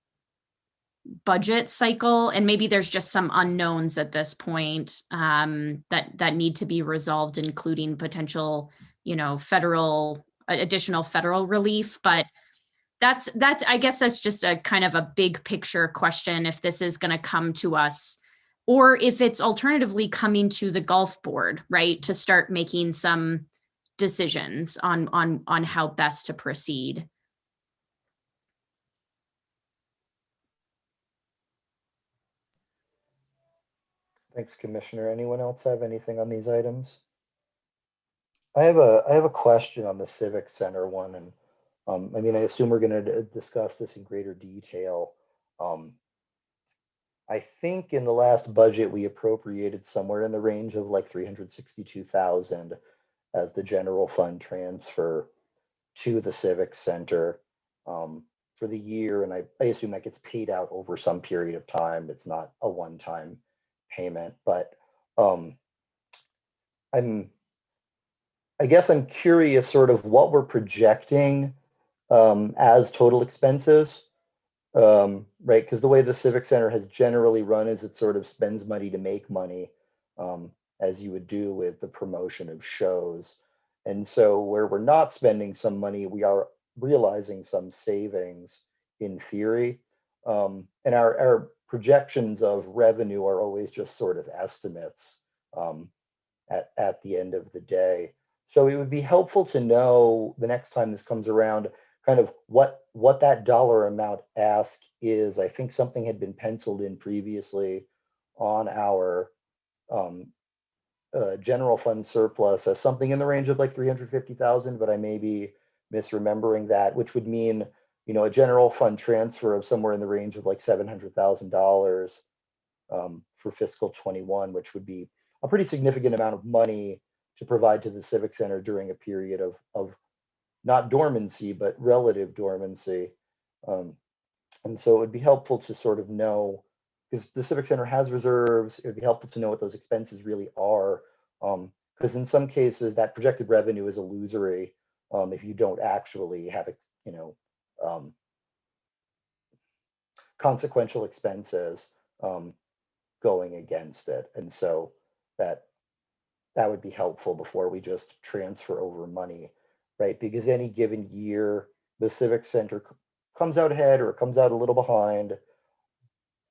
budget cycle. And maybe there's just some unknowns at this point that need to be resolved, including potential, additional federal relief. But that's I guess that's just a kind of a big picture question, if this is going to come to us, or if it's alternatively coming to the golf board, right, to start making some decisions on how best to proceed. Thanks, Commissioner. Anyone else have anything on these items? I have a question on the Civic Center one, and I mean, I assume we're going to discuss this in greater detail. I think in the last budget we appropriated somewhere in the range of like 362,000 as the general fund transfer to the Civic Center for the year, and I assume that gets paid out over some period of time. It's not a one-time payment, but I guess I'm curious sort of what we're projecting as total expenses, right? Because the way the Civic Center has generally run is it sort of spends money to make money, as you would do with the promotion of shows. And so where we're not spending some money, we are realizing some savings in theory. And our projections of revenue are always just sort of estimates at the end of the day. So it would be helpful to know the next time this comes around, kind of what that dollar amount ask is. I think something had been penciled in previously on our general fund surplus as something in the range of like 350,000, but I may be misremembering that, which would mean, a general fund transfer of somewhere in the range of like $700,000 for fiscal 21, which would be a pretty significant amount of money to provide to the Civic Center during a period of not dormancy, but relative dormancy. And so it would be helpful to sort of know, because the Civic Center has reserves, it would be helpful to know what those expenses really are. Because in some cases that projected revenue is illusory. if you don't actually have, consequential expenses going against it. And so that would be helpful before we just transfer over money, right? Because any given year, the Civic Center comes out ahead or it comes out a little behind,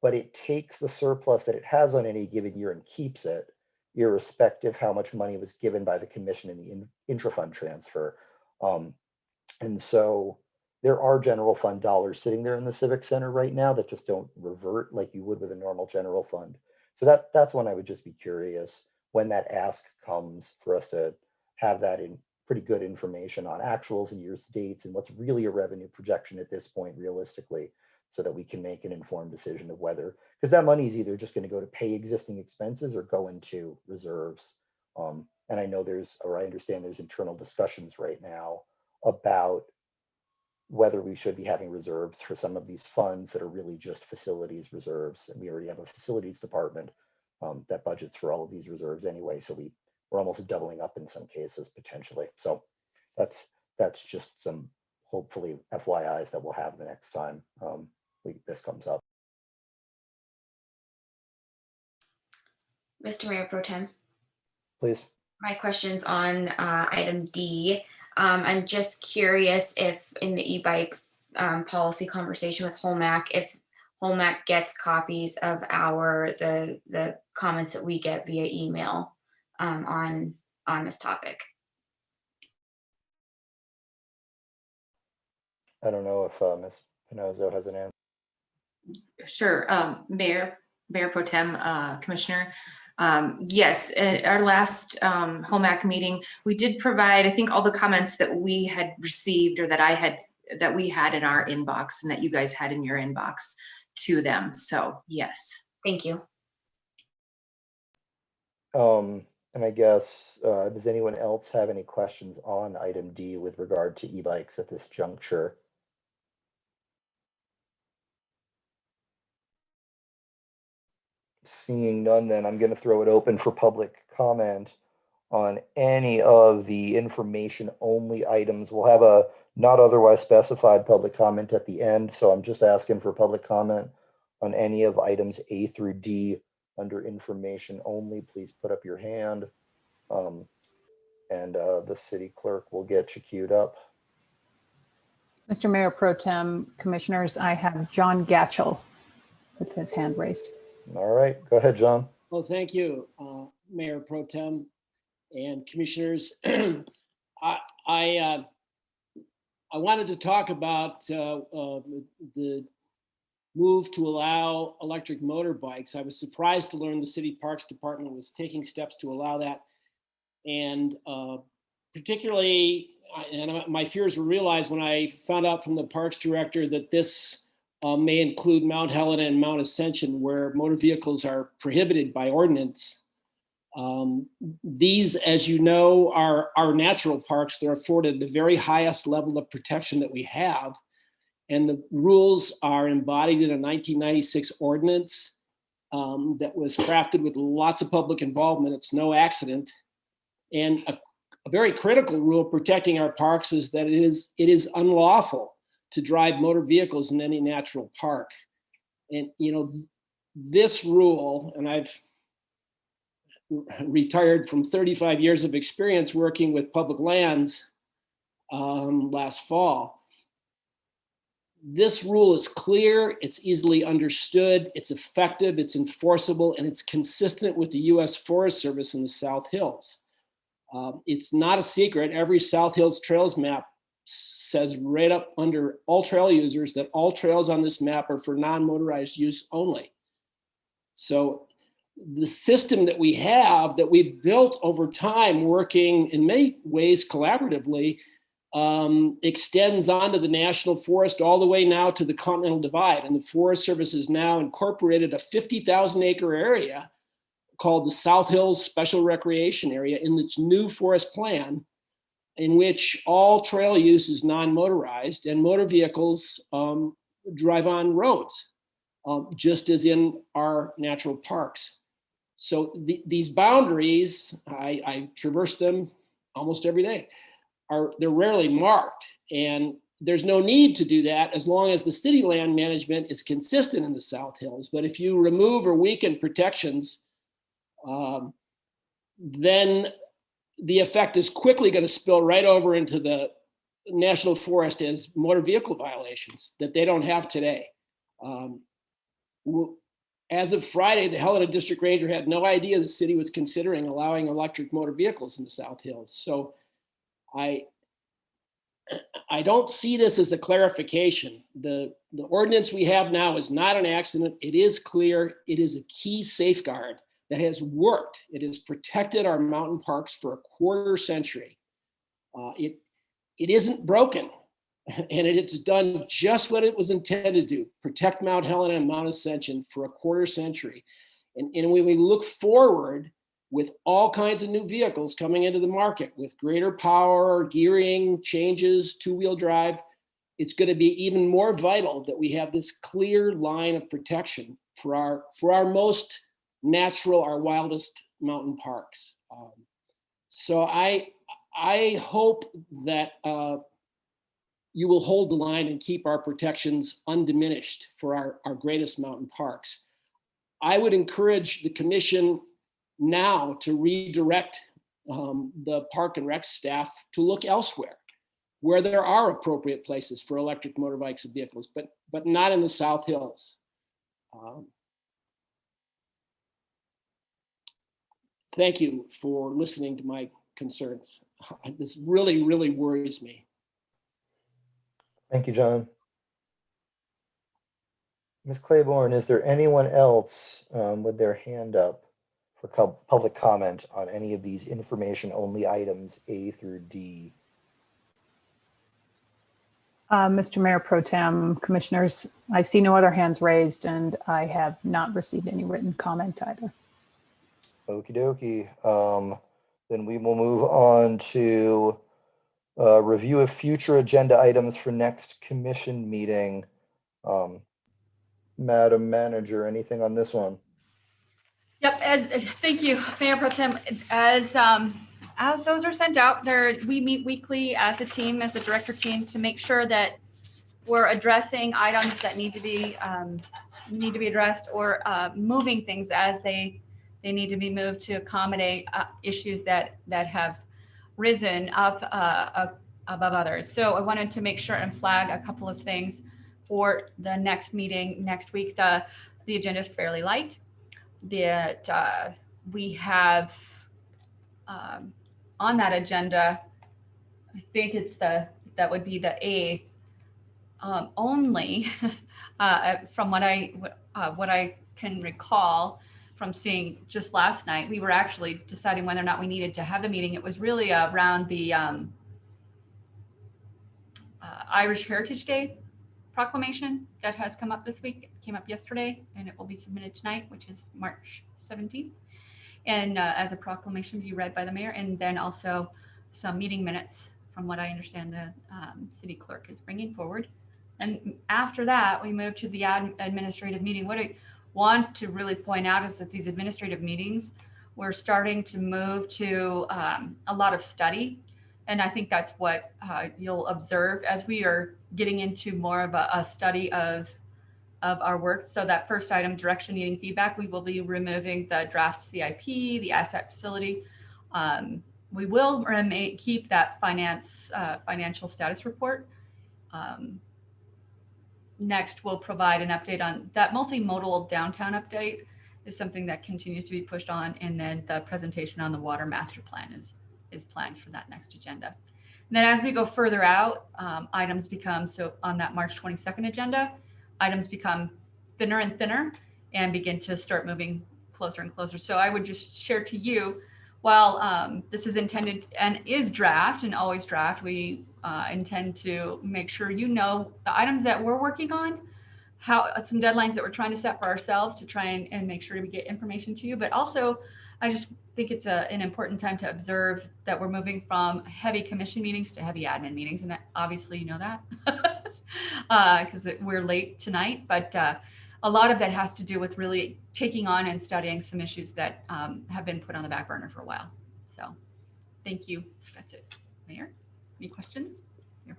but it takes the surplus that it has on any given year and keeps it, irrespective how much money was given by the commission in the intra-fund transfer. And so there are general fund dollars sitting there in the Civic Center right now that just don't revert like you would with a normal general fund. So that's when I would just be curious when that ask comes for us to have that in pretty good information on actuals and years to dates and what's really a revenue projection at this point realistically, so that we can make an informed decision of whether, because that money is either just going to go to pay existing expenses or go into reserves. And I know I understand there's internal discussions right now about whether we should be having reserves for some of these funds that are really just facilities reserves. And we already have a facilities department that budgets for all of these reserves anyway. So we're almost doubling up in some cases potentially. So that's just some hopefully FYIs that we'll have the next time this comes up. Mr. Mayor Pro Tem. Please. My question's on item D. I'm just curious if in the e-bikes policy conversation with Holmac, if Holmac gets copies of the comments that we get via email on this topic. I don't know if Ms. Pinozo has an answer. Sure, Mayor Pro Tem, Commissioner. Yes, at our last Holmac meeting, we did provide, I think, all the comments that we had received or that we had in our inbox and that you guys had in your inbox to them. So yes. Thank you. And I guess, does anyone else have any questions on item D with regard to e-bikes at this juncture? Seeing none, then I'm going to throw it open for public comment on any of the information only items. We'll have a not otherwise specified public comment at the end. So I'm just asking for public comment on any of items A through D under information only. Please put up your hand and the city clerk will get you queued up. Mr. Mayor Pro Tem, Commissioners, I have John Gatchell with his hand raised. All right, go ahead, John. Well, thank you, Mayor Pro Tem and Commissioners. I wanted to talk about the move to allow electric motorbikes. I was surprised to learn the City Parks Department was taking steps to allow that. And particularly, and my fears were realized when I found out from the Parks Director that this may include Mount Helena and Mount Ascension, where motor vehicles are prohibited by ordinance. These, as you know, are natural parks. They're afforded the very highest level of protection that we have. And the rules are embodied in a 1996 ordinance that was crafted with lots of public involvement. It's no accident. And a very critical rule protecting our parks is that it is unlawful to drive motor vehicles in any natural park. And, you know, this rule, and I've retired from 35 years of experience working with public lands last fall. This rule is clear, it's easily understood, it's effective, it's enforceable, and it's consistent with the U.S. Forest Service in the South Hills. It's not a secret, every South Hills Trails map says right up under all trail users that all trails on this map are for non-motorized use only. So the system that we have, that we've built over time, working in many ways collaboratively, extends onto the national forest all the way now to the Continental Divide. And the Forest Service has now incorporated a 50,000 acre area called the South Hills Special Recreation Area in its new forest plan, in which all trail use is non-motorized and motor vehicles drive on roads, just as in our natural parks. So these boundaries, I traverse them almost every day, they're rarely marked, and there's no need to do that as long as the city land management is consistent in the South Hills. But if you remove or weaken protections, then the effect is quickly going to spill right over into the National Forest as motor vehicle violations that they don't have today. As of Friday, the Helena District Ranger had no idea the city was considering allowing electric motor vehicles in the South Hills. So I don't see this as a clarification. The ordinance we have now is not an accident. It is clear. It is a key safeguard that has worked. It has protected our mountain parks for a quarter century. It isn't broken, and it's done just what it was intended to do, protect Mount Helena and Mount Ascension for a quarter century. And when we look forward with all kinds of new vehicles coming into the market with greater power, gearing, changes, two-wheel drive, it's going to be even more vital that we have this clear line of protection for our most natural, our wildest mountain parks. So I hope that you will hold the line and keep our protections undiminished for our greatest mountain parks. I would encourage the commission now to redirect the Park and Rec staff to look elsewhere where there are appropriate places for electric motorbikes and vehicles, but not in the South Hills. Thank you for listening to my concerns. This really, really worries me. Thank you, John. Ms. Claiborne, is there anyone else with their hand up for public comment on any of these information-only items A through D? Mr. Mayor Pro Tem, Commissioners, I see no other hands raised, and I have not received any written comment either. Okie dokie. Then we will move on to review of future agenda items for next commission meeting. Madam Manager, anything on this one? Yep, thank you, Mayor Pro Tem. As those are sent out, we meet weekly as a team, as a director team, to make sure that we're addressing items that need to be addressed, or moving things as they need to be moved to accommodate issues that have risen up above others. So I wanted to make sure and flag a couple of things for the next meeting next week. The agenda is fairly light. That we have on that agenda, I think it's that would be the A only, from what I can recall from seeing just last night. We were actually deciding whether or not we needed to have the meeting. It was really around the Irish Heritage Day proclamation that has come up this week. It came up yesterday, and it will be submitted tonight, which is March 17th, and as a proclamation to be read by the mayor, and then also some meeting minutes, from what I understand the city clerk is bringing forward. And after that, we move to the administrative meeting. What I want to really point out is that these administrative meetings, we're starting to move to a lot of study. And I think that's what you'll observe as we are getting into more of a study of our work. So that first item, direction needing feedback, we will be removing the draft CIP, the asset facility. We will keep that financial status report. Next, we'll provide an update on that multimodal downtown update is something that continues to be pushed on. And then the presentation on the water master plan is planned for that next agenda. And then as we go further out, items become, so on that March 22nd agenda, items become thinner and thinner and begin to start moving closer and closer. So I would just share to you, while this is intended and is draft and always draft, we intend to make sure you know the items that we're working on, some deadlines that we're trying to set for ourselves to try and make sure we get information to you. But also, I just think it's an important time to observe that we're moving from heavy commission meetings to heavy admin meetings. And obviously you know that because we're late tonight, but a lot of that has to do with really taking on and studying some issues that have been put on the back burner for a while. So thank you. That's it, Mayor. Any questions?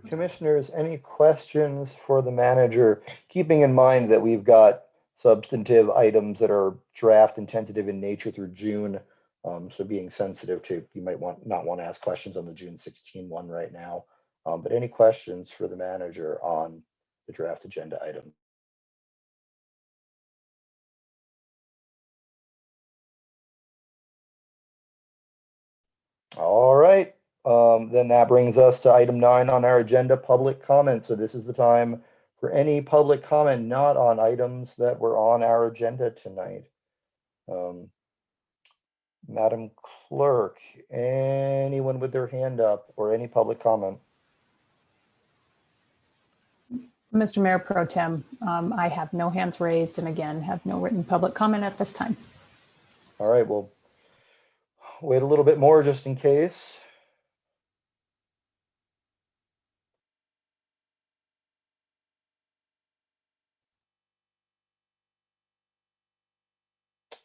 Commissioners, any questions for the manager? Keeping in mind that we've got substantive items that are draft and tentative in nature through June. So being sensitive to, you might not want to ask questions on the June 16 one right now. But any questions for the manager on the draft agenda item? All right, then that brings us to item 9 on our agenda, public comment. So this is the time for any public comment not on items that were on our agenda tonight. Madam Clerk, anyone with their hand up or any public comment? Mr. Mayor Pro Tem, I have no hands raised and again, have no written public comment at this time. All right, well, wait a little bit more just in case.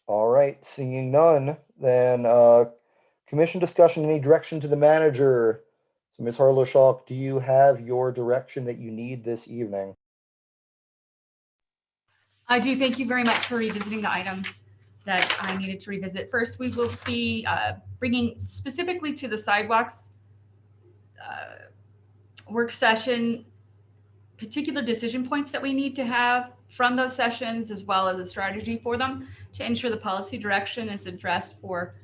All right, seeing none, then commission discussion, any direction to the manager? So Ms. Harlow-Schalk, do you have your direction that you need this evening? I do. Thank you very much for revisiting the item that I needed to revisit. First, we will be bringing specifically to the sidewalks work session particular decision points that we need to have from those sessions, as well as a strategy for them to ensure the policy direction is addressed for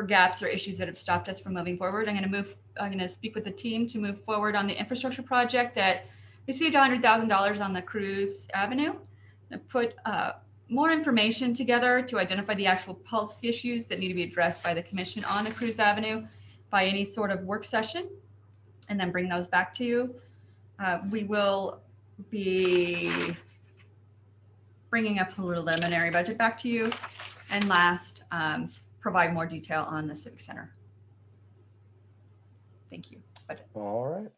gaps or issues that have stopped us from moving forward. I'm going to speak with the team to move forward on the infrastructure project that received $100,000 on the Cruz Avenue, and put more information together to identify the actual policy issues that need to be addressed by the commission on the Cruz Avenue by any sort of work session, and then bring those back to you. We will be bringing a preliminary budget back to you. And last, provide more detail on the Civic Center. Thank you. Budget. All right.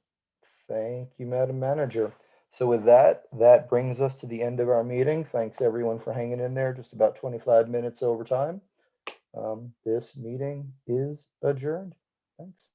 Thank you, Madam Manager. So with that, that brings us to the end of our meeting. Thanks everyone for hanging in there, just about 25 minutes over time. This meeting is adjourned. Thanks.